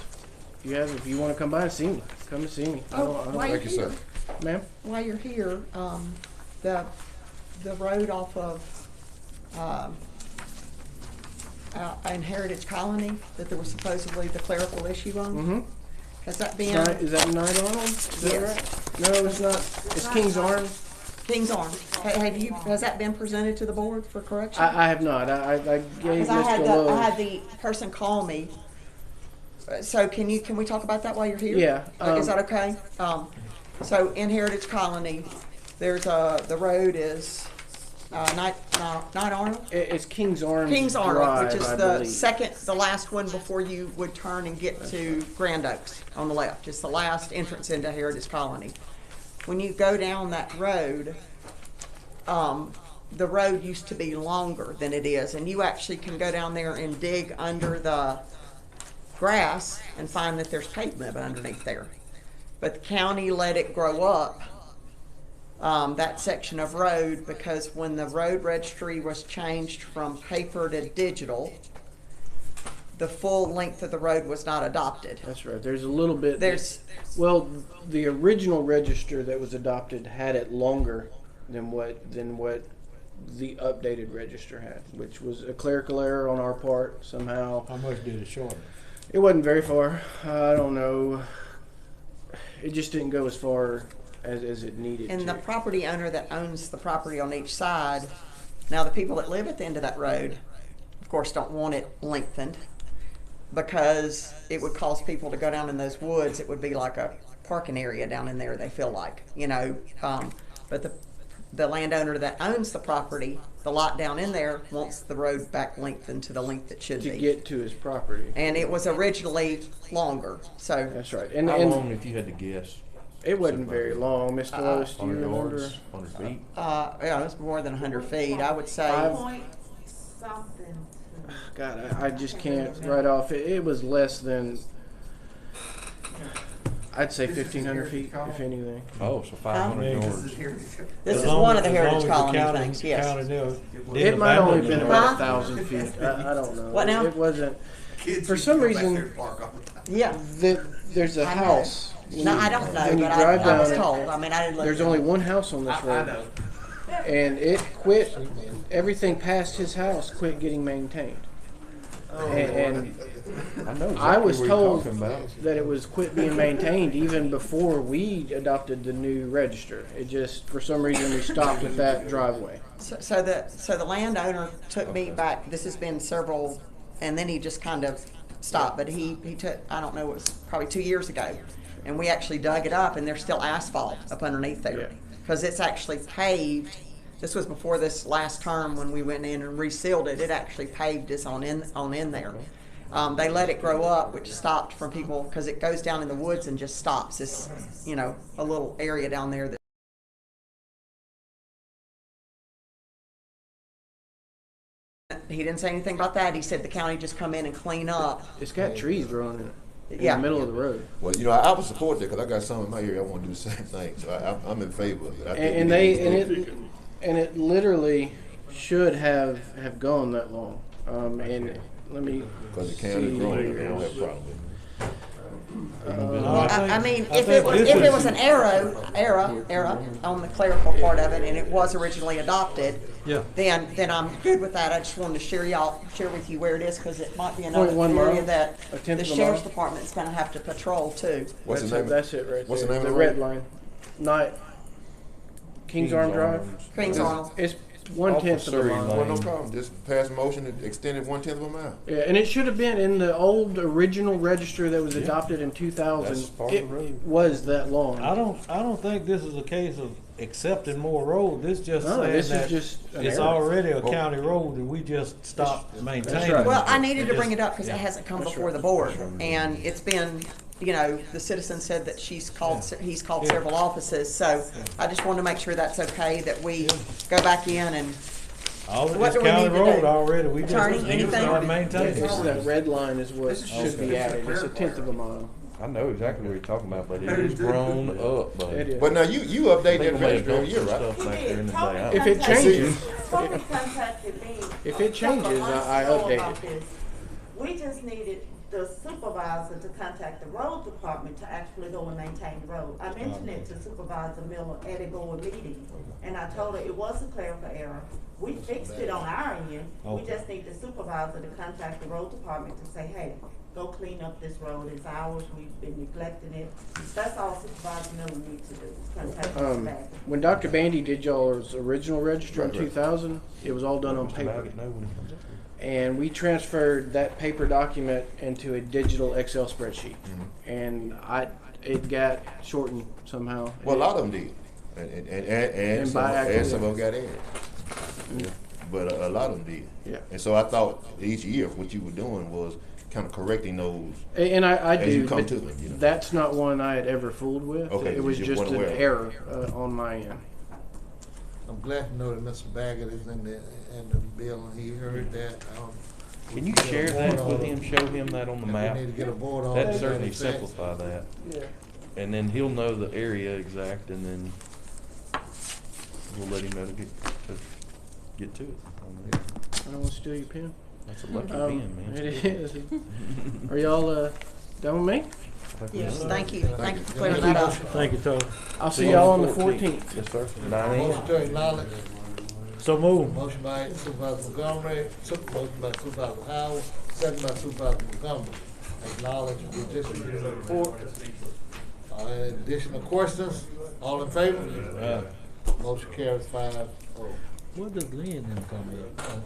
Speaker 13: If you want to come by and see me, come and see me.
Speaker 1: While you're here,
Speaker 13: Ma'am?
Speaker 1: while you're here, the road off of Heritage Colony that there was supposedly the clerical issue on.
Speaker 13: Mm-hmm.
Speaker 1: Has that been?
Speaker 13: Is that Night Arnold? Is that
Speaker 1: Yes.
Speaker 13: right? No, it's not. It's King's Arm.
Speaker 1: King's Arm. Has that been presented to the board for correction?
Speaker 13: I have not. I gave
Speaker 1: Because I had
Speaker 13: Mr.
Speaker 1: I had
Speaker 13: Lowe.
Speaker 1: the person call me. So can we talk about that while you're here?
Speaker 13: Yeah,
Speaker 1: Is that okay? So in Heritage Colony, there's the road is Night Arnold.
Speaker 13: It's King's Arm.
Speaker 1: King's Arnold,
Speaker 13: Drive,
Speaker 1: which is
Speaker 13: I
Speaker 1: the
Speaker 13: believe.
Speaker 1: the last one before you would turn and get to Grand Oaks on the left. It's the last entrance into Heritage Colony. When you go down that road, the road used to be longer than it is, and you actually can go down there and dig under the grass and find that there's pavement underneath there. But the county let it grow up, that section of road, because when the road registry was changed from paper to digital, the full length of the road was not adopted.
Speaker 13: That's right. There's a little bit.
Speaker 1: Well,
Speaker 13: the original register that was adopted had it longer than what the updated register had, which was a clerical error on our part somehow.
Speaker 2: How much did it shorten?
Speaker 13: It wasn't very far. I don't know. It just didn't go as far as it needed to.
Speaker 1: and the property owner that owns the property on each side, now the people that live at the end of that road, of course, don't want it lengthened because it would cause people to go down in those woods. It would be like a parking area down in there, they feel like, you know. But the landowner that owns the property, the lot down in there, wants the road back lengthened to the length it should
Speaker 13: to
Speaker 1: be.
Speaker 13: get to his property.
Speaker 1: And it was originally longer, so.
Speaker 13: That's right.
Speaker 3: How
Speaker 13: And
Speaker 3: long, if you had to guess?
Speaker 13: it wasn't very long, Mr. Lois. Do you
Speaker 3: 100
Speaker 13: remember?
Speaker 3: yards, 100 feet?
Speaker 1: Yeah, it was more than 100 feet, I would say.
Speaker 5: Point something.
Speaker 13: God, I just can't right off. It was less than, I'd say 1,500 feet, if anything.
Speaker 3: Oh, so 500 yards.
Speaker 1: This
Speaker 2: As
Speaker 1: is
Speaker 2: long
Speaker 1: one of
Speaker 2: as-
Speaker 1: the
Speaker 2: as long
Speaker 1: Heritage
Speaker 2: as the
Speaker 1: Colony
Speaker 2: county-
Speaker 1: things, yes.
Speaker 2: county didn't
Speaker 13: It might only
Speaker 2: abandon
Speaker 13: been
Speaker 2: it.
Speaker 13: about
Speaker 1: Huh?
Speaker 13: 1,000 feet. I don't know.
Speaker 1: What now?
Speaker 13: It wasn't.
Speaker 12: Kids
Speaker 13: For
Speaker 12: used
Speaker 13: some
Speaker 12: to go back
Speaker 13: reason-
Speaker 12: there and park all the time.
Speaker 1: Yeah.
Speaker 13: There's a
Speaker 1: I know.
Speaker 13: house. When
Speaker 1: No,
Speaker 13: you-
Speaker 1: I don't know,
Speaker 13: when you
Speaker 1: but
Speaker 13: drive
Speaker 1: I
Speaker 13: down
Speaker 1: was
Speaker 13: it,
Speaker 1: told. I mean, I didn't look.
Speaker 13: There's only one house on this
Speaker 12: I
Speaker 13: road,
Speaker 12: know.
Speaker 13: and it quit. Everything past his house quit getting maintained. And
Speaker 3: I know exactly
Speaker 13: I was
Speaker 3: what you're
Speaker 13: told
Speaker 3: talking about.
Speaker 13: that it was quit being maintained even before we adopted the new register. It just, for some reason, we stopped at that driveway.
Speaker 1: So the landowner took me back, this has been several, and then he just kind of stopped, but he took, I don't know, it was probably 2 years ago. And we actually dug it up and there's still asphalt up underneath there.
Speaker 13: Yeah.
Speaker 1: Because it's actually paved. This was before this last term when we went in and resealed it. It actually paved this on in there. They let it grow up, which stopped from people, because it goes down in the woods and just stops. It's, you know, a little area down there that he didn't say anything about that. He said the county just come in and clean up.
Speaker 13: It's got trees growing in it. In
Speaker 1: Yeah.
Speaker 13: the middle of the road.
Speaker 7: Well, you know, I would support that because I got some in my area I want to do the same thing. So I'm in favor of it. I think
Speaker 13: And
Speaker 7: we
Speaker 13: they
Speaker 7: need to
Speaker 13: and
Speaker 7: do
Speaker 13: it literally should have gone that long. And let me
Speaker 7: because the county
Speaker 13: see
Speaker 7: growing, they
Speaker 13: here.
Speaker 7: don't have a problem with it.
Speaker 1: Well, I mean,
Speaker 2: I
Speaker 1: if
Speaker 2: think this
Speaker 1: it
Speaker 2: is-
Speaker 1: was an error on the clerical part of it, and it was originally adopted,
Speaker 2: Yeah.
Speaker 1: then I'm good with that. I just wanted to share with you where it is, because it might be another
Speaker 13: 0.1
Speaker 1: area
Speaker 13: mile,
Speaker 1: that
Speaker 13: a tenth
Speaker 1: the
Speaker 13: of a
Speaker 1: sheriff's
Speaker 13: mile.
Speaker 1: department's gonna have to patrol too.
Speaker 7: What's
Speaker 13: That's
Speaker 7: the
Speaker 13: it,
Speaker 7: name?
Speaker 13: that's it right
Speaker 7: What's the
Speaker 13: there.
Speaker 7: name of
Speaker 13: The
Speaker 7: the
Speaker 13: red
Speaker 7: road?
Speaker 13: line. Not Kings Arm Drive.
Speaker 1: Kings Arnold.
Speaker 13: It's 1/10 of a
Speaker 3: Surrey
Speaker 13: mile.
Speaker 7: Well, no
Speaker 3: Lane.
Speaker 7: problem. Just pass a motion to extend it 1/10 of a mile.
Speaker 13: Yeah, and it should have been in the old original register that was
Speaker 3: Yeah.
Speaker 13: adopted in 2000.
Speaker 3: That's part of
Speaker 13: It
Speaker 3: the road.
Speaker 13: was that long.
Speaker 2: I don't think this is a case of accepting more road. This just
Speaker 13: No,
Speaker 2: saying
Speaker 13: this is
Speaker 2: that
Speaker 13: just an
Speaker 2: it's
Speaker 13: error.
Speaker 2: already a
Speaker 7: Well-
Speaker 2: county road and we just stopped maintaining
Speaker 13: right.
Speaker 2: it.
Speaker 1: Well, I needed to
Speaker 2: It
Speaker 1: bring it
Speaker 2: just-
Speaker 1: up because it hasn't come
Speaker 13: That's
Speaker 1: before
Speaker 13: right.
Speaker 1: the board, and it's been, you know, the citizen said that he's called
Speaker 2: Yeah.
Speaker 1: several offices, so I just wanted to make sure that's okay, that we go back in and,
Speaker 2: All of
Speaker 1: What
Speaker 2: this
Speaker 1: do we
Speaker 2: county
Speaker 1: need to
Speaker 2: road
Speaker 1: do?
Speaker 2: already, we just
Speaker 1: Attorney,
Speaker 2: need to
Speaker 1: anything?
Speaker 2: start maintaining
Speaker 13: This is
Speaker 2: it.
Speaker 13: that red line is what
Speaker 12: This is
Speaker 13: should be added. It's a 1/10 of a mile.
Speaker 3: I know exactly what you're talking about, but it is grown up, buddy.
Speaker 13: It is.
Speaker 7: But now you update
Speaker 3: They
Speaker 7: that
Speaker 3: gonna may have
Speaker 7: register every
Speaker 3: dumped
Speaker 7: year,
Speaker 3: some
Speaker 7: right?
Speaker 3: stuff back there in the day.
Speaker 13: If it
Speaker 5: Contacted-
Speaker 13: changes,
Speaker 5: Toby contacted me.
Speaker 13: If it changes,
Speaker 5: a couple of
Speaker 13: I
Speaker 5: months ago
Speaker 13: update
Speaker 5: about
Speaker 13: it.
Speaker 5: this. We just needed the supervisor to contact the road department to actually go and maintain the road. I mentioned it to Supervisor Miller at a board meeting, and I told her it was a clerical error. We fixed it on our end. We
Speaker 2: Okay.
Speaker 5: just need the supervisor to contact the road department to say, hey, go clean up this road. It's ours. We've been neglecting it. That's all Supervisor Miller needs to do, is contact us back.
Speaker 13: When Dr. Bandy did y'all's original register in
Speaker 7: Right, right.
Speaker 13: 2000, it was all done on
Speaker 3: Mr.
Speaker 13: paper.
Speaker 3: Baggett know when he comes up here.
Speaker 13: And we transferred that paper document into a digital Excel spreadsheet. And it got shortened somehow.
Speaker 7: Well, a lot of them did, and some,
Speaker 13: by
Speaker 7: and some
Speaker 13: accident.
Speaker 7: of them got added. Yeah. But a lot of them did.
Speaker 13: Yeah.
Speaker 7: And so I thought each year what you were doing was kind of correcting those.
Speaker 13: And I
Speaker 7: As you
Speaker 13: do,
Speaker 7: come
Speaker 13: but
Speaker 7: to them, you know.
Speaker 13: that's not one I had ever fooled with.
Speaker 7: Okay,
Speaker 13: It was
Speaker 7: you
Speaker 13: just
Speaker 7: weren't
Speaker 13: an
Speaker 7: aware of it.
Speaker 13: error on my end.
Speaker 4: I'm glad to know that Mr. Baggett is in the bill, and he heard that.
Speaker 3: Can you share that with him, show him that on the map?
Speaker 4: We need to get a board on
Speaker 3: That'd
Speaker 4: that
Speaker 3: certainly
Speaker 4: effect.
Speaker 3: simplify that.
Speaker 13: Yeah.
Speaker 3: And then he'll know the area exact, and then we'll let him know to get to it.
Speaker 13: I don't want to steal your pen.
Speaker 3: That's a lucky being, man.
Speaker 13: It is. Are y'all done with me?
Speaker 1: Yes, thank you for clearing that up.
Speaker 2: Thank you, Toby.
Speaker 13: I'll see y'all on the 14th.
Speaker 3: Yes, sir. 9 a.m.
Speaker 4: Motion to acknowledge.
Speaker 2: So move.
Speaker 4: Motion by Supervisor Montgomery, motion by Supervisor Howard, second by Supervisor Montgomery. Acknowledge the district report. Any additional questions? All in favor? Motion carries 5-0.
Speaker 2: What does Lynn then come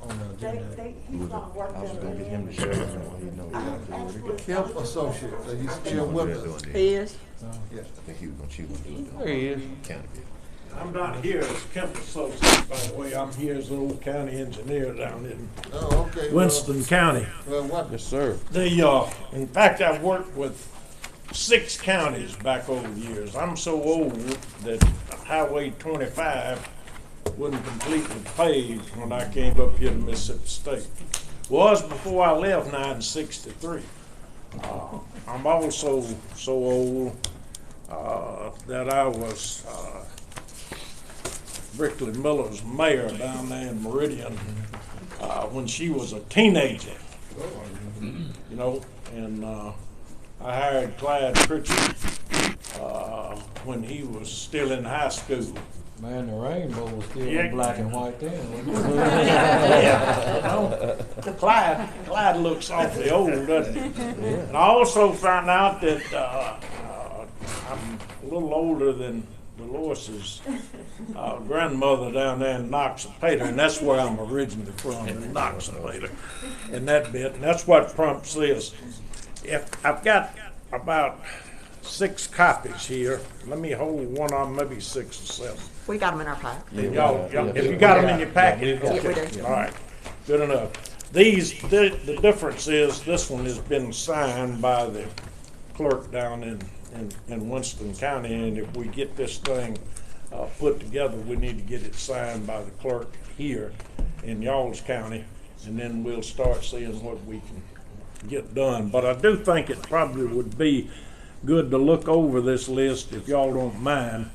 Speaker 2: on the agenda?
Speaker 5: He's not
Speaker 3: I
Speaker 5: working.
Speaker 3: was gonna get him to share that. He knows exactly where to go.
Speaker 4: Kemp Associates, he's still with us.
Speaker 1: He is?
Speaker 4: Yes.
Speaker 7: I think he was gonna choose to do it.
Speaker 3: There he is.
Speaker 7: County bid.
Speaker 14: I'm not here as Kemp Associates, by the way. I'm here as an old county engineer down in
Speaker 4: Oh, okay.
Speaker 14: Winston County.
Speaker 4: Well, what,
Speaker 3: Yes, sir.
Speaker 14: In fact, I've worked with 6 counties back over the years. I'm so old that Highway 25 wasn't completely paved when I came up here to Mississippi State. Was before I left 1963. I'm also so old that I was Brickley Miller's mayor down there in Meridian when she was a teenager. You know, and I hired Clyde Pritchard when he was still in high school.
Speaker 2: Man, the rainbow was still
Speaker 14: Yeah.
Speaker 2: in black and white then.
Speaker 14: Yeah, you know, Clyde looks awfully old, doesn't he? And I also found out that I'm a little older than Dolores's grandmother down there in Noxapater, and that's where I'm originally from, in Noxapater, and that bit. And that's what prompts this. If I've got about 6 copies here, let me hold one of them, maybe 6 or 7.
Speaker 1: We got them in our pack.
Speaker 14: Y'all, if you got them in your packet,
Speaker 1: Yeah, we
Speaker 14: okay,
Speaker 1: do.
Speaker 14: all right, good enough. The difference is this one has been signed by the clerk down in Winston County, and if we get this thing put together, we need to get it signed by the clerk here in y'all's county, and then we'll start seeing what we can get done. But I do think it probably would be good to look over this list if y'all don't mind.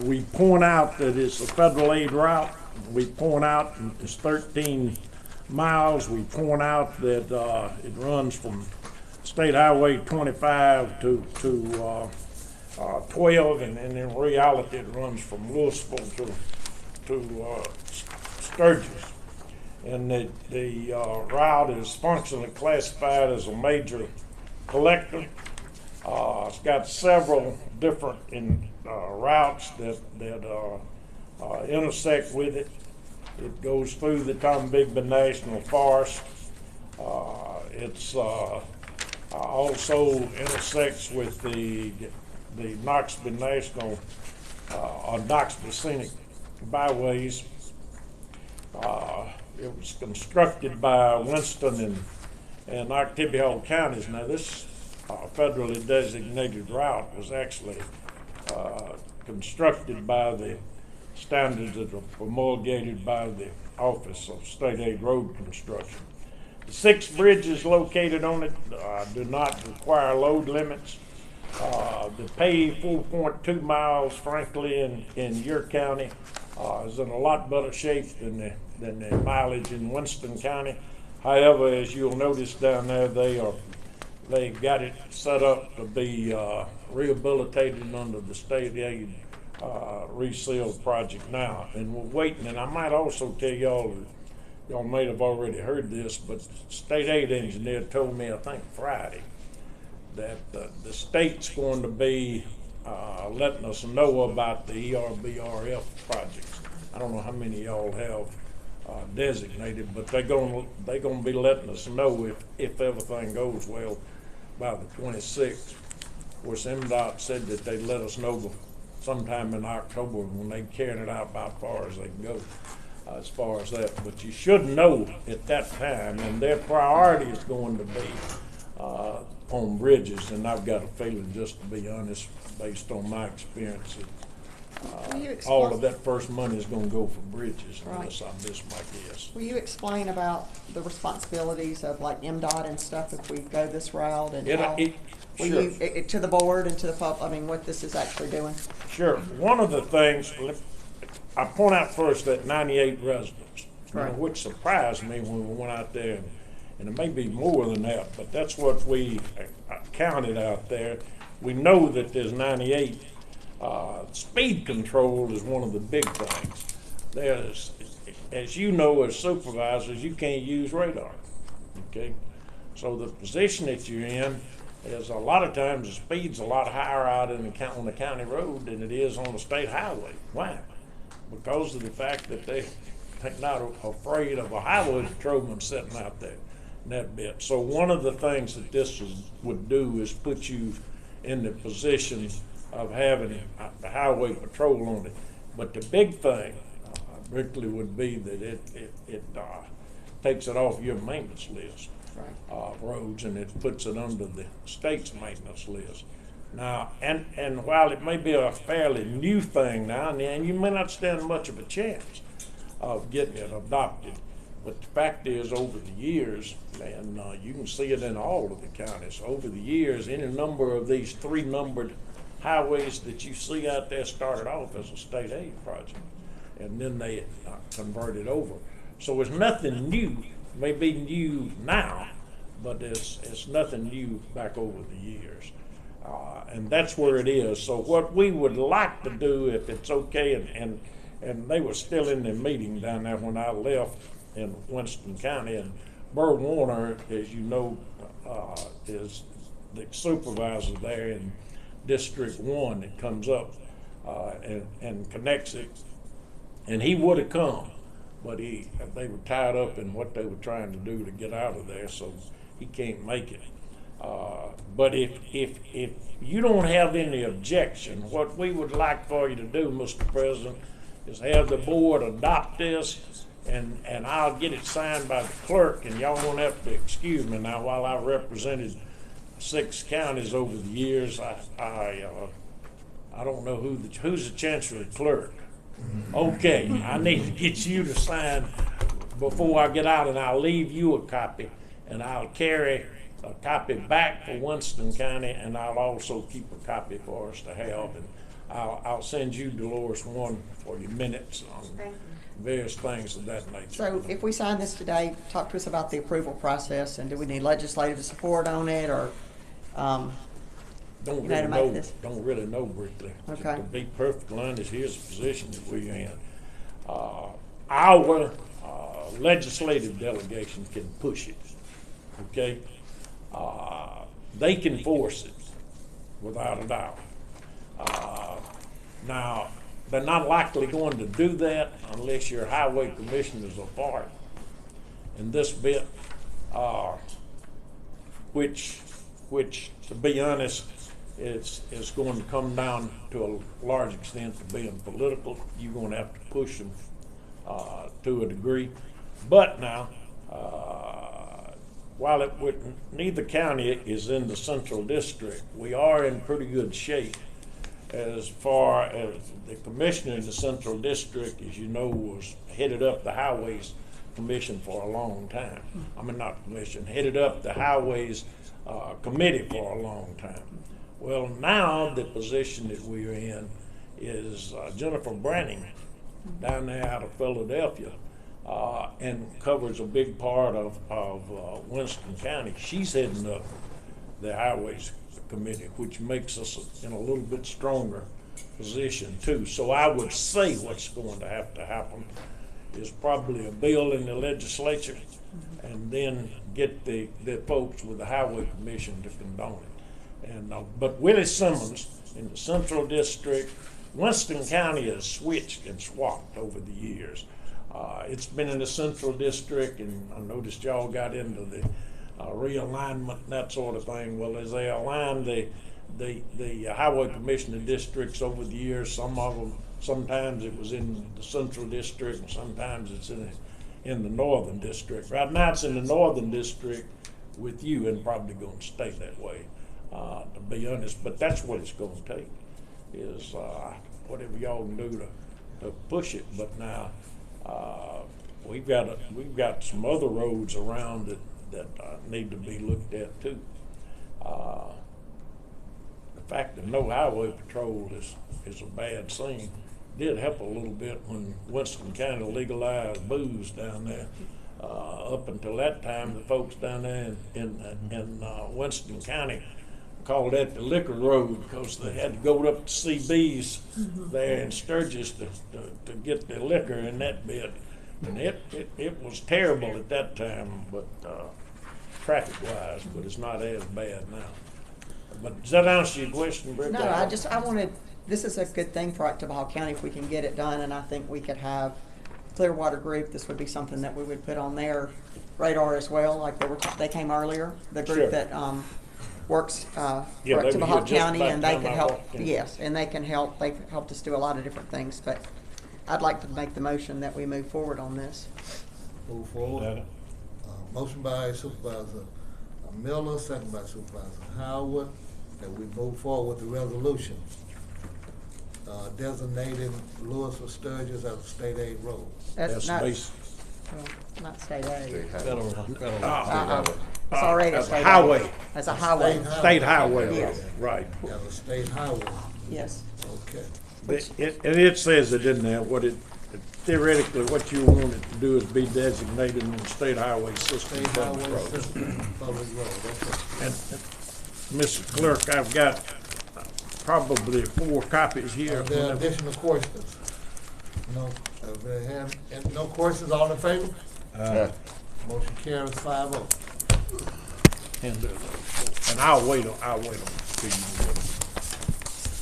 Speaker 14: We point out that it's a federal aid route. We point out it's 13 miles. We point out that it runs from State Highway 25 to 12, and in reality it runs from Louisville to Sturgis. And the route is functionally classified as a major collector. It's got several different routes that intersect with it. It goes through the Tombigbee National Forest. It's also intersects with the Noxubee National or Noxubee Scenic Byways. It was constructed by Winston and Oktibbeha counties. Now this federally designated route was actually constructed by the standards that are promulgated by the Office of State Aid Road Construction. The 6 bridges located on it do not require load limits. The paved 4.2 miles, frankly, in your county is in a lot better shape than the mileage in Winston County. However, as you'll notice down there, they've got it set up to be rehabilitated under the state aid reseal project now, and we're waiting. And I might also tell y'all may have already heard this, but state aid engineer told me, I think Friday, that the state's going to be letting us know about the ERBRF projects. I don't know how many of y'all have designated, but they're going to be letting us know if everything goes well by the 26th. Of course, MDOT said that they'd let us know sometime in October when they carried it out about as far as they can go as far as that. But you should know at that time, and their priority is going to be on bridges, and I've got a feeling, just to be honest, based on my experience, that all of that first money is going to go for bridges, unless I miss my guess.
Speaker 1: Will you explain about the responsibilities of like MDOT and stuff if we go this route, and how, will
Speaker 14: Sure.
Speaker 1: you, to the board and to the public, I mean, what this is actually doing?
Speaker 14: Sure. One of the things, I point out first that 98 residents You know,
Speaker 1: Right.
Speaker 14: which surprised me when we went out there, and it may be more than that, but that's what we counted out there. We know that there's 98. Speed control is one of the big things. There's, as you know, as supervisors, you can't use radar, okay? So the position that you're in is a lot of times the speed's a lot higher out on the county road than it is on the state highway. Why? Because of the fact that they're not afraid of a highway patrolman sitting out there in that bit. So one of the things that this would do is put you in the position of having the highway patrol on it. But the big thing, Brickley, would be that it takes it off your maintenance list. Roads, and it puts it under the state's maintenance list. Now, and while it may be a fairly new thing now, and you may not stand much of a chance of getting it adopted, but the fact is, over the years, and you can see it in all of the counties, over the years, any number of these 3 numbered highways that you see out there started off as a state aid project, and then they converted over. So it's nothing new. It may be new now, but it's nothing new back over the years. And that's where it is. So what we would like to do, if it's okay, and they were still in the meeting down there when I left in Winston County, and Bird Warner, as you know, is the supervisor there in District 1 that comes up and connects it. And he would have come, but they were tied up in what they were trying to do to get out of there, so he can't make it. But if you don't have any objection, what we would like for you to do, Mr. President, is have the board adopt this, and I'll get it signed by the clerk, and y'all won't have to excuse me now. While I represented 6 counties over the years, I don't know who's the chancellor clerk. Okay, I need to get you to sign before I get out, and I'll leave you a copy, and I'll carry a copy back for Winston County, and I'll also keep a copy for us to have, and I'll send you, Dolores, one for your minutes on various things of that nature.
Speaker 1: So if we sign this today, talk to us about the approval process, and do we need legislative support on it, or,
Speaker 14: Don't
Speaker 1: you know, to
Speaker 14: really
Speaker 1: make
Speaker 14: know,
Speaker 1: this?
Speaker 14: don't really know, Brickley.
Speaker 1: Okay.
Speaker 14: To be perfectly honest, here's the position that we're in. Our legislative delegation can push it, okay? They can force it, without a doubt. Now, they're not likely going to do that unless your highway commissioners are part in this bit, which, to be honest, it's going to come down to a large extent to being political. You're going to have to push them to a degree. But now, while neither county is in the central district, we are in pretty good shape as far as the commissioner in the central district, as you know, was headed up the highways commission for a long time. I mean, not commission, headed up the highways committee for a long time. Well, now the position that we're in is Jennifer Branning down there out of Philadelphia, and covers a big part of Winston County. She's heading up the highways committee, which makes us in a little bit stronger position too. So I would say what's going to happen is probably a bill in the legislature, and then get the folks with the highway commission to condone it. And but Willie Simmons in the central district, Winston County has switched and swapped over the years. It's been in the central district, and I noticed y'all got into the realignment and that sort of thing. Well, as they align the highway commissioner districts over the years, some of them, sometimes it was in the central district, and sometimes it's in the northern district. Right now it's in the northern district with you, and probably going to stay that way, to be honest. But that's what it's going to take, is whatever y'all can do to push it. But now we've got some other roads around that need to be looked at too. The fact that no highway patrol is a bad thing. did help a little bit when Winston County legalized booze down there. Up until that time, the folks down there in Winston County called that the liquor road because they had to go up to CB's there in Sturgis to get the liquor in that bit. And it was terrible at that time, but traffic-wise, but it's not as bad now. But does that answer your question, Britt?
Speaker 1: No, I wanted, this is a good thing for Oktibbeha County if we can get it done, and I think we could have Clearwater Group, this would be something that we would put on their radar as well, like they came earlier, the
Speaker 14: Sure.
Speaker 1: group that, works, for
Speaker 14: Yeah, they were here
Speaker 1: Oktibbeha
Speaker 14: just
Speaker 1: County,
Speaker 14: about
Speaker 1: and
Speaker 14: the
Speaker 1: they
Speaker 14: time
Speaker 1: could
Speaker 14: I
Speaker 1: help,
Speaker 14: walked in.
Speaker 1: yes, and they can help, they've helped us do a lot of different things, but I'd like to make the motion that we move forward on this.
Speaker 4: Move forward.
Speaker 14: That-
Speaker 4: Motion by Supervisor Miller, second by Supervisor Howard, that we move forward with the resolution designating Louisville Sturgis as a state aid road.
Speaker 14: That's
Speaker 1: not,
Speaker 14: basic.
Speaker 1: well, not state aid.
Speaker 14: Uh,
Speaker 1: It's already a
Speaker 14: as a
Speaker 1: state
Speaker 14: highway.
Speaker 1: aid. As a highway,
Speaker 14: State highway,
Speaker 1: Yes.
Speaker 14: right.
Speaker 4: As a state highway,
Speaker 1: yes.
Speaker 4: okay.
Speaker 14: And it says it in there, what it, theoretically, what you want it to do is be designated on the state highway system.
Speaker 4: State
Speaker 14: public
Speaker 4: highway
Speaker 14: roads.
Speaker 4: system, public road, that's it.
Speaker 14: And, Mr. Clerk, I've got probably 4 copies here.
Speaker 4: Are there additional questions? No, and no questions, all in favor? Motion carries 5-0.
Speaker 14: And I'll wait on till you.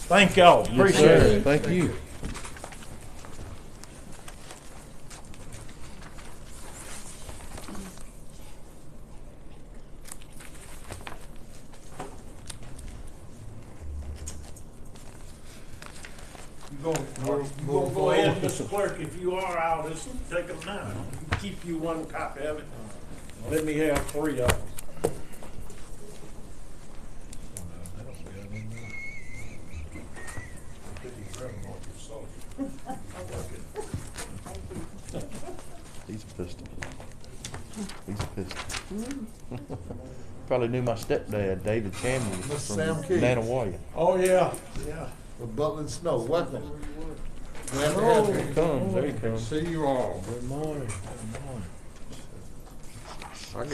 Speaker 14: Thank y'all,
Speaker 3: Yes,
Speaker 14: appreciate
Speaker 3: sir.
Speaker 14: it.
Speaker 3: Thank you.
Speaker 14: You gonna go ahead, Mr. Clerk, if you are, I'll just take them now. Keep you 1 copy of it. Let me have 3 of them.
Speaker 3: He's a pistol. He's a pistol. Probably knew my stepdad, David Chamney,
Speaker 4: Mr.
Speaker 3: from
Speaker 4: Sam Keys.
Speaker 3: Nanawaya.
Speaker 14: Oh, yeah, yeah.
Speaker 4: With Butler and Snow, welcome. Glad to
Speaker 3: Oh,
Speaker 4: have you.
Speaker 3: here he comes, there he comes.
Speaker 15: See you all.
Speaker 14: Good morning. Good morning.
Speaker 15: I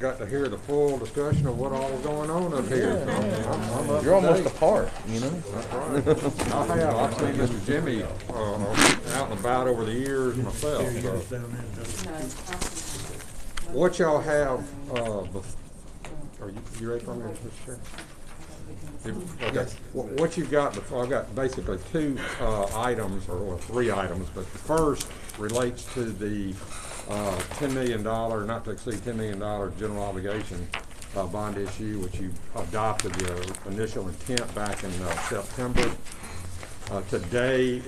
Speaker 15: got to hear the full discussion of what all is going on up here. So I'm up
Speaker 3: You're
Speaker 15: to
Speaker 3: almost
Speaker 15: date.
Speaker 3: a part, you know?
Speaker 15: That's right. I have. I've seen Mr. Jimmy out and about over the years myself. So. What y'all have, are you ready for me, Mr. Chair? Okay. What you've got before, I've got basically 2 items, or 3 items, but the first relates to the $10 million, not to exceed $10 million general obligation bond issue, which you adopted the initial intent back in September. Today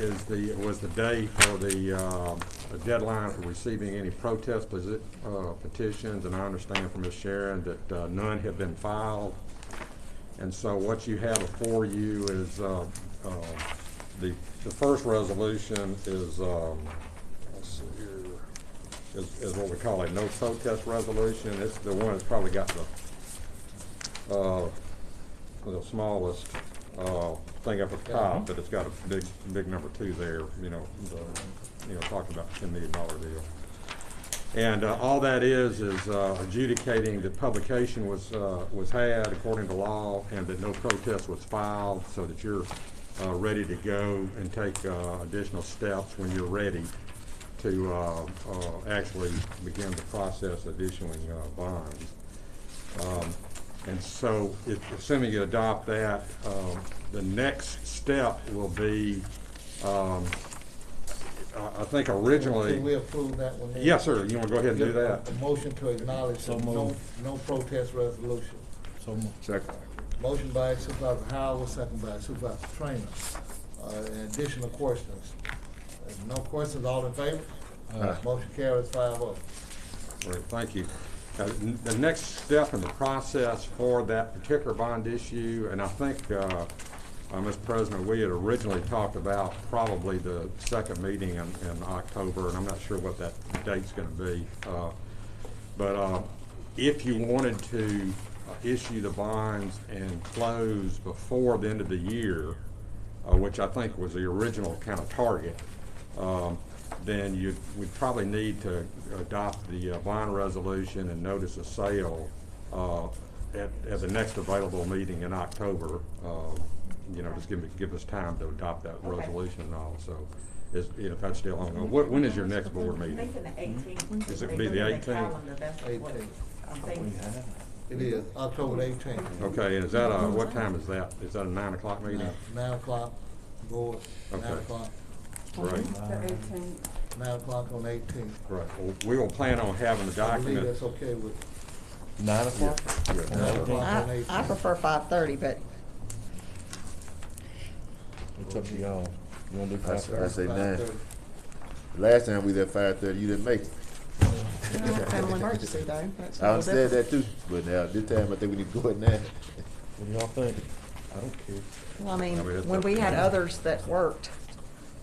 Speaker 15: was the day for the deadline for receiving any protest petitions, and I understand from Ms. Sharon that none have been filed. And so what you have before you is the first resolution is let's see here, is what we call a no protest resolution. It's the one that's probably got the smallest thing up at the top, but it's got a big number 2 there. Talking about the $10 million deal. And all that is adjudicating that publication was had according to law, and that no protest was filed, so that you're ready to go and take additional steps when you're ready to actually begin the process of issuing bonds. And so, assuming you adopt that, the next step will be, I think originally.
Speaker 4: Can we approve that one? then?
Speaker 15: Yes, sir. You want to go ahead and do that?
Speaker 4: A motion to acknowledge
Speaker 14: So
Speaker 4: the
Speaker 14: moved.
Speaker 4: no protest resolution.
Speaker 14: So moved.
Speaker 7: Second.
Speaker 4: Motion by Supervisor Howard, second by Supervisor Trainer. Any additional questions? If no questions, all in favor? Motion carries 5-0.
Speaker 15: Great, thank you. The next step in the process for that particular bond issue, and I think, Mr. President, we had originally talked about probably the second meeting in October, and I'm not sure what that date's going to be. But if you wanted to issue the bonds and close before the end of the year, which I think was the original kind of target, then we'd probably need to adopt the bond resolution and notice of sale at the next available meeting in October. Just give us time to adopt that resolution and all. So, if that's still on. When is your next board meeting?
Speaker 5: I think the 18th.
Speaker 15: Is it be the 18th?
Speaker 5: That's what
Speaker 4: 18th.
Speaker 5: I'm thinking.
Speaker 4: It is October 18th.
Speaker 15: Okay, and is that what time is that? Is that a 9 o'clock meeting?
Speaker 4: 9 o'clock, board, 9
Speaker 15: Okay.
Speaker 4: o'clock,
Speaker 15: Right.
Speaker 4: 9 o'clock on 18th.
Speaker 15: Right. Well, we will plan on having the
Speaker 4: I believe
Speaker 15: document.
Speaker 4: that's okay with
Speaker 3: 9 o'clock?
Speaker 4: 9 o'clock on 18th.
Speaker 1: I prefer 5:30, but
Speaker 3: It's up to y'all. You wanna do
Speaker 7: I
Speaker 3: 5:30?
Speaker 7: say 9.
Speaker 4: 5:30.
Speaker 7: Last time we did 5:30, you didn't make it.
Speaker 1: family emergency though. That's a
Speaker 7: I
Speaker 1: little
Speaker 7: understand
Speaker 1: different.
Speaker 7: that too, but now this time I think we need to go at 9.
Speaker 3: What do y'all think? I don't care.
Speaker 1: Well, I mean,
Speaker 15: I mean, it's
Speaker 1: when
Speaker 15: up
Speaker 1: we
Speaker 15: to
Speaker 1: had
Speaker 15: you.
Speaker 1: others that worked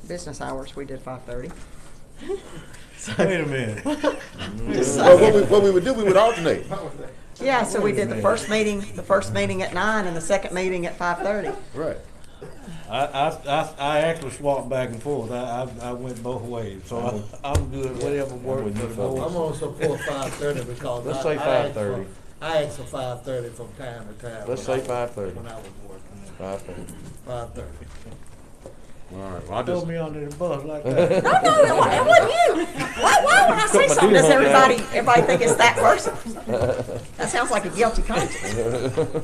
Speaker 1: business hours, we did 5:30.
Speaker 2: Wait a minute.
Speaker 7: Well, what we would do, we would alternate.
Speaker 1: Yeah, so we did the first meeting at 9 and the second meeting at 5:30.
Speaker 7: Right.
Speaker 2: I actually swapped back and forth. I went both ways, so I'm good, whatever works
Speaker 3: with
Speaker 2: for
Speaker 3: you
Speaker 2: the
Speaker 3: folks.
Speaker 4: I'm
Speaker 2: board.
Speaker 4: gonna support 5:30 because
Speaker 3: Let's
Speaker 4: I
Speaker 3: say
Speaker 4: asked
Speaker 3: 5:30.
Speaker 4: I asked for 5:30 from time to time.
Speaker 3: Let's
Speaker 4: when
Speaker 3: say
Speaker 4: I was-
Speaker 3: 5:30.
Speaker 4: When I was working.
Speaker 3: 5:30.
Speaker 4: 5:30.
Speaker 15: All right. Well, I
Speaker 2: Throw
Speaker 15: just.
Speaker 2: me under the bus like that.
Speaker 1: No, it wasn't you. Why would I say
Speaker 3: Put my
Speaker 1: something?
Speaker 3: deer
Speaker 1: Does
Speaker 3: hunt down.
Speaker 1: everybody think it's that person? That sounds like a guilty conscience.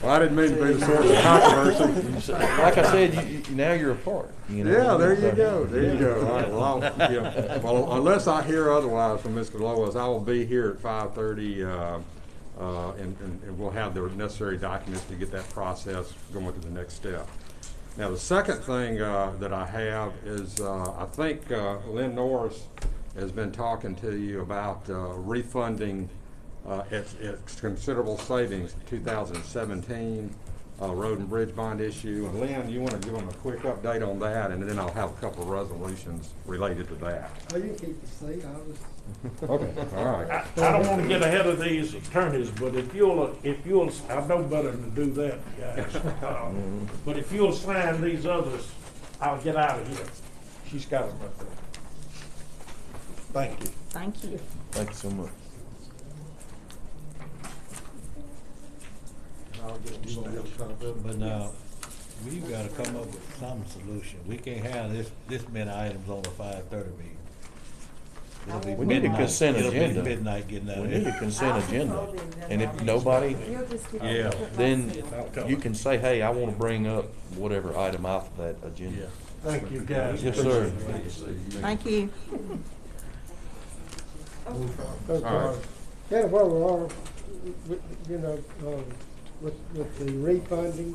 Speaker 15: Well, I didn't mean to be the source of controversy.
Speaker 3: Like I said, now you're a part. You know?
Speaker 15: Yeah, there you go. There you go. All right. Well, well, unless I hear otherwise from Mr. Lois, I will be here at 5:30, and we'll have the necessary documents to get that process going to the next step. Now, the second thing that I have is I think Lynn Norris has been talking to you about refunding its considerable savings, 2017 road and bridge bond issue. And Lynn, you want to give them a quick update on that, and then I'll have a couple of resolutions related to that.
Speaker 16: Oh, you keep the seat, I was.
Speaker 15: Okay, all right.
Speaker 14: I don't wanna get ahead of these attorneys, but if you'll, I know better than to do that, guys. But if you'll sign these others, I'll get out of here. She's got them up there. Thank you.
Speaker 1: Thank you.
Speaker 3: Thank you so much.
Speaker 4: I'll get, you gonna get a copy of it?
Speaker 2: But now, we've gotta come up with some solution. We can't have this many items on the 5:30 meeting. It'll be
Speaker 3: We need a
Speaker 2: midnight.
Speaker 3: consent
Speaker 2: It'll be
Speaker 3: agenda.
Speaker 2: midnight getting out
Speaker 3: We
Speaker 2: of
Speaker 3: need a
Speaker 2: here.
Speaker 3: consent agenda. And if nobody,
Speaker 2: Yeah.
Speaker 3: then you can say, hey, I want to bring up whatever item off that agenda.
Speaker 14: Thank you, guys.
Speaker 3: Yes, sir.
Speaker 1: Thank you.
Speaker 16: Okay. Kind of where we are, you know, with the refunding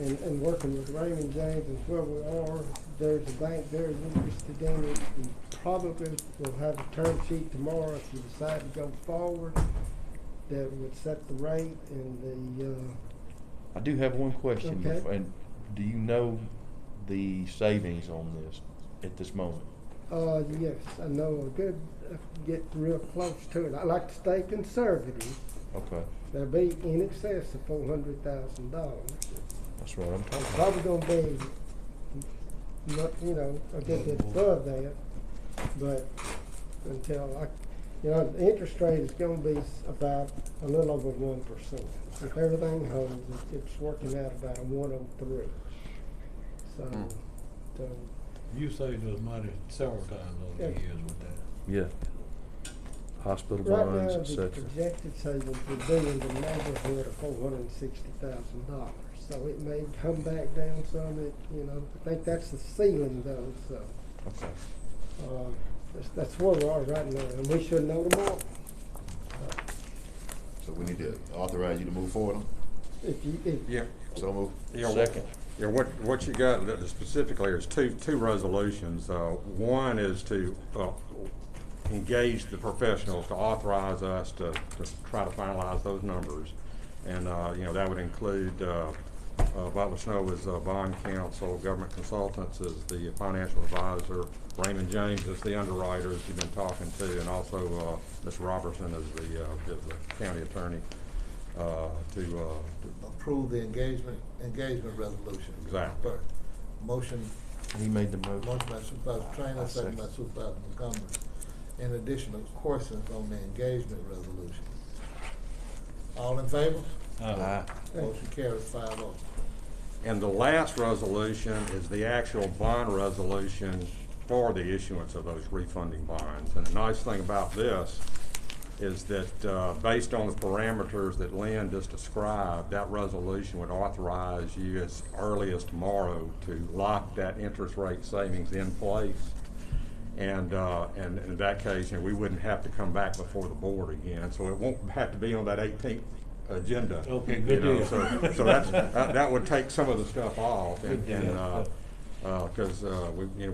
Speaker 16: and working with Raymond James and where we are, there's a bank very interested in it. We probably will have a term sheet tomorrow if you decide to go forward that would set the rate and
Speaker 3: I do have one question.
Speaker 16: Okay.
Speaker 3: And do you know the savings on this at this moment?
Speaker 16: yes, I know a good, get real close to it. I like to stay conservative.
Speaker 3: Okay,
Speaker 16: There'll be in excess of $400,000.
Speaker 3: that's what I'm talking about.
Speaker 16: Probably gonna be, not, you know, a good bit above that, but until the interest rate is gonna be about a little over 1%. If everything holds, it's working out about a 103. So,
Speaker 2: You saved us money several times over the
Speaker 16: Yeah.
Speaker 2: years with that.
Speaker 3: Yeah. Hospital
Speaker 16: right
Speaker 3: bonds,
Speaker 16: now,
Speaker 3: et
Speaker 16: the
Speaker 3: cetera.
Speaker 16: projected savings would be in the neighborhood of $460,000. So it may come back down some, I think that's the ceiling though, so.
Speaker 3: Okay.
Speaker 16: That's where we are right now, and we should know tomorrow.
Speaker 7: So we need to authorize you to move forward on?
Speaker 15: Yeah.
Speaker 7: So move.
Speaker 15: Yeah,
Speaker 3: Second.
Speaker 15: Yeah, what you got specifically is two resolutions. One is to engage the professionals to authorize us to try to finalize those numbers. And, that would include Butler Snow as bond counsel, government consultants as the financial advisor, Raymond James as the underwriter, as you've been talking to, and also Ms. Robertson as the county attorney to
Speaker 4: Approve the engagement resolution.
Speaker 15: Exactly.
Speaker 4: Motion,
Speaker 3: He made the motion.
Speaker 4: motion by Supervisor Trainer,
Speaker 3: I
Speaker 4: second by
Speaker 3: second.
Speaker 4: Supervisor Montgomery. In addition, of course, on the engagement resolution. All in favor?
Speaker 3: Aye.
Speaker 4: Motion carries 5-0.
Speaker 15: And the last resolution is the actual bond resolution for the issuance of those refunding bonds. And the nice thing about this is that, based on the parameters that Lynn just described, that resolution would authorize you as early as tomorrow to lock that interest rate savings in place. And in that case, we wouldn't have to come back before the board again, so it won't have to be on that 18th agenda.
Speaker 2: Okay, good
Speaker 15: you know,
Speaker 2: deal.
Speaker 15: So that would take some of the stuff off, because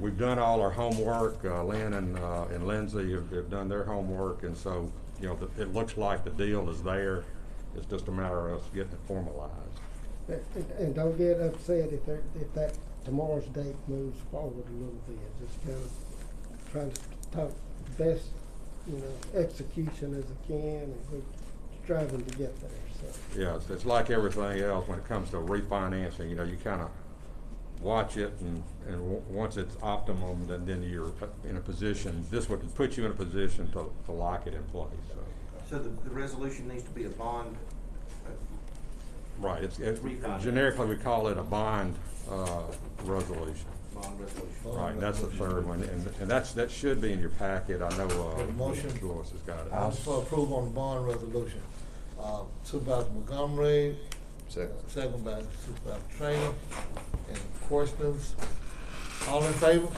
Speaker 15: we've done all our homework. Lynn and Lindsay have done their homework, and so it looks like the deal is there. It's just a matter of us getting it formalized.
Speaker 16: And don't get upset if that tomorrow's date moves forward a little bit. Just kind of trying to talk best, execution as I can, and we're striving to get there, so.
Speaker 15: Yeah, it's like everything else when it comes to refinancing. You kind of watch it, and once it's optimum, then you're in a position. This would put you in a position to lock it in place.
Speaker 12: So the resolution needs to be a bond.
Speaker 15: Right.
Speaker 12: Refinance.
Speaker 15: Generically, we call it a bond resolution.
Speaker 12: Bond resolution.
Speaker 15: Right, and that's the third one, and that should be in your packet. I know
Speaker 4: Motion.
Speaker 15: Lois has got it.
Speaker 4: Motion for approval on the bond resolution. Supervisor Montgomery.
Speaker 7: Second.
Speaker 4: Second by Supervisor Trainer. Any questions? All in favor?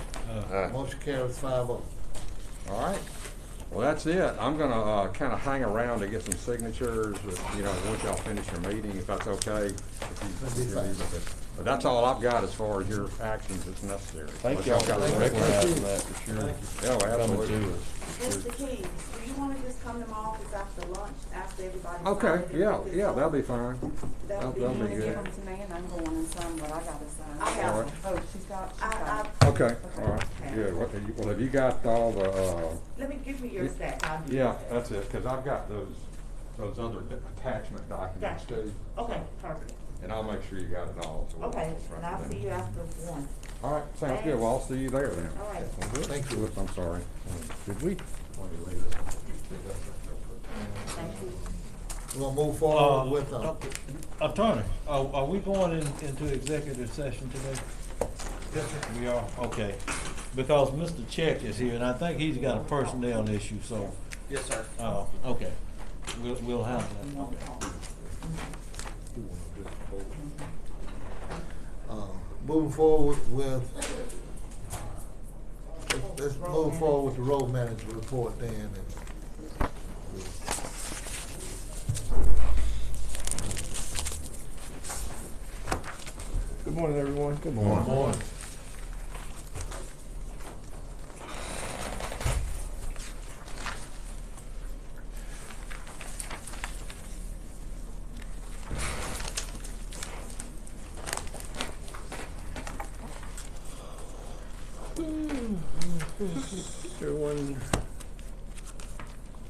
Speaker 7: Aye.
Speaker 4: Motion carries 5-0.
Speaker 15: All right. Well, that's it. I'm gonna kind of hang around to get some signatures. Once y'all finish your meeting, if that's okay.
Speaker 4: That'd be fine.
Speaker 15: But that's all I've got as far as your actions that's necessary.
Speaker 3: Thank y'all for recognizing that, for sure.
Speaker 15: Yeah, well,
Speaker 3: Coming
Speaker 15: absolutely.
Speaker 3: to us.
Speaker 5: Mr. Keys, do you wanna just come to my office after lunch, after everybody?
Speaker 15: Okay, yeah, that'll be fine.
Speaker 5: That'll be
Speaker 15: That'll
Speaker 9: You
Speaker 15: be
Speaker 9: wanna give
Speaker 15: good.
Speaker 9: them to me and I'm going and sign what I gotta sign.
Speaker 5: I have
Speaker 15: All right.
Speaker 9: Oh, she's got
Speaker 15: Okay, all right, good. Well, have you got all the,
Speaker 5: Let me, give me your stack, I'll do
Speaker 15: yeah,
Speaker 5: that.
Speaker 15: that's it, because I've got those other attachment documents
Speaker 5: Gotcha.
Speaker 15: too.
Speaker 5: Okay, perfect.
Speaker 15: And I'll make sure you got it all. So we'll-
Speaker 5: Okay, and I'll see you after 1.
Speaker 15: All right, sounds good. Well, I'll see you there then.
Speaker 5: All right.
Speaker 4: Thank you.
Speaker 15: I'm sorry.
Speaker 3: Did we?
Speaker 5: Thank you.
Speaker 4: We're gonna move forward with,
Speaker 2: Attorney, are we going into executive session today? Yes, sir. We are, okay. Because Mr. Check is here, and I think he's got a personnel issue, so,
Speaker 12: Yes, sir.
Speaker 2: okay. We'll handle that, okay.
Speaker 4: moving forward with, let's move forward with the road manager report then.
Speaker 16: Good morning, everyone. Good
Speaker 4: Morning.
Speaker 16: Everyone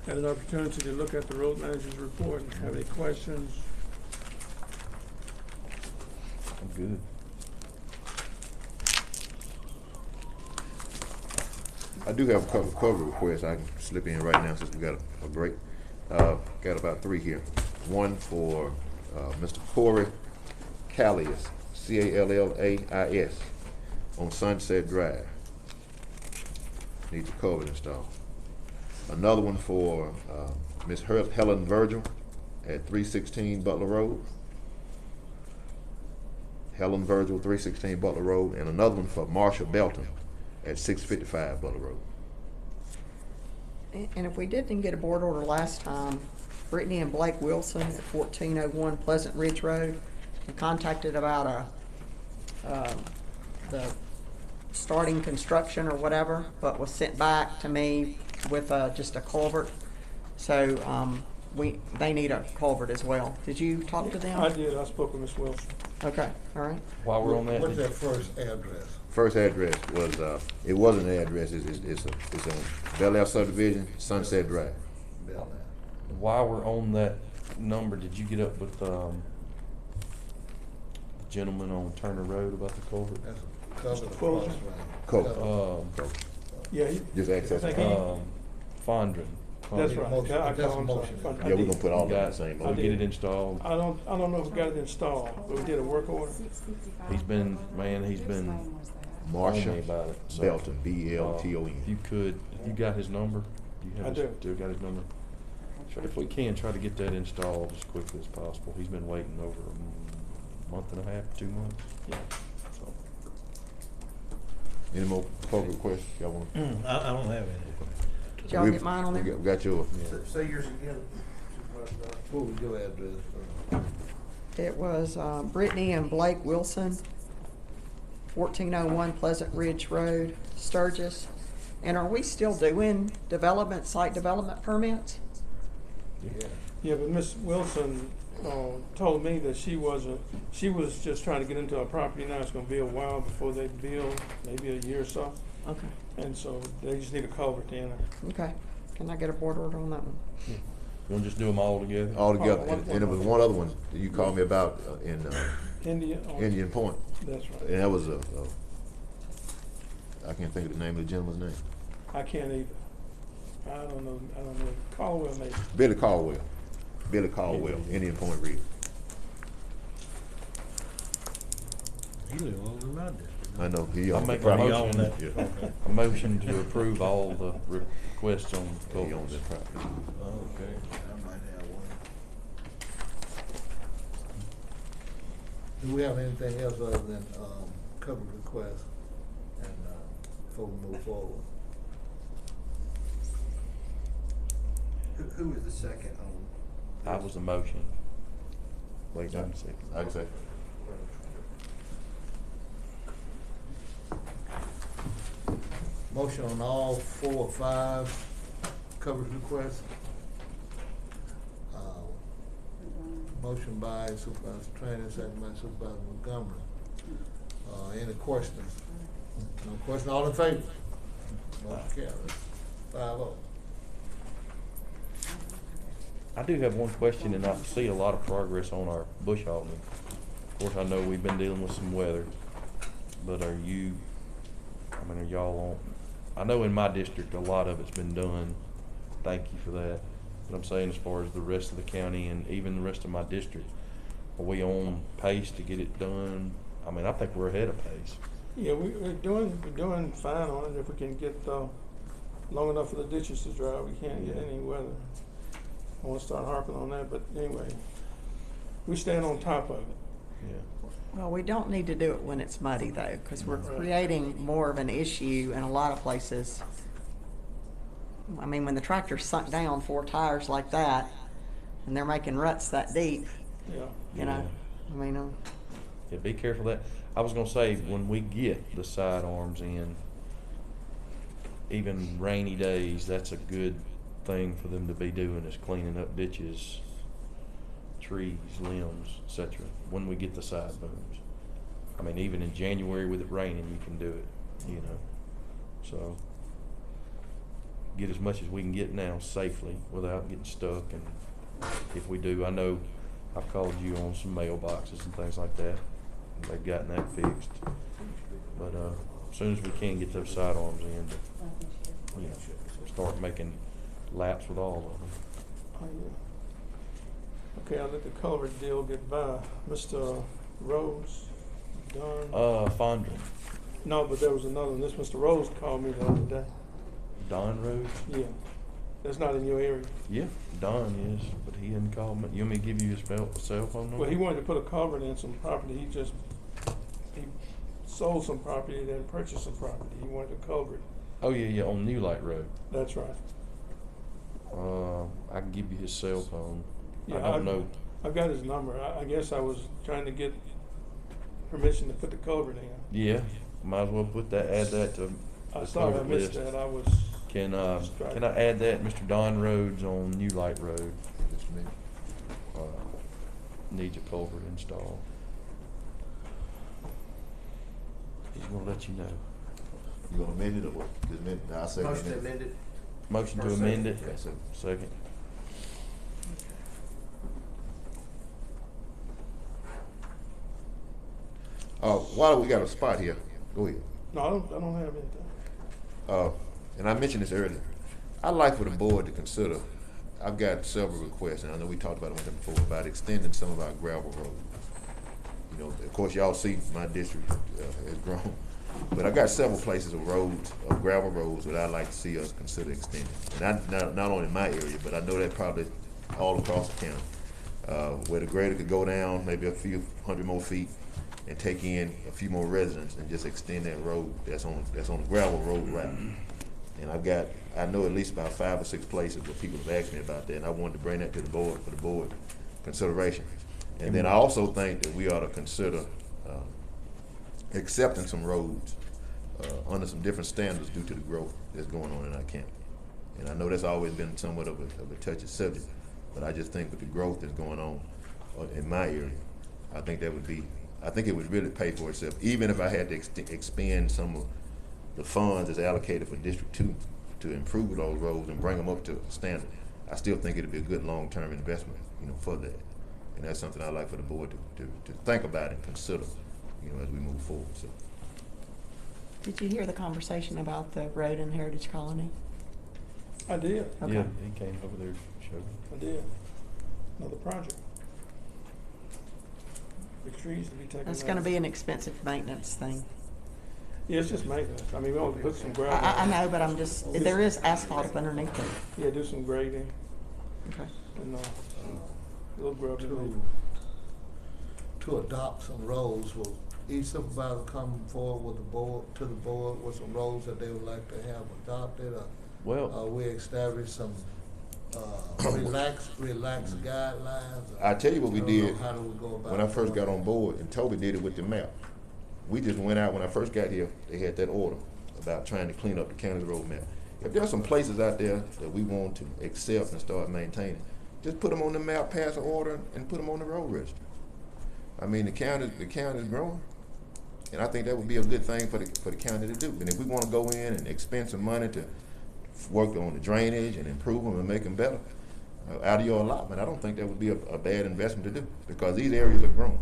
Speaker 16: had an opportunity to look at the road manager's report and have any questions?
Speaker 3: I'm good.
Speaker 7: I do have a couple of cover requests I can slip in right now since we got a break. Got about 3 here. One for Mr. Corey Callias, Callais, on Sunset Drive. Needs a culvert installed. Another one for Miss Helen Virgil at 316 Butler Road. Helen Virgil, 316 Butler Road, and another one for Marsha Belton at 655 Butler Road.
Speaker 1: And if we didn't get a board order last time, Brittany and Blake Wilson at 1401 Pleasant Ridge Road were contacted about the starting construction or whatever, but was sent back to me with just a culvert. So they need a culvert as well. Did you talk to them?
Speaker 16: I did. I spoke with Ms. Wilson.
Speaker 1: Okay, all right.
Speaker 3: While we're on that,
Speaker 4: What's that first address?
Speaker 7: First address was, it wasn't an address, it's a Bel Air subdivision, Sunset Drive.
Speaker 4: Bel Air.
Speaker 3: while we're on that number, did you get up with the gentleman on Turner Road about the culvert?
Speaker 4: Cover the
Speaker 14: Fulton.
Speaker 4: crosswalk.
Speaker 7: Cover.
Speaker 14: Yeah, he,
Speaker 7: Just access.
Speaker 14: I think he-
Speaker 3: Fondren.
Speaker 14: that's
Speaker 4: Need a
Speaker 14: right.
Speaker 4: motion.
Speaker 14: I
Speaker 4: That's
Speaker 14: call
Speaker 4: a
Speaker 14: him
Speaker 4: motion.
Speaker 14: sorry. I
Speaker 7: Yeah, we're
Speaker 14: did.
Speaker 7: gonna put all of them in
Speaker 3: Got,
Speaker 7: the same
Speaker 3: we'll
Speaker 7: motion.
Speaker 3: get it installed.
Speaker 14: I don't know if we got it installed, but we did a work order.
Speaker 3: He's been on me
Speaker 7: Marshall
Speaker 3: about it. So,
Speaker 7: Belton,
Speaker 3: if
Speaker 7: B-E-L-T-O-N.
Speaker 3: you could, if you got his number, do you have
Speaker 14: I
Speaker 3: his,
Speaker 14: do.
Speaker 3: still got his number? If we can, try to get that installed as quickly as possible. He's been waiting over a month and a half, 2 months.
Speaker 14: Yeah.
Speaker 3: So,
Speaker 7: Any more public requests? Y'all want?
Speaker 2: I don't have any.
Speaker 1: Did y'all get mine on there?
Speaker 7: We got yours.
Speaker 12: Say yours again.
Speaker 4: What was your address?
Speaker 1: It was Brittany and Blake Wilson, 1401 Pleasant Ridge Road, Sturgis. And are we still doing site development permits?
Speaker 14: Yeah, but Miss Wilson told me that she was just trying to get into a property now. It's gonna be a while before they build, maybe a year or so.
Speaker 1: Okay,
Speaker 14: And so they just need a culvert in it.
Speaker 1: okay. Can I get a board order on that one?
Speaker 3: you want to just do them all together?
Speaker 7: All together.
Speaker 14: Oh,
Speaker 7: And there was one other one that you called me about in Indian Point.
Speaker 14: That's right.
Speaker 7: And that was I can't think of the name of the gentleman's name.
Speaker 14: I can't either. I don't know. Caldwell maybe.
Speaker 7: Billy Caldwell. Billy Caldwell, Indian Point Reed.
Speaker 2: He live over in my district.
Speaker 7: I know, he
Speaker 3: I'll
Speaker 7: owns the
Speaker 3: make a
Speaker 7: property.
Speaker 2: He owned
Speaker 3: motion,
Speaker 2: that.
Speaker 7: Yeah.
Speaker 3: a motion to approve all the requests on
Speaker 7: He owns
Speaker 3: culverts.
Speaker 7: that property.
Speaker 2: Okay.
Speaker 4: I might have one. Do we have anything else other than, cover requests and, before we move forward?
Speaker 12: Who was the second on?
Speaker 3: I was the motion.
Speaker 7: Wait, I can say. I can say.
Speaker 4: Motion on all 4 or 5 coverage requests. Motion by Supervisor Trainer, second by Supervisor Montgomery. Any questions? No question, all in favor? Motion carries. 5-0.
Speaker 3: I do have one question, and I see a lot of progress on our bush hogging. Of course, I know we've been dealing with some weather, but are y'all on? I know in my district, a lot of it's been done. Thank you for that. But I'm saying as far as the rest of the county and even the rest of my district, are we on pace to get it done? I mean, I think we're ahead of pace.
Speaker 14: Yeah, we're doing fine on it. If we can get long enough for the ditches to dry, we can't get any weather. I won't start harping on that, but anyway, we stand on top of it.
Speaker 3: Yeah.
Speaker 1: Well, we don't need to do it when it's muddy though, because we're creating more of an issue in a lot of places. I mean, when the tractor's sunk down 4 tires like that, and they're making ruts that deep,
Speaker 14: Yeah.
Speaker 1: you know,
Speaker 3: Yeah.
Speaker 1: I mean,
Speaker 3: Yeah, be careful of that. I was gonna say, when we get the sidearms in, even rainy days, that's a good thing for them to be doing, is cleaning up ditches, trees, limbs, etc. when we get the side booms. I mean, even in January with it raining, you can do it, you know. So, get as much as we can get now safely without getting stuck. And if we do, I know I've called you on some mailboxes and things like that. They've gotten that fixed. But as soon as we can get those sidearms in, you know, start making laps with all of them.
Speaker 14: Oh, yeah. Okay, I'll let the culvert deal get by. Mr. Rose, Don?
Speaker 3: Fondren.
Speaker 14: No, but there was another one. This Mr. Rose called me the other day.
Speaker 3: Don Rose?
Speaker 14: Yeah. That's not in your area.
Speaker 3: Yeah, Don is, but he hadn't called me. You want me to give you his cell phone number?
Speaker 14: Well, he wanted to put a culvert in some property. He sold some property, then purchased some property. He wanted a culvert.
Speaker 3: Oh, yeah, on New Light Road.
Speaker 14: That's right.
Speaker 3: I can give you his cell phone.
Speaker 14: Yeah,
Speaker 3: I don't know.
Speaker 14: I've got his number. I guess I was trying to get permission to put the culvert in.
Speaker 3: Yeah, might as well add that to
Speaker 14: I
Speaker 3: the
Speaker 14: thought I
Speaker 3: culvert
Speaker 14: missed
Speaker 3: list.
Speaker 14: that. I was.
Speaker 3: Can I add that, Mr. Don Rhodes on New Light Road?
Speaker 7: Just a minute.
Speaker 3: Needs a culvert installed. He's gonna let you know.
Speaker 7: You gonna amend it or what? Just amend, I'll say
Speaker 12: Motion to amend it.
Speaker 3: Motion to
Speaker 12: Or
Speaker 3: amend it?
Speaker 12: second.
Speaker 7: Yes, sir.
Speaker 3: Second.
Speaker 7: While we got a spot here, Go ahead.
Speaker 14: No, I don't have anything.
Speaker 7: And I mentioned this earlier. I'd like for the board to consider, I've got several requests, and I know we talked about it before, about extending some of our gravel roads. You know, of course, y'all see my district has grown, but I got several places of roads, of gravel roads, that I'd like to see us consider extending. And not only in my area, but I know that probably all across the county, where the grader could go down maybe a few hundred more feet and take in a few more residents and just extend that road that's on a gravel road route. And I know at least about 5 or 6 places where people have asked me about that, and I wanted to bring that to the board for the board consideration. And then I also think that we ought to consider accepting some roads under some different standards due to the growth that's going on in our county. And I know that's always been somewhat of a touchy subject, but I just think with the growth that's going on in my area, I think it would really pay for itself, even if I had to expend some of the funds that's allocated for District 2 to improve those roads and bring them up to standard. I still think it'd be a good long-term investment, you know, for that. And that's something I'd like for the board to think about and consider, you know, as we move forward. So.
Speaker 1: Did you hear the conversation about the road in Heritage Colony?
Speaker 14: I did.
Speaker 1: Okay.
Speaker 3: Yeah, he came over there, showed me.
Speaker 14: I did. Another project. The trees to be taken
Speaker 1: It's
Speaker 14: out.
Speaker 1: gonna be an expensive maintenance thing.
Speaker 14: Yeah, it's just maintenance. I mean, we want to put some gravel.
Speaker 1: I know, but there is asphalt up underneath it.
Speaker 14: Yeah, do some grading
Speaker 1: Okay.
Speaker 14: and, a little gravel.
Speaker 4: To adopt some roads, will each supervisor come forward with to the board with some roads that they would like to have adopted, or
Speaker 3: Well,
Speaker 4: we establish some relaxed guidelines?
Speaker 7: I tell you what we did
Speaker 4: How do we go about
Speaker 7: when I first
Speaker 4: doing
Speaker 7: got on
Speaker 4: that?
Speaker 7: board, and Toby did it with the map. We just went out, when I first got here, they had that order about trying to clean up the county road map. If there's some places out there that we want to accept and start maintaining, just put them on the map, pass an order, and put them on the road register. I mean, the county is growing, and I think that would be a good thing for the county to do. And if we want to go in and expend some money to work on the drainage and improve them and make them better out of your allotment, I don't think that would be a bad investment to do, because these areas are growing.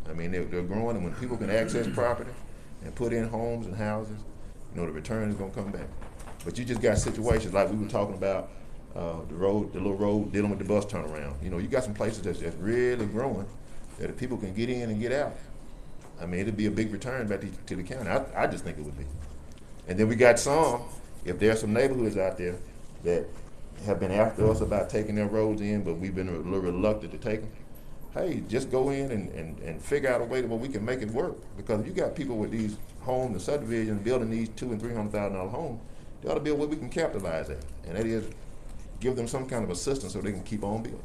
Speaker 7: I mean, they're growing, and when people can access property and put in homes and houses, you know, the return is gonna come back. But you just got situations like we were talking about, the little road dealing with the bus turnaround. You know, you got some places that's really growing, that if people can get in and get out, I mean, it'd be a big return back to the county. I just think it would be. And then we got some, if there's some neighborhoods out there that have been after us about taking their roads in, but we've been a little reluctant to take them, hey, just go in and figure out a way where we can make it work. Because if you got people with these homes and subdivisions building these $200,000 and $300,000 homes, they ought to be a way we can capitalize that. And that is give them some kind of assistance so they can keep on building.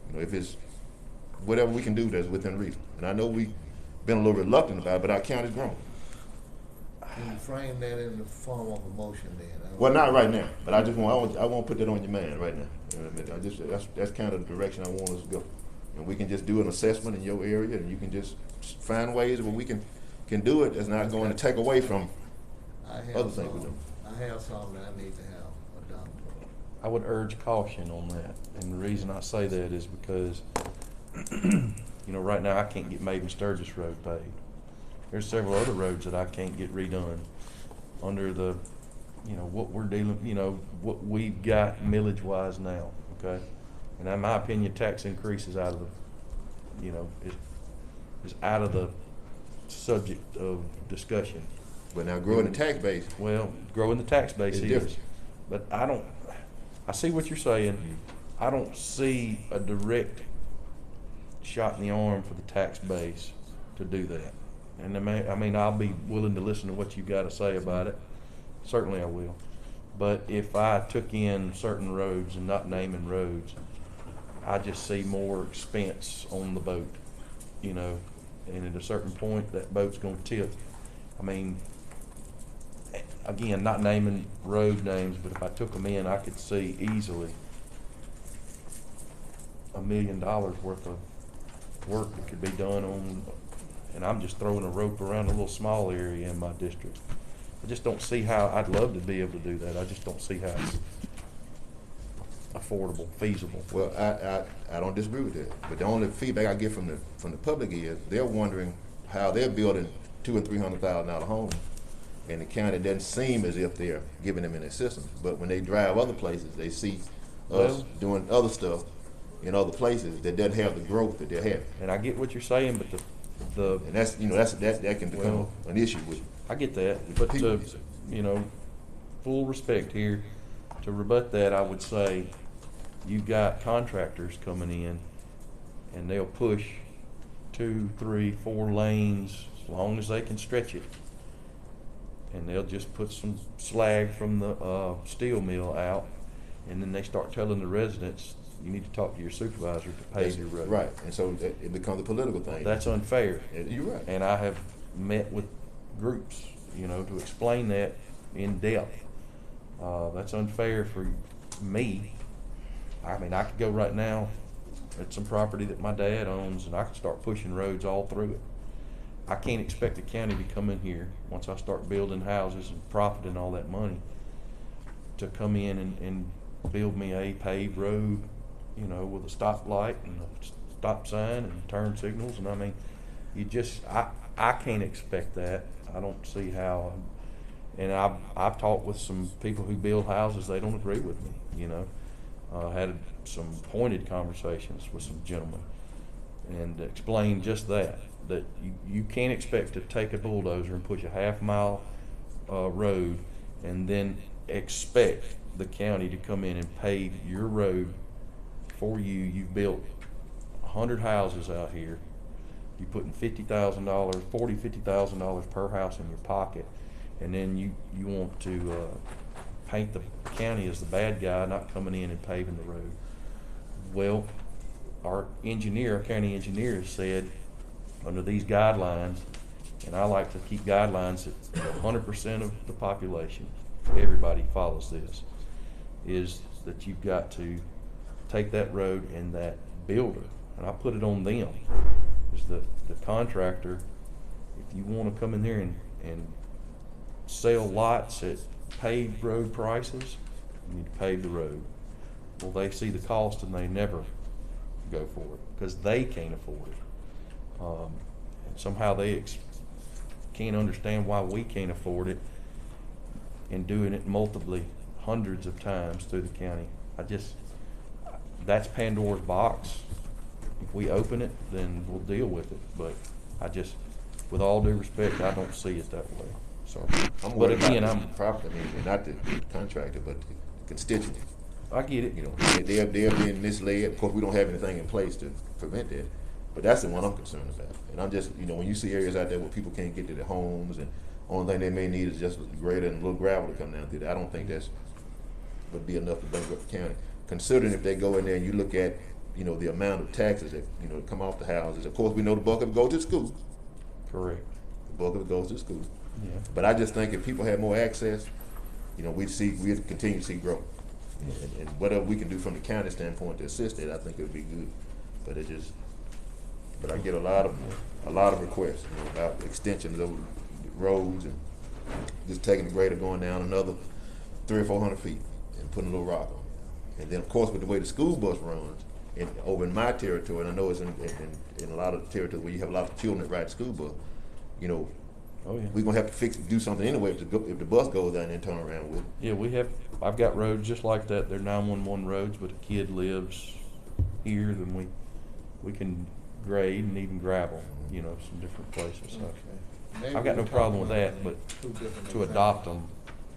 Speaker 7: You know, if it's whatever we can do that's within reason. And I know we've been a little reluctant about it, but our county's grown.
Speaker 4: Can you frame that in the form of a motion then?
Speaker 7: Well, not right now, but I won't put that on your mind right now. You know what I mean? That's kind of the direction I want us to go. And we can just do an assessment in your area, and you can just find ways where we can do it that's not going to take away from other things we do.
Speaker 4: I have something that I need to have adopted.
Speaker 3: I would urge caution on that, and the reason I say that is because, you know, right now I can't get Maven Sturgis Road paved. There's several other roads that I can't get redone under the, you know, what we're dealing, you know, what we've got millage-wise now, okay? And in my opinion, tax increase is out of the, you know, is out of the subject of discussion.
Speaker 7: But now growing the tax base.
Speaker 3: Well, growing the tax base
Speaker 7: It's
Speaker 3: is.
Speaker 7: different.
Speaker 3: But I see what you're saying. I don't see a direct shot in the arm for the tax base to do that. And I mean, I'll be willing to listen to what you've got to say about it. Certainly I will. But if I took in certain roads and not naming roads, I just see more expense on the boat, you know, and at a certain point that boat's gonna tip. I mean, again, not naming road names, but if I took them in, I could see easily $1 million worth of work that could be done on, and I'm just throwing a rope around a little small area in my district. I just don't see how. I'd love to be able to do that. I just don't see how it's affordable, feasible.
Speaker 7: Well, I don't disagree with that. But the only feedback I get from the public is they're wondering how they're building $200,000 and $300,000 homes, and the county doesn't seem as if they're giving them any assistance. But when they drive other places, they see us
Speaker 3: Well-
Speaker 7: doing other stuff in other places that doesn't have the growth that they're having.
Speaker 3: And I get what you're saying, but the
Speaker 7: And that's, that can become
Speaker 3: Well,
Speaker 7: an issue with.
Speaker 3: I get that, but to, full respect here, to rebut that, I would say you've got contractors coming in and they'll push 2, 3, 4 lanes as long as they can stretch it. And they'll just put some slag from the steel mill out, and then they start telling the residents, you need to talk to your supervisor to pave your road.
Speaker 7: Right, and so it becomes a political thing.
Speaker 3: That's unfair.
Speaker 7: You're right.
Speaker 3: And I have met with groups, to explain that in depth. That's unfair for me. I mean, I could go right now at some property that my dad owns and I could start pushing roads all through it. I can't expect the county to come in here, once I start building houses and profiting all that money, to come in and build me a paved road, with a stoplight and a stop sign and turn signals. And I mean, I can't expect that. I don't see how. And I've talked with some people who build houses, they don't agree with me, had some pointed conversations with some gentlemen and explained just that you can't expect to take a bulldozer and push a half-mile road and then expect the county to come in and pave your road for you. You've built 100 houses out here. You're putting $50,000 per house in your pocket, and then you want to paint the county as the bad guy, not coming in and paving the road. Well, our county engineer has said, under these guidelines, and I like to keep guidelines that 100% of the population, everybody follows this, is that you've got to take that road, and that builder, and I put it on them, is the contractor, if you want to come in there and sell lots at paved road prices, you need to pave the road. Well, they see the cost and they never go for it because they can't afford it. And somehow they can't understand why we can't afford it, and doing it multiply hundreds of times through the county. That's Pandora's box. If we open it, then we'll deal with it. But with all due respect, I don't see it that way. Sorry.
Speaker 7: But again, I'm property, not the contractor, but the constituent.
Speaker 3: I get it.
Speaker 7: They're being misled. Of course, we don't have anything in place to prevent that. But that's the one I'm concerned about. And I'm just, when you see areas out there where people can't get to their homes, and only thing they may need is just a grader and a little gravel to come down through there, I don't think that's would be enough to bankrupt the county. Considering if they go in there and you look at, the amount of taxes that, come off the houses. Of course, we know the bulk of it goes to school.
Speaker 3: Correct.
Speaker 7: The bulk of it goes to school.
Speaker 3: Yeah.
Speaker 7: But I just think if people had more access, we'd continue to see growth. And whatever we can do from the county standpoint to assist it, I think it would be good. But I get a lot of requests about extensions of roads and just taking the grader going down another 300 or 400 feet and putting a little rock on it. And then, of course, with the way the school bus runs, over in my territory, and I know it's in a lot of territories where you have a lot of children that ride school bus,
Speaker 3: Oh, yeah.
Speaker 7: we're gonna have to do something anyway if the bus goes down and turn around with it.
Speaker 3: Yeah, I've got roads just like that. They're 911 roads, but a kid lives here, then we can grade and even gravel, some different places. So I've got no problem with that, but to adopt them,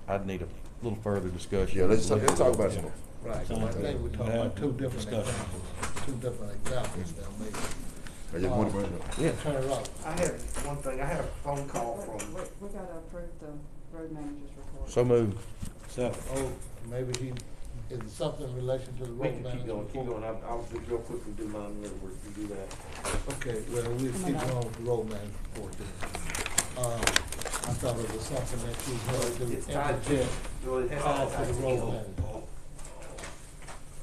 Speaker 3: I'd need a little further discussion.
Speaker 7: Yeah, let's talk about some.
Speaker 4: Right, so I think we're talking about two different examples now, maybe.
Speaker 7: I just want to bring it up.
Speaker 3: Yeah.
Speaker 4: Turn it off.
Speaker 12: I had one thing, I had a phone call from,
Speaker 9: We gotta approve the road manager's report.
Speaker 3: So moved.
Speaker 4: Oh, maybe is it something in relation to the
Speaker 12: we
Speaker 4: road
Speaker 12: can
Speaker 4: manager?
Speaker 12: keep going, I'll just real quickly do mine, and then we do that.
Speaker 4: Okay, well, we'll keep going with the road manager report then. I thought it was something that you wanted to
Speaker 12: It's tied to, well, it has
Speaker 4: tied
Speaker 12: tied
Speaker 4: to the
Speaker 12: to
Speaker 4: road
Speaker 12: the
Speaker 4: manager.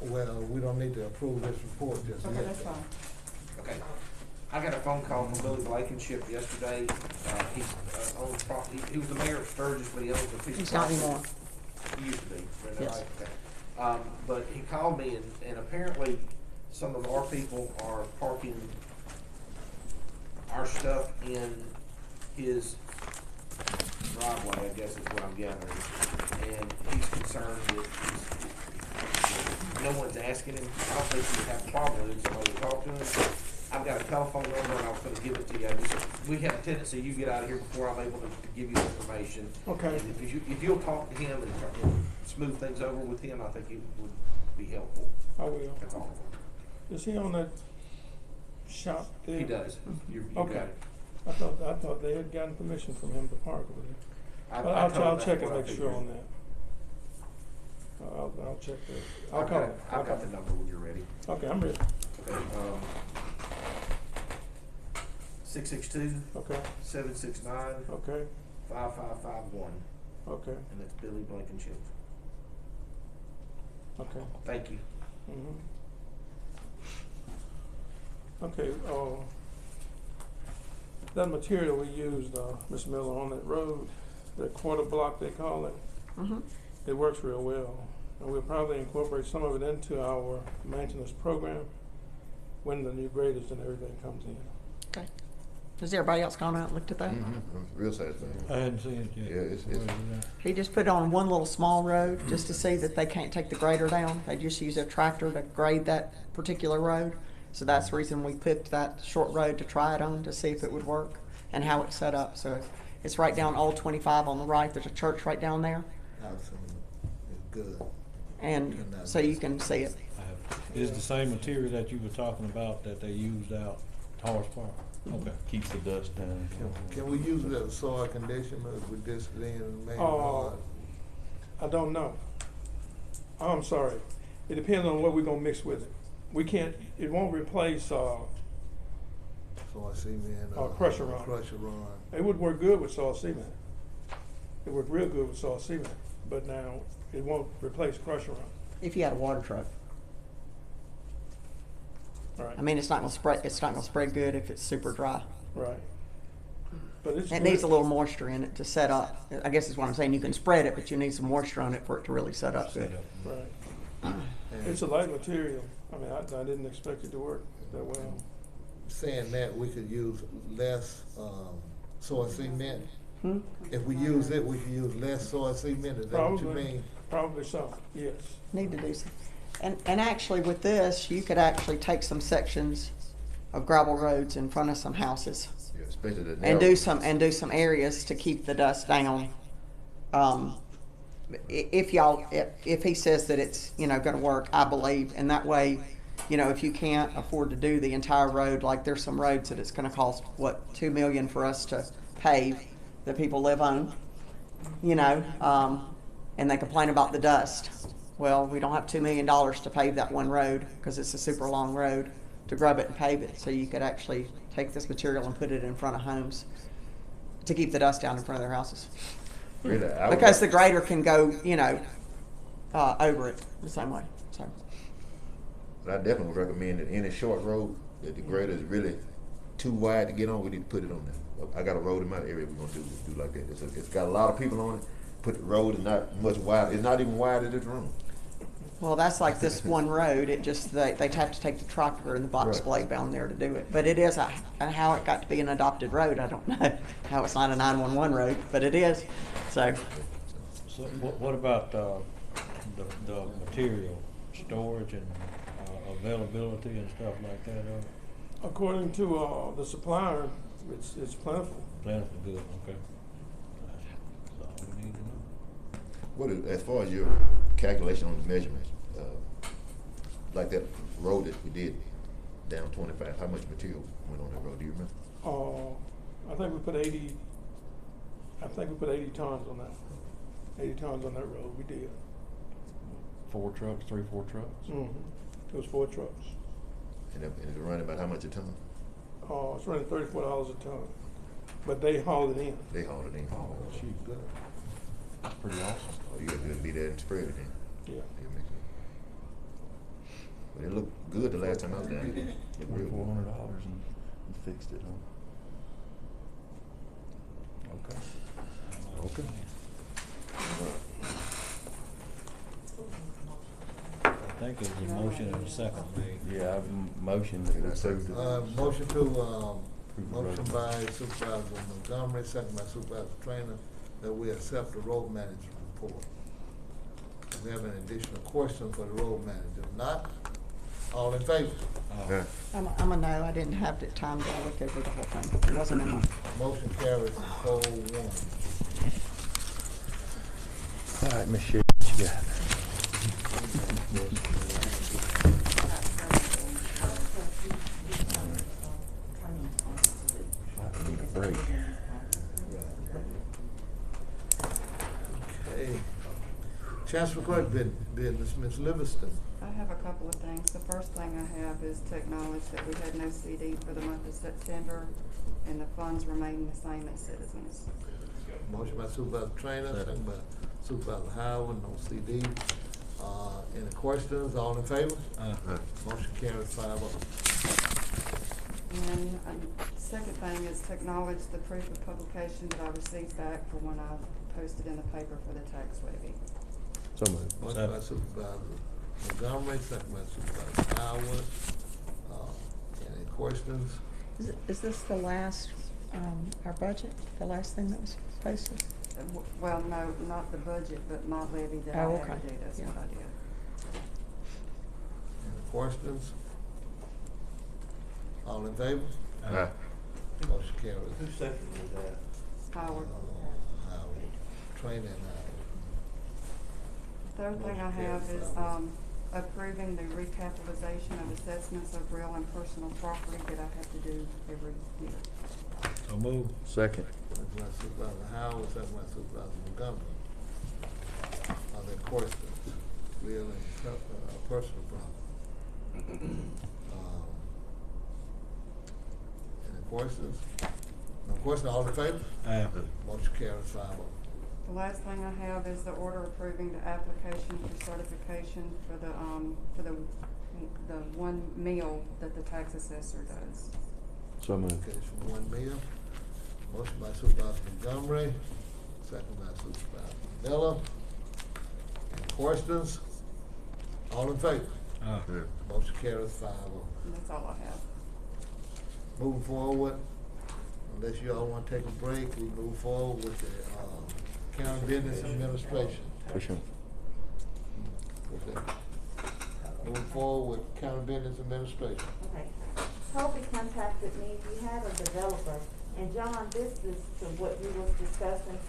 Speaker 4: Well, we don't need to approve this report just yet.
Speaker 9: Okay, that's fine.
Speaker 12: Okay. I got a phone call from Billy Blankenship yesterday. He owns property. He was the mayor of Sturgis, but he owns a piece of
Speaker 1: He's not
Speaker 12: property.
Speaker 1: anymore.
Speaker 12: He used to be. Isn't that
Speaker 1: Yes.
Speaker 12: right? Okay. But he called me, and apparently some of our people are parking our stuff in his driveway, I guess is what I'm gathering. And he's concerned that no one's asking him. I don't think he would have a problem with it, somebody to talk to him. I've got a telephone number and I was gonna give it to you. We have a tendency, you get out of here before I'm able to give you the information.
Speaker 16: Okay.
Speaker 12: And if you'll talk to him and smooth things over with him, I think it would be helpful.
Speaker 16: I will.
Speaker 12: That's all.
Speaker 16: Is he on that shop there?
Speaker 12: He does. You
Speaker 16: Okay.
Speaker 12: got it.
Speaker 16: I thought they had gotten permission from him to park over there. I'll check and make sure on that. I'll check that. I'll call him.
Speaker 12: I've got the number when you're ready.
Speaker 16: Okay, I'm ready.
Speaker 12: Okay, 662.
Speaker 16: Okay.
Speaker 12: 769.
Speaker 16: Okay.
Speaker 12: 5551.
Speaker 16: Okay.
Speaker 12: And that's Billy Blankenship.
Speaker 16: Okay.
Speaker 12: Thank you.
Speaker 16: Mm-hmm. Okay, that material we used, Ms. Miller, on that road, that quarter block they call it, it works real well. And we'll probably incorporate some of it into our maintenance program when the new graders and everything comes in.
Speaker 1: Okay. Has everybody else gone out and looked at that?
Speaker 7: I'm real satisfied.
Speaker 2: I hadn't seen it yet.
Speaker 7: Yeah, it's
Speaker 1: He just put it on one little small road just to see that they can't take the grader down. They just use a tractor to grade that particular road. So that's the reason we picked that short road to try it on, to see if it would work and how it's set up. So it's right down Old 25 on the right. There's a church right down there.
Speaker 4: It's good.
Speaker 1: And so you can see it.
Speaker 2: Is the same material that you were talking about that they used out Torrance Park? Okay.
Speaker 3: Keeps the dust down.
Speaker 4: Can we use it as soil conditioner with this then maybe?
Speaker 16: I don't know. I'm sorry. It depends on what we're gonna mix with it. We can't, it won't replace,
Speaker 4: Soil cement.
Speaker 16: crusher run.
Speaker 4: Crusher run.
Speaker 16: It would work good with soil cement. It worked real good with soil cement, but now it won't replace crusher run.
Speaker 1: If you had a water truck.
Speaker 16: Right.
Speaker 1: I mean, it's not gonna spread good if it's super dry.
Speaker 16: Right. But it's
Speaker 1: It needs a little moisture in it to set up. I guess is what I'm saying. You can spread it, but you need some moisture on it for it to really set up good.
Speaker 16: Right. It's a light material. I mean, I didn't expect it to work that well.
Speaker 4: Saying that, we could use less soil cement. If we use it, we could use less soil cement. Is that what you mean?
Speaker 16: Probably so, yes.
Speaker 1: Need to do some. And actually with this, you could actually take some sections of gravel roads in front of some houses.
Speaker 7: Yeah, especially the
Speaker 1: And
Speaker 7: narrow-
Speaker 1: do some areas to keep the dust down. If he says that it's, gonna work, I believe, and that way, if you can't afford to do the entire road, like there's some roads that it's gonna cost, $2 million for us to pave that people live on, and they complain about the dust. Well, we don't have $2 million to pave that one road because it's a super long road to grub it and pave it. So you could actually take this material and put it in front of homes to keep the dust down in front of their houses.
Speaker 7: Really, I would
Speaker 1: Because the
Speaker 7: like-
Speaker 1: grader can go, over it the same way. So
Speaker 7: But I definitely would recommend that any short road that the grader is really too wide to get on, we need to put it on there. I got a road in my area we're gonna do like that. It's got a lot of people on it. Put the road is not much wide. It's not even wide as this room.
Speaker 1: well, that's like this one road. It just they'd have to take the tractor and the box
Speaker 7: Right.
Speaker 1: blade down there to do it. But it is and how it got to be an adopted road, I don't know. How it's not a 911 road, but it is. So
Speaker 2: So what about the material, storage and availability and stuff like that?
Speaker 16: According to the supplier, it's plentiful.
Speaker 2: Plentiful, good, okay. That's all we need to know.
Speaker 7: What is, as far as your calculation on the measurements, like that road that we did down 25, how much material went on that road? Do you remember?
Speaker 16: I think we put 80 tons on that. 80 tons on that road, we did.
Speaker 3: 4 trucks, 3, 4 trucks.
Speaker 16: It was 4 trucks.
Speaker 7: And it's running about how much a ton?
Speaker 16: It's running $34 a ton, but they hauled it in.
Speaker 7: They hauled it in. Oh,
Speaker 3: shoot.
Speaker 7: good.
Speaker 3: That's pretty awesome.
Speaker 7: Oh, you got to be there and spread it in.
Speaker 16: Yeah.
Speaker 7: It'll make sense. But it looked good the last time I was down there. It looked real good.
Speaker 3: $400 and fixed it, huh? Okay.
Speaker 7: Okay.
Speaker 2: I think it was a motion and a second made.
Speaker 3: Yeah, I've motioned that we approve it.
Speaker 4: Motion to
Speaker 3: approve the road.
Speaker 4: Motion by Supervisor Montgomery, second by Supervisor Trainer, that we accept the road manager's report. Do we have any additional questions for the road manager? If not, all in favor?
Speaker 7: Yeah.
Speaker 1: I'm a no, I didn't have the time to look over the whole thing. It wasn't in my.
Speaker 4: Motion carries 4-1.
Speaker 3: All right, Miss Sherry, what you got? I need a break.
Speaker 4: Okay. Chancellor Clerk business, Ms. Livingston.
Speaker 9: I have a couple of things. The first thing I have is to acknowledge that we had no CD for the month of September, and the funds remain the same as Citizens.
Speaker 4: Motion by Supervisor Trainer, second by Supervisor Howard, no CD. Any questions? All in favor? Motion carries 5-0.
Speaker 9: And second thing is to acknowledge the proof of publication that I received back for when I posted in the paper for the tax levy.
Speaker 3: So moved.
Speaker 4: Motion by Supervisor Montgomery, second by Supervisor Howard. Any questions?
Speaker 1: Is this the last, our budget, the last thing that was posted?
Speaker 9: Well, no, not the budget, but my levy that I
Speaker 1: Oh,
Speaker 9: had to
Speaker 1: okay.
Speaker 9: do, that's what I did.
Speaker 4: Any questions? All in favor?
Speaker 7: Aye.
Speaker 4: Motion carries.
Speaker 6: Who seconded that?
Speaker 9: Howard.
Speaker 4: Howard. Trainer and
Speaker 9: Third thing I have is, approving the recapitalization of assessments of real and personal property that I have to do every year.
Speaker 2: So move.
Speaker 3: Second.
Speaker 4: Motion by Supervisor Howard, second by Supervisor Montgomery. Are there questions? Real and personal property. Any questions? No question, all in favor?
Speaker 2: Aye.
Speaker 4: Motion carries 5-0.
Speaker 9: The last thing I have is the order approving the application for certification for the one meal that the tax assessor does.
Speaker 3: So moved.
Speaker 4: Application 1 million. Motion by Supervisor Montgomery, second by Supervisor Miller. Any questions? All in favor? Motion carries 5-0.
Speaker 9: And that's all I have.
Speaker 4: Moving forward, unless you all want to take a break, we move forward with the county business administration.
Speaker 3: Push on.
Speaker 4: What's that? Moving forward with county business administration.
Speaker 5: Okay. Toby contacted me, he had a developer, and John, this is to what you was discussing.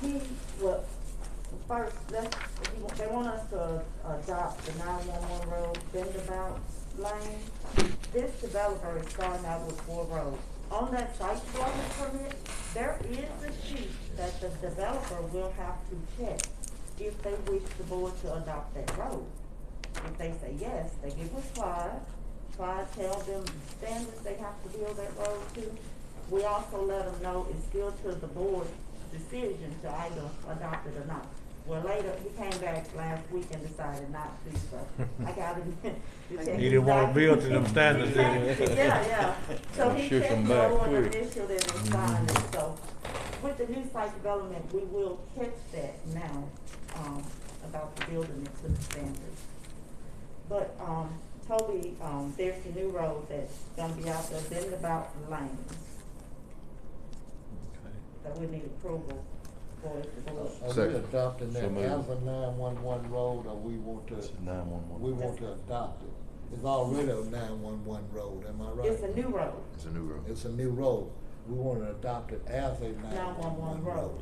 Speaker 5: He, well, first, they want us to adopt the 911 road bend-about lane. This developer is starting out with 4 roads. On that site development permit, there is a sheet that the developer will have to check if they wish the board to adopt that road. If they say yes, they give us Clyde tells them the standards they have to build that road to. We also let them know it's still to the board's decision to either adopt it or not. Well, later, he came back last week and decided not to, so I got him to check.
Speaker 2: He didn't want to build to them standards, did he?
Speaker 5: Yeah. So he
Speaker 3: Sure
Speaker 5: checked
Speaker 3: come
Speaker 5: no
Speaker 3: back
Speaker 5: and
Speaker 3: quick.
Speaker 5: initialed it and signed it, so with the new site development, we will catch that now, about the building it to the standards. But, Toby, there's a new road that's gonna be out there, bend about lanes, that we need approval for it to go.
Speaker 4: Are we
Speaker 7: Second.
Speaker 4: adopting that
Speaker 3: So moved.
Speaker 4: as a 911 road, or we want to?
Speaker 3: It's a 911.
Speaker 4: We want to adopt it. It's already a 911 road, am I right?
Speaker 5: It's a new road.
Speaker 7: It's a new road.
Speaker 4: It's a new road. We want to adopt it as a 911 road.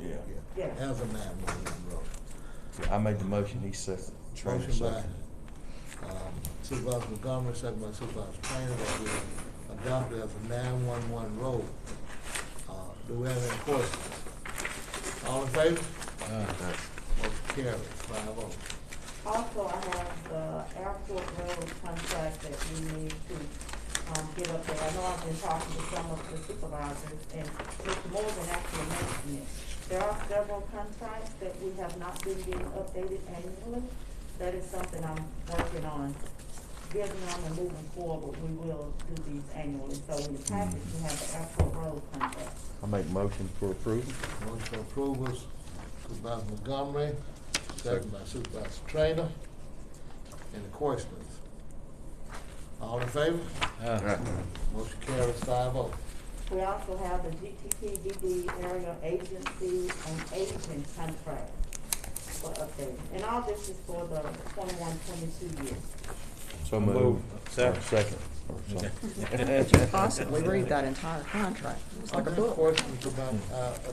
Speaker 5: Yeah.
Speaker 4: As a 911 road.
Speaker 3: I made the motion, he second. Trainer
Speaker 4: Motion by
Speaker 3: second.
Speaker 4: Supervisor Montgomery, second by Supervisor Trainer, that we adopt it as a 911 road. Do we have any questions? All in favor? Motion carries 5-0.
Speaker 5: Also, I have the airport road contract that we need to, get up there. I know I've been talking to some of the supervisors, and Mr. Morgan actually mentioned it. There are several contracts that we have not been getting updated annually. That is something I'm working on. Getting on and moving forward, we will do these annually. So in the package, we have the airport road contract.
Speaker 3: I make motion for approval.
Speaker 4: Motion for approval, Supervisor Montgomery, second by Supervisor Trainer. Any questions? All in favor? Motion carries 5-0.
Speaker 5: We also have the GTPDD area agency and agent contract for updating. And all this is for the 21-22 year.
Speaker 3: So moved.
Speaker 2: Second.
Speaker 3: Second. Or something.
Speaker 1: Could you possibly read that entire contract? It's like a
Speaker 4: Any
Speaker 1: book.
Speaker 4: questions about,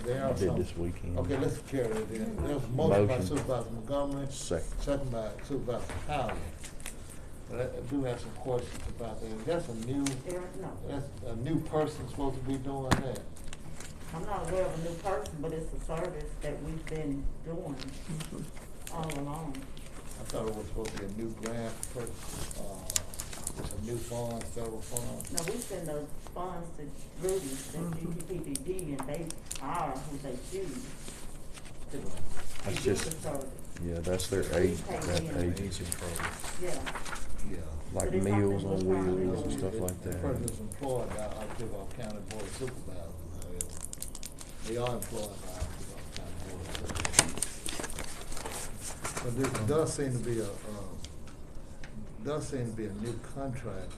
Speaker 4: there
Speaker 3: I
Speaker 4: are
Speaker 3: did
Speaker 4: some.
Speaker 3: this weekend.
Speaker 4: Okay, let's carry it in. There's a motion by
Speaker 3: Motion.
Speaker 4: Supervisor Montgomery.
Speaker 3: Second.
Speaker 4: By Supervisor Howard. But I do have some questions about that. That's a new,
Speaker 5: No,
Speaker 4: that's a new person supposed to be doing that.
Speaker 5: I'm not aware of a new person, but it's a service that we've been doing all along.
Speaker 4: I thought it was supposed to be a new grant person, a new fund, federal fund.
Speaker 5: No, we send those funds to Rudy, the GTPDD, and they are who they choose to
Speaker 3: That's
Speaker 5: do
Speaker 3: just,
Speaker 5: the service.
Speaker 3: yeah, that's their agency.
Speaker 5: Yeah.
Speaker 4: Yeah.
Speaker 3: Like
Speaker 5: But it's
Speaker 3: Meals
Speaker 5: something
Speaker 3: on
Speaker 5: we're trying to
Speaker 3: Wheels and
Speaker 5: do.
Speaker 3: stuff like
Speaker 4: The
Speaker 3: that.
Speaker 4: person is employed by Octavia County Board of Supervisors, however. They are employed by Octavia County Board of Supervisors. But this does seem to be a new contract.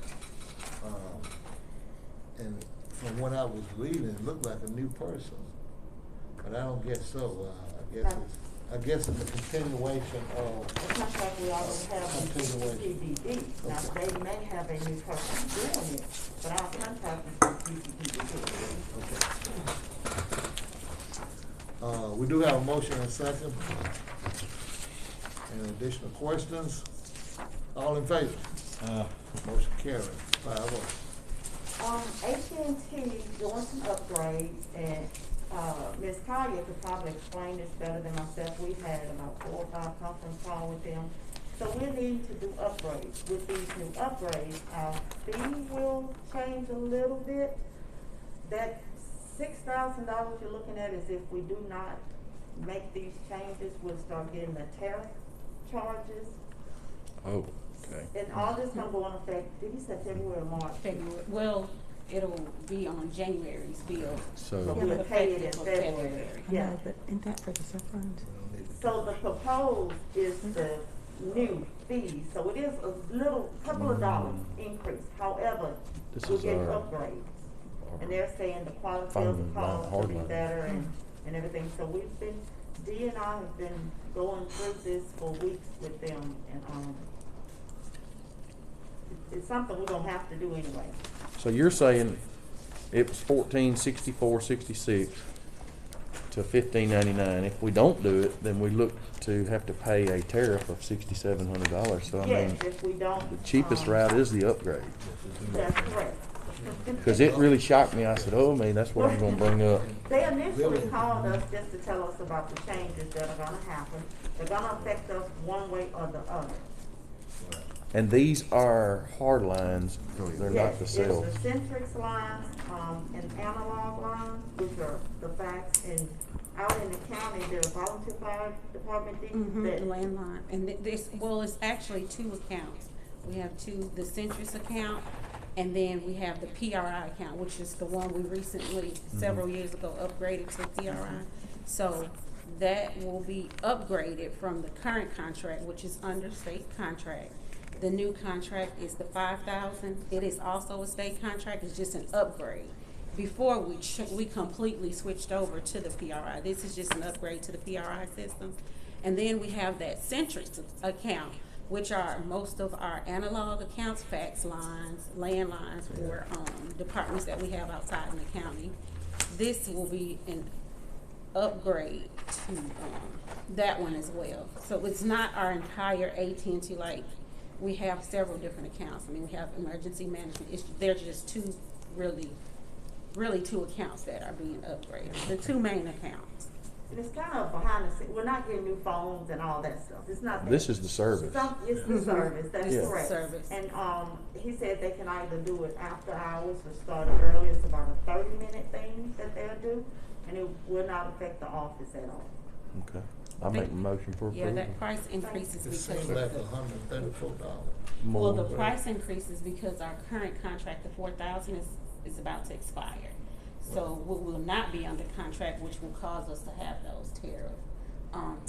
Speaker 4: And from what I was reading, it looked like a new person. But I don't guess so. I guess it's a continuation of.
Speaker 5: The contract we already have with
Speaker 4: Continuation.
Speaker 5: GTPDD. Now,
Speaker 4: Okay.
Speaker 5: they may have a new person doing it, but our contract is with GTPDD.
Speaker 4: We do have a motion and a second. Any additional questions? All in favor? Motion carried. 5-0.
Speaker 5: AT&T doing some upgrades, and, Ms. Collier could probably explain this better than myself. We've had about 4 or 5 conference calls with them. So we need to do upgrades. With these new upgrades, our fee will change a little bit. That $6,000 you're looking at is if we do not make these changes, we'll start getting the tariff charges.
Speaker 3: Oh, okay.
Speaker 5: And all this gonna go on effect, did you say February or March?
Speaker 17: February, well, it'll be on January's bill.
Speaker 3: So-
Speaker 5: So
Speaker 17: It'll
Speaker 5: we'll
Speaker 17: be
Speaker 5: pay it in
Speaker 17: effective of
Speaker 5: February. Yeah.
Speaker 1: But isn't that for the cell phones?
Speaker 5: So the proposed is the new fee, so it is a little, couple of dollars increase. However,
Speaker 3: This
Speaker 5: we'll
Speaker 3: is
Speaker 5: get
Speaker 3: our-
Speaker 5: upgrades. And they're saying the quality of
Speaker 3: Phone
Speaker 5: the
Speaker 3: line,
Speaker 5: calls will be
Speaker 3: hardline.
Speaker 5: better and everything. So we've been, Dee and I have been going through this for weeks with them, and, it's something we're gonna have to do anyway.
Speaker 3: So you're saying it was $14.64.66 to $15.99. If we don't do it, then we look to have to pay a tariff of $6,700. So I
Speaker 5: Yes,
Speaker 3: mean,
Speaker 5: if we don't.
Speaker 3: the cheapest route is the upgrade.
Speaker 5: That's correct.
Speaker 3: Because it really shocked me. I said, oh, man, that's what I'm gonna bring up.
Speaker 5: They initially called us just to tell us about the changes that are gonna happen. They're gonna affect us one way or the other.
Speaker 3: And these are hard lines. They're not the
Speaker 5: Yes,
Speaker 3: cell.
Speaker 5: it's the Centrix lines, and analog lines, which are the fax, and out in the county, there are volunteer fire department things
Speaker 17: Mm-hmm,
Speaker 5: that.
Speaker 17: landline, and this, well, it's actually 2 accounts. We have the Centris account, and then we have the PRI account, which is the one we recently, several years ago, upgraded to PRI. So that will be upgraded from the current contract, which is under state contract. The new contract is the 5,000. It is also a state contract. It's just an upgrade. Before we completely switched over to the PRI. This is just an upgrade to the PRI system. And then we have that Centrix account, which are most of our analog accounts, fax lines, landlines for departments that we have outside in the county. This will be an upgrade to that one as well. So it's not our entire AT&T, like we have several different accounts. I mean, we have emergency management. They're just really 2 accounts that are being upgraded. The 2 main accounts.
Speaker 5: And it's kind of behind the scenes. We're not getting new phones and all that stuff. It's not that.
Speaker 3: This is the service.
Speaker 5: It's the service, that's
Speaker 3: Yeah.
Speaker 5: correct.
Speaker 17: Service.
Speaker 5: And, he said they can either do it after hours or start it early. It's about a 30-minute thing that they'll do, and it will not affect the office at all.
Speaker 3: Okay. I'll make a motion for
Speaker 17: Yeah,
Speaker 3: approval.
Speaker 17: that price increases
Speaker 4: It
Speaker 17: because
Speaker 4: seems
Speaker 17: of
Speaker 4: like
Speaker 17: the,
Speaker 4: $134.
Speaker 17: well,
Speaker 3: More.
Speaker 17: the price increases because our current contract, the 4,000 is about to expire. So we will not be under contract, which will cause us to have those tariff,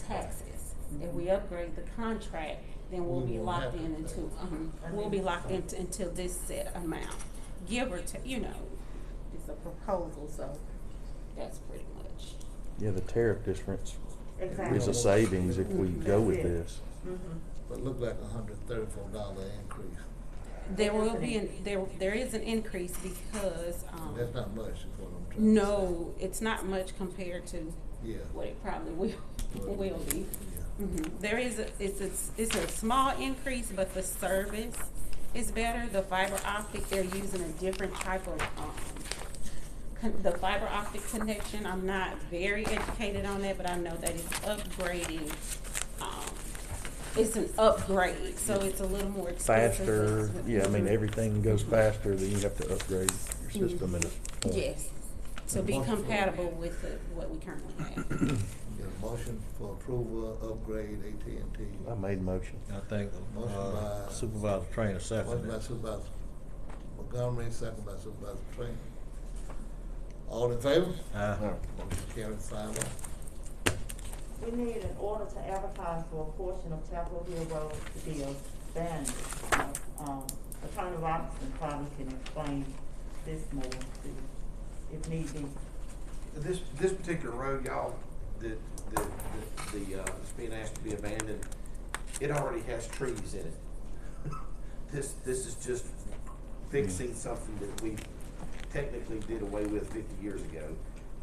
Speaker 17: taxes. If we upgrade the contract, then we'll be locked in until this set amount. Give or take, is a proposal, so that's pretty much.
Speaker 3: Yeah, the tariff difference
Speaker 5: Exactly.
Speaker 3: is a savings if we go with
Speaker 5: That's it.
Speaker 3: this.
Speaker 4: But it looked like $134 increase.
Speaker 17: There will be, there is an increase because,
Speaker 4: That's not much, is what I'm trying to say.
Speaker 17: no, it's not much compared to
Speaker 4: Yeah.
Speaker 17: what it probably will be.
Speaker 4: Yeah.
Speaker 17: There is it's a small increase, but the service is better. The fiber optic, they're using a different type of, the fiber optic connection. I'm not very educated on that, but I know that it's upgrading. It's an upgrade, so it's a little more expensive.
Speaker 3: Faster, yeah, I mean, everything goes faster, then you have to upgrade your system and
Speaker 17: Yes, to be compatible with what we currently have.
Speaker 4: Get a motion for approval, upgrade AT&T.
Speaker 3: I made a motion.
Speaker 2: I think
Speaker 4: Motion by
Speaker 2: Supervisor Trainer
Speaker 4: Motion
Speaker 2: seconded
Speaker 4: by
Speaker 2: it.
Speaker 4: Supervisor Montgomery, second by Supervisor Trainer. All in favor?
Speaker 2: Aye.
Speaker 4: Motion carried 5-0.
Speaker 5: We need an order to advertise for a portion of Chapel Hill Road to be abandoned. Attorney Robinson probably can explain this more if need be.
Speaker 12: This particular road, y'all, that it's being asked to be abandoned, it already has trees in it. This is just fixing something that we technically did away with 50 years ago.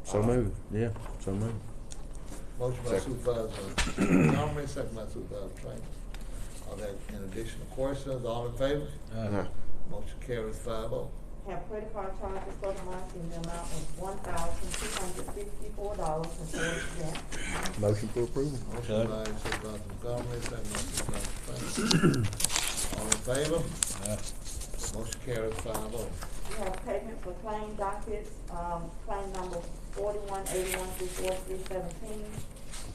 Speaker 3: So moved, yeah, so moved.
Speaker 4: Motion by Supervisor Montgomery, second by Supervisor Trainer. All that in additional questions, all in favor?
Speaker 2: Aye.
Speaker 4: Motion carries 5-0.
Speaker 5: Have credit card charges for the month in the amount of $1,254.40.
Speaker 3: Motion for approval.
Speaker 4: Motion by Supervisor Montgomery, second by Supervisor Trainer. All in favor? Motion carries 5-0.
Speaker 5: We have payment for claim dockets, claim number 4181 through 4317,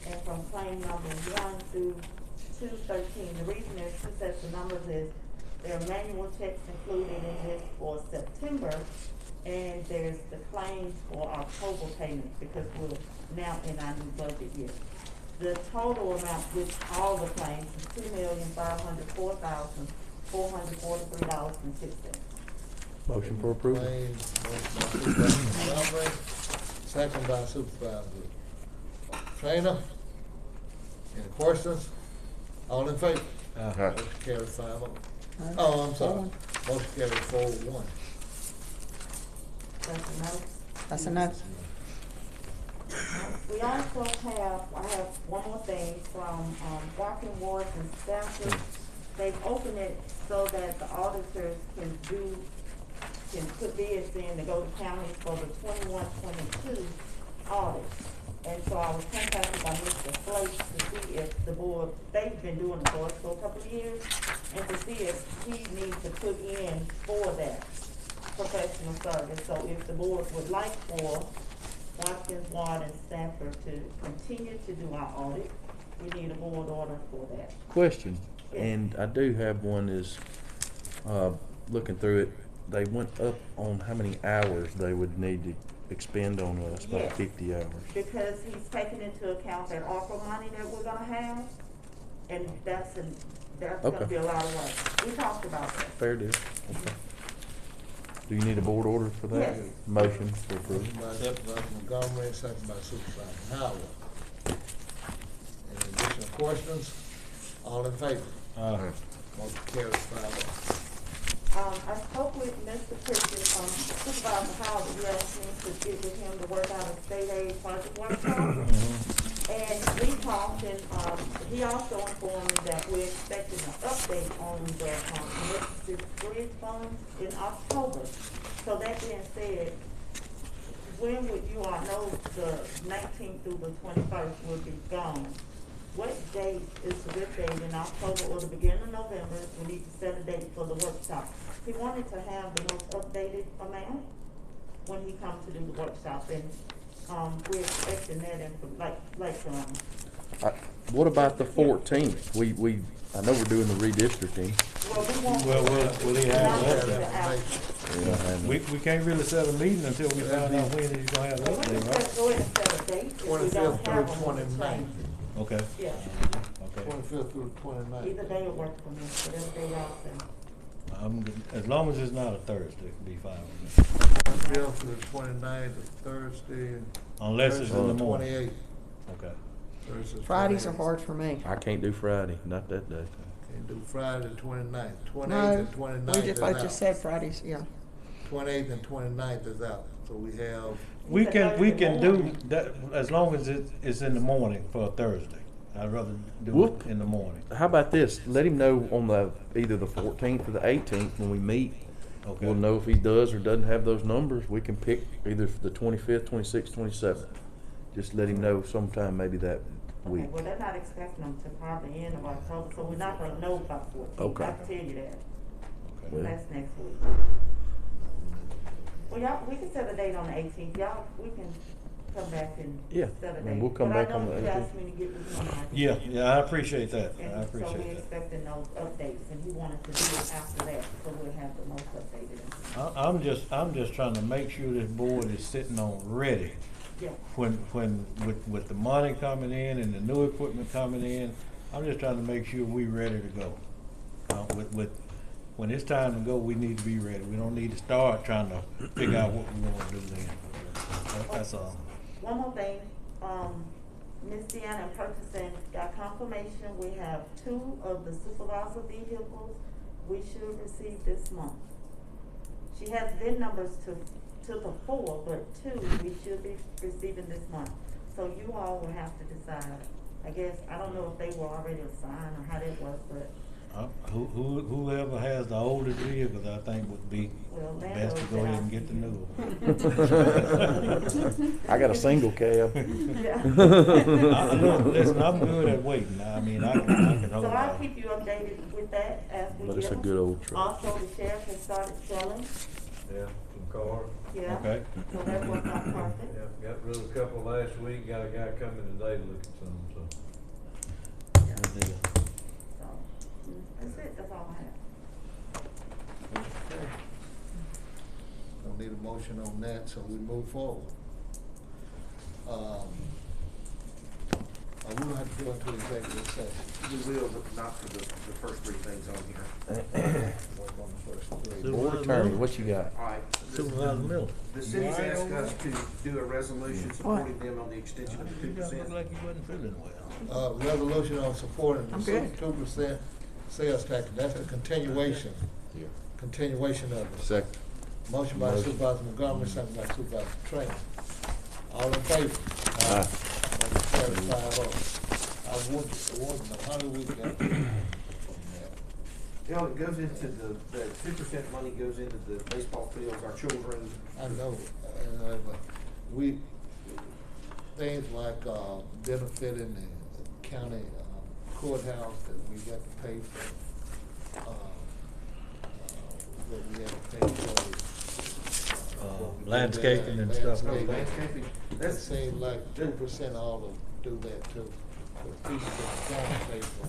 Speaker 5: and from claim number 1 through 213. The reason there's two sets of numbers is there are manual checks included in this for September, and there's the claims for October payments because we're now in our new budget year. The total amount with all the claims is $2,504,443.06.
Speaker 3: Motion for approval.
Speaker 4: Claims, motion by Supervisor Montgomery, second by Supervisor Trainer. Any questions? All in favor? Motion carries 5-0. Oh, I'm sorry. Motion carries 4-1.
Speaker 5: That's a no.
Speaker 1: That's a no.
Speaker 5: We also I have one more thing from, Walking Wards and Stafford. They've opened it so that the auditors can put bids in to go to counties for the 21-22 audit. And so I was contacted by Mr. Flake to see if the board, they've been doing it for us for a couple of years, and to see if he needs to put in for that professional service. So if the board would like for Watkins, Ward, and Stafford to continue to do our audit, we need a board order for that.
Speaker 3: Question,
Speaker 5: Yes.
Speaker 3: and I do have one is, looking through it, they went up on how many hours they would need to expend on us, about
Speaker 5: Yes.
Speaker 3: 50 hours.
Speaker 5: Because he's taking into account that ARPA money that we're gonna have, and that's gonna
Speaker 3: Okay.
Speaker 5: be a lot of work. We talked about that.
Speaker 3: Fair deal, okay. Do you need a board order for that?
Speaker 5: Yes.
Speaker 3: Motion for approval.
Speaker 4: Motion by Supervisor Montgomery, second by Supervisor Howard. Any additional questions? All in favor? Motion carries 5-0.
Speaker 5: I spoke with Mr. Christian, Supervisor Howard, you asked me to get with him to work out a state aid project workshop. And we talked, and, he also informed me that we're expecting an update on the, Mississippi Bridge funds in October. So that being said, when would you all know the 19th through the 21st will be gone? What date is the good date in October or the beginning of November? We need to set a date for the workshop. He wanted to have the most updated amount when he comes to do the workshop, and, we're expecting that in,
Speaker 3: What about the 14th? I know we're doing the redistricting.
Speaker 5: well, we won't.
Speaker 2: Well, will he have
Speaker 5: Not
Speaker 2: that?
Speaker 5: until after.
Speaker 2: We can't really set a meeting until we find out when he's gonna have
Speaker 5: Well, we
Speaker 2: that,
Speaker 5: can
Speaker 2: right?
Speaker 5: just go ahead and set a date if we don't
Speaker 4: 25th
Speaker 5: have
Speaker 4: through
Speaker 5: one.
Speaker 4: 29th.
Speaker 2: Okay,
Speaker 5: Yeah,
Speaker 2: okay.
Speaker 4: 25th through 29th.
Speaker 5: either day will work for me, whatever day y'all say.
Speaker 2: As long as it's not a Thursday, it'll be fine with me.
Speaker 4: Bill for the 29th, Thursday.
Speaker 2: Unless it's in the morning.
Speaker 4: 28th.
Speaker 2: Okay.
Speaker 4: Thursday,
Speaker 1: Fridays are
Speaker 4: 28th.
Speaker 1: hard for me.
Speaker 3: I can't do Friday, not that day.
Speaker 4: Can't do Friday, 29th. 28th
Speaker 1: No,
Speaker 4: and 29th
Speaker 1: we
Speaker 4: is
Speaker 1: both
Speaker 4: out.
Speaker 1: just said Fridays, yeah.
Speaker 4: 28th and 29th is out, so we have,
Speaker 2: We can do that, as long as it's in the morning for a Thursday. I'd rather do
Speaker 3: Whoop.
Speaker 2: it in the morning.
Speaker 3: How about this? Let him know on either the 14th or the 18th when we meet.
Speaker 2: Okay.
Speaker 3: We'll know if he does or doesn't have those numbers. We can pick either the 25th, 26th, 27th. Just let him know sometime maybe that week.
Speaker 5: Okay, well, they're not expecting them to probably end of October, so we're not gonna know about 14th.
Speaker 3: Okay.
Speaker 5: I can tell you that.
Speaker 3: Well,
Speaker 5: That's next week. Well, y'all, we can set a date on the 18th. Y'all, we can come back and
Speaker 3: Yeah,
Speaker 5: set a
Speaker 3: and
Speaker 5: date.
Speaker 3: we'll come back on the
Speaker 5: But I know you
Speaker 3: 18th.
Speaker 5: asked me to get this on.
Speaker 2: Yeah, I appreciate that. I
Speaker 5: And so we're
Speaker 2: appreciate that.
Speaker 5: expecting those updates, and he wanted to do it after that, so we'll have the most updated.
Speaker 2: I'm just trying to make sure this board is sitting on ready.
Speaker 5: Yeah.
Speaker 2: When, with the money coming in and the new equipment coming in, I'm just trying to make sure we ready to go. When it's time to go, we need to be ready. We don't need to start trying to figure out what we wanna do then. That's all.
Speaker 5: One more thing, Ms. Deanna in purchasing got confirmation, we have 2 of the supervisor vehicles we should receive this month. She has VIN numbers to the 4, but 2 we should be receiving this month. So you all will have to decide. I guess, I don't know if they were already assigned or how that was, but.
Speaker 2: Whoever has the oldest vehicles, I think would be
Speaker 5: Well,
Speaker 2: best to go ahead and get the new one.
Speaker 3: I got a single cab.
Speaker 2: Listen, I'm good at waiting. I mean, I can hold
Speaker 5: So I'll
Speaker 2: out.
Speaker 5: keep you updated with that as we get
Speaker 3: But it's a
Speaker 5: them.
Speaker 3: good old truck.
Speaker 5: Also, the sheriff has started selling,
Speaker 15: Yeah, some cars.
Speaker 5: yeah.
Speaker 2: Okay.
Speaker 5: So that worked out perfect.
Speaker 15: Yeah, got rid of a couple last week, got a guy coming today to look at some, so.
Speaker 2: Good deal.
Speaker 5: So, that's it, that's all I have.
Speaker 4: don't need a motion on that, so we move forward. We will have to go into executive session.
Speaker 6: We will, but not for the first 3 things on here.
Speaker 4: Work on the first 3.
Speaker 3: Board attorney, what you got?
Speaker 6: All right.
Speaker 2: Supervisor Miller.
Speaker 6: The city's
Speaker 2: You all right
Speaker 6: asked
Speaker 2: over
Speaker 6: us to do a resolution supporting them on the extension of the
Speaker 2: You got
Speaker 6: 2%.
Speaker 2: look like you wasn't feeling well.
Speaker 4: Resolution on supporting
Speaker 1: I'm
Speaker 4: the
Speaker 1: good.
Speaker 4: 2% sales tax, that's the continuation.
Speaker 7: Yeah.
Speaker 4: Continuation of it.
Speaker 7: Second.
Speaker 4: Motion by Supervisor Montgomery, second by Supervisor Trainer. All in favor?
Speaker 3: Aye.
Speaker 4: Motion carries 5-0. I want to know, how do we get on that?
Speaker 6: You know, it goes into the 2% money goes into the baseball fields, our children.
Speaker 4: I know, but things like benefiting the county courthouse that we got to pay for, what we had to pay for. what we did
Speaker 2: Landscaping
Speaker 4: there,
Speaker 2: and stuff like that.
Speaker 6: Landscaping,
Speaker 4: It
Speaker 6: that's,
Speaker 4: seems like 2% ought to do that too. The people that don't pay for,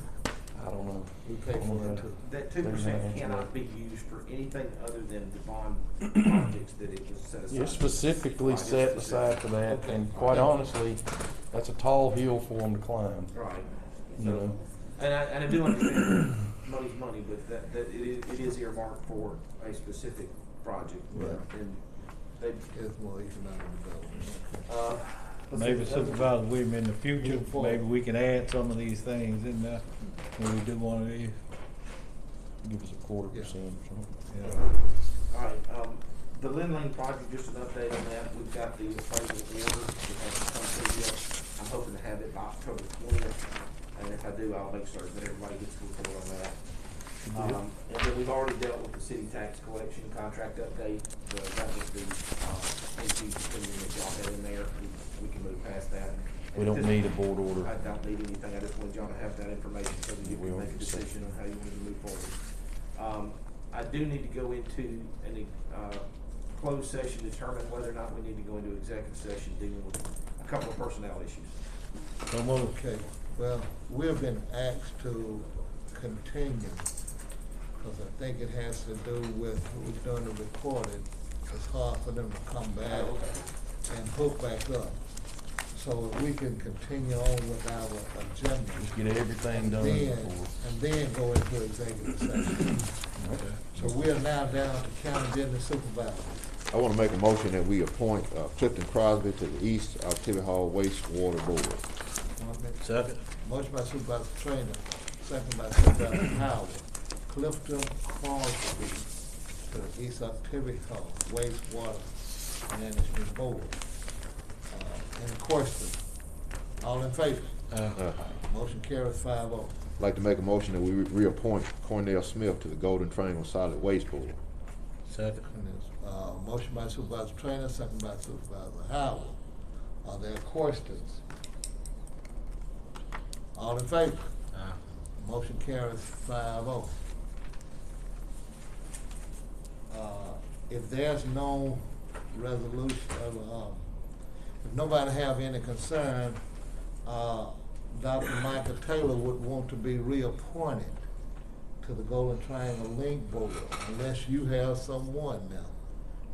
Speaker 3: I don't know.
Speaker 4: we pay for it too.
Speaker 6: that 2% cannot be used for anything other than the bond projects that it was set aside.
Speaker 3: You're specifically
Speaker 6: Right, it's
Speaker 3: set
Speaker 6: specific.
Speaker 3: aside for that,
Speaker 4: Okay.
Speaker 3: and quite honestly, that's a tall hill for them to climb.
Speaker 6: Right.
Speaker 3: You
Speaker 6: So,
Speaker 3: know.
Speaker 6: and I do understand money's money, but that it is earmarked for a specific project.
Speaker 4: Right.
Speaker 6: And they,
Speaker 4: It's more economic development.
Speaker 2: Maybe Supervisor Williams, in the future,
Speaker 4: Move forward.
Speaker 2: maybe we can add some of these things in there when we do one of these.
Speaker 3: Give us a 1/4% or something.
Speaker 2: Yeah.
Speaker 6: all right, the Lynn Lane project, just an update on that, we've got the appraisal order, it hasn't come through yet. I'm hoping to have it by October 20th, and if I do, I'll make certain that everybody gets a report on that. And then we've already dealt with the city tax collection contract update, that was the, AG's opinion that y'all had in there, we can move past that.
Speaker 3: We don't need a board order.
Speaker 6: I don't need anything, I just wanted y'all to have that information so that you
Speaker 3: We
Speaker 6: can
Speaker 3: will
Speaker 6: make a
Speaker 3: accept
Speaker 6: decision on how you want to move forward. I do need to go into any, closed session, determine whether or not we need to go into executive session dealing with a couple of personnel issues.
Speaker 2: So move.
Speaker 4: Okay, well, we've been asked to continue, because I think it has to do with who's doing the recording. It's hard for them to come back and hook back up. so we can continue on with our agenda.
Speaker 3: Just get everything done before.
Speaker 4: And then go into executive session. So we are now down to county business supervisor.
Speaker 7: I want to make a motion that we appoint Clifton Crosby to the East Activity Hall Wastewater Board.
Speaker 2: Second.
Speaker 4: Motion by Supervisor Trainer, second by Supervisor Howard. Clifton Crosby to the East Activity Hall Wastewater Management Board. Any questions? All in favor? Motion carries 5-0.
Speaker 7: I'd like to make a motion that we reappoint Cornell Smith to the Golden Triangle Solid Waste Board.
Speaker 2: Second.
Speaker 4: Motion by Supervisor Trainer, second by Supervisor Howard. Are there questions? All in favor? Motion carries 5-0. If there's no resolution, if nobody have any concern, Dr. Michael Taylor would want to be reappointed to the Golden Triangle Link Board, unless you have someone now.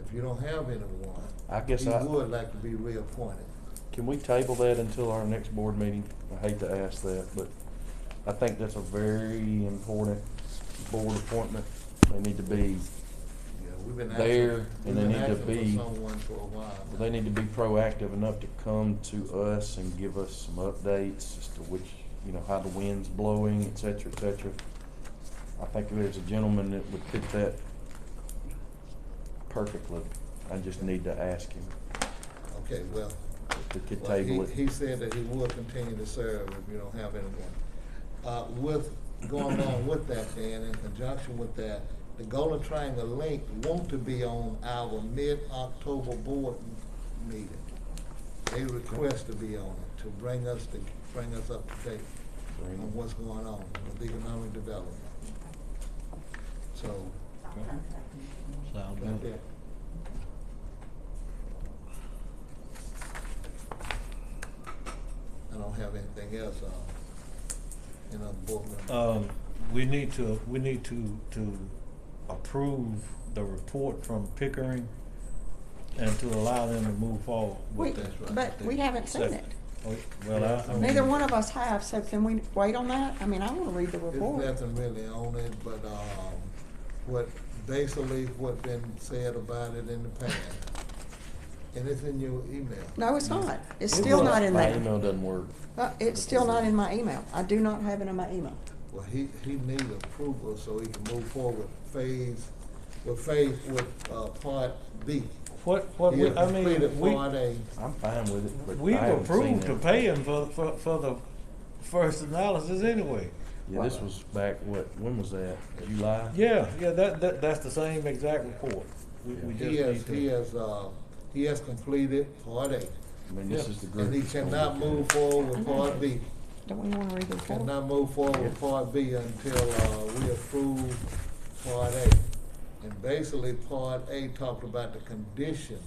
Speaker 4: If you don't have anyone,
Speaker 3: I guess
Speaker 4: he
Speaker 3: I-
Speaker 4: would like to be reappointed.
Speaker 3: Can we table that until our next board meeting? I hate to ask that, but I think that's a very important board appointment. They need to be
Speaker 4: Yeah, we've been
Speaker 3: there,
Speaker 4: asking,
Speaker 3: and they need to
Speaker 4: for
Speaker 3: be,
Speaker 4: someone for a while now.
Speaker 3: they need to be proactive enough to come to us and give us some updates as to which, how the wind's blowing, et cetera, et cetera. I think there's a gentleman that would fit that perfectly. I just need to ask him
Speaker 4: Okay, well,
Speaker 3: if we could
Speaker 4: well,
Speaker 3: table it.
Speaker 4: he said that he will continue to serve if you don't have anyone. With, going along with that then, in conjunction with that, the Golden Triangle Link want to be on our mid-October board meeting. They request to be on it, to bring us up to date on what's going on with economic development. So,
Speaker 2: Sound
Speaker 4: got
Speaker 2: good.
Speaker 4: that. I don't have anything else, board members.
Speaker 2: We need to approve the report from Pickering and to allow them to move forward with that.
Speaker 1: But we haven't seen it.
Speaker 2: Well, I mean.
Speaker 1: Neither one of us have, so can we wait on that? I mean, I wanna read the report.
Speaker 4: There's nothing really on it, but, basically what been said about it in the past. And it's in your email.
Speaker 1: No, it's not. It's still not in
Speaker 3: My
Speaker 1: there.
Speaker 3: email doesn't work.
Speaker 1: It's still not in my email. I do not have it in my email.
Speaker 4: Well, he needs approval so he can move forward with part B.
Speaker 2: What,
Speaker 4: He has
Speaker 2: I mean,
Speaker 4: completed
Speaker 2: we,
Speaker 4: part A.
Speaker 3: I'm fine with it, but
Speaker 2: we've
Speaker 3: I haven't seen
Speaker 2: approved to
Speaker 3: that.
Speaker 2: pay him for the first analysis anyway.
Speaker 3: Yeah, this was back, when was that? July?
Speaker 2: Yeah, that's the same exact report. We just need to.
Speaker 4: He has completed part A.
Speaker 3: I mean, this is the group.
Speaker 4: And he cannot move forward with part B.
Speaker 1: Don't we wanna read the report?
Speaker 4: Cannot move forward with part B until, we approve part A. And basically, part A talked about the condition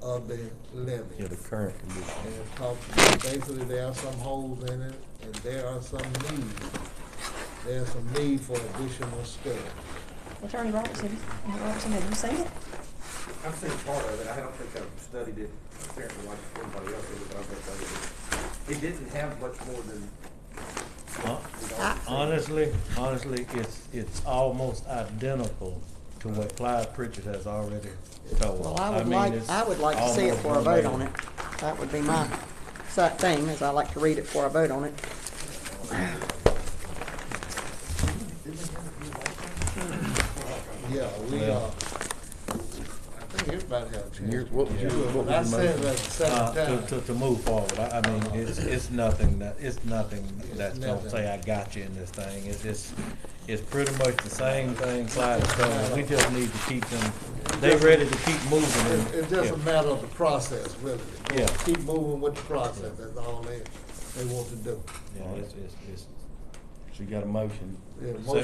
Speaker 4: of the levy.
Speaker 3: Yeah, the current condition.
Speaker 4: And it talks about, basically, there are some holes in it, and there are some needs. There's some need for additional study.
Speaker 1: Attorney Robertson, have you seen it?
Speaker 12: I've seen part of it, I don't think I've studied it apparently like everybody else did, but I've studied it. It didn't have much more than.
Speaker 2: Honestly, it's almost identical to what Clyde Pritchard has already told.
Speaker 1: Well, I
Speaker 2: mean, it's
Speaker 1: would like to see it
Speaker 2: almost
Speaker 1: for a vote
Speaker 2: verbatim.
Speaker 1: on it. That would be my thing, is I like to read it before I vote on it.
Speaker 4: Yeah, I think everybody had a chance.
Speaker 3: What was your
Speaker 4: I said
Speaker 3: motion?
Speaker 4: that seven times.
Speaker 2: To move forward, I mean, it's nothing that's gonna say I got you in this thing. It's pretty much the same thing Clyde is telling. We just need to keep them, they ready to keep moving. and-
Speaker 4: It's just a
Speaker 2: yeah.
Speaker 4: matter of the process, really.
Speaker 2: Yeah.
Speaker 4: Keep moving with the process, that's all they want to do.
Speaker 2: Yeah, it's,
Speaker 3: So you got a motion?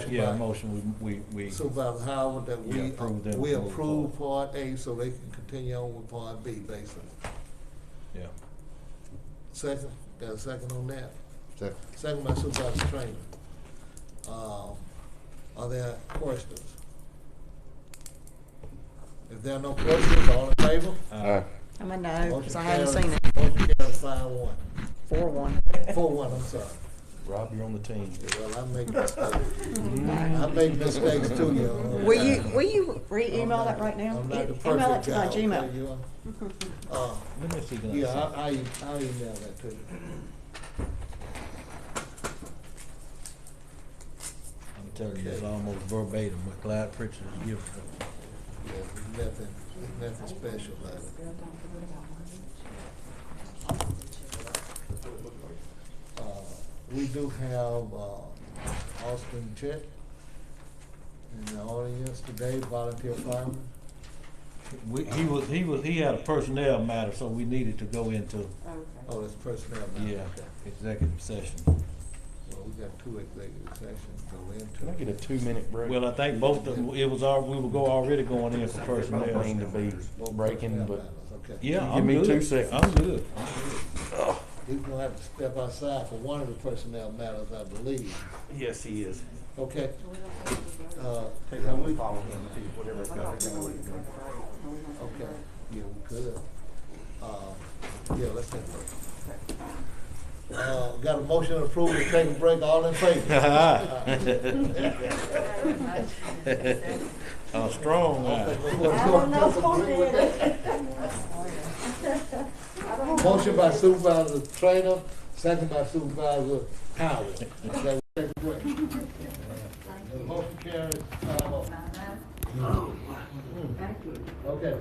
Speaker 4: Yeah,
Speaker 2: motion, we.
Speaker 4: Supervisor Howard, that
Speaker 2: Yeah, approve them
Speaker 4: we
Speaker 2: to move
Speaker 4: approve part A so they can continue on with part B, basically.
Speaker 2: Yeah.
Speaker 4: Second, got a second on that?
Speaker 7: Second.
Speaker 4: Second by Supervisor Trainer. Are there questions? If there are no questions, all in favor?
Speaker 7: Aye.
Speaker 1: I'm a no, because I
Speaker 4: Motion
Speaker 1: haven't seen
Speaker 4: carries-
Speaker 1: it.
Speaker 4: Motion carries 5-1.
Speaker 1: 4-1.
Speaker 4: 4-1, I'm sorry.
Speaker 3: Rob, you're on the team.
Speaker 4: Well, I make mistakes. I make mistakes too, you know.
Speaker 1: Will you re-email that right now?
Speaker 4: I'm not the
Speaker 1: Email it
Speaker 4: perfect
Speaker 1: to
Speaker 4: guy,
Speaker 1: my
Speaker 4: okay,
Speaker 1: Gmail.
Speaker 4: you are?
Speaker 2: Let me see. Can I
Speaker 4: Yeah,
Speaker 2: see?
Speaker 4: I'll email that to you.
Speaker 2: I'm telling you, it's almost verbatim what Clyde Pritchard is giving.
Speaker 4: Yeah, there's nothing special about it. We do have, Austin Chet in the audience today, volunteer fireman.
Speaker 2: He had a personnel matter, so we needed to go into,
Speaker 4: Oh, that's personnel matter.
Speaker 2: yeah,
Speaker 4: Okay.
Speaker 2: executive session.
Speaker 4: Well, we got 2 executive sessions to go into.
Speaker 3: Can I get a 2-minute break?
Speaker 2: Well, I think both of them, we were already going in for
Speaker 3: I don't
Speaker 2: personnel.
Speaker 3: mean to be breaking, but
Speaker 4: Okay.
Speaker 2: Yeah,
Speaker 3: Give
Speaker 2: I'm
Speaker 3: me
Speaker 2: good.
Speaker 3: 2 seconds.
Speaker 2: I'm good.
Speaker 4: He's gonna have to step outside for one of the personnel matters, I believe.
Speaker 3: yes, he is.
Speaker 4: Okay.
Speaker 11: Take
Speaker 4: Can we-
Speaker 11: follow him, whatever it's got.
Speaker 4: Okay, yeah, we could. Yeah, let's take a break. Got a motion to approve to take a break, all in favor?
Speaker 2: A strong eye.
Speaker 4: Motion by Supervisor Trainer, second by Supervisor Howard. That we take a break. The motion carries 5-0. Okay.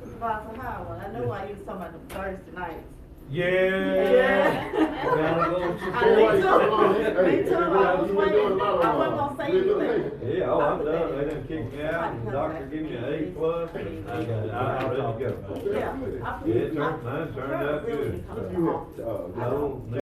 Speaker 5: Supervisor Howard, I know why you was talking about the Thursday night.
Speaker 14: Yeah.
Speaker 5: Me too, I was waiting, I wasn't gonna say anything.
Speaker 15: Yeah, oh, I'm done. They done kicked me out, and the doctor gave me an A+, and I'm ready to go.
Speaker 5: Yeah.
Speaker 15: It turned out good. No,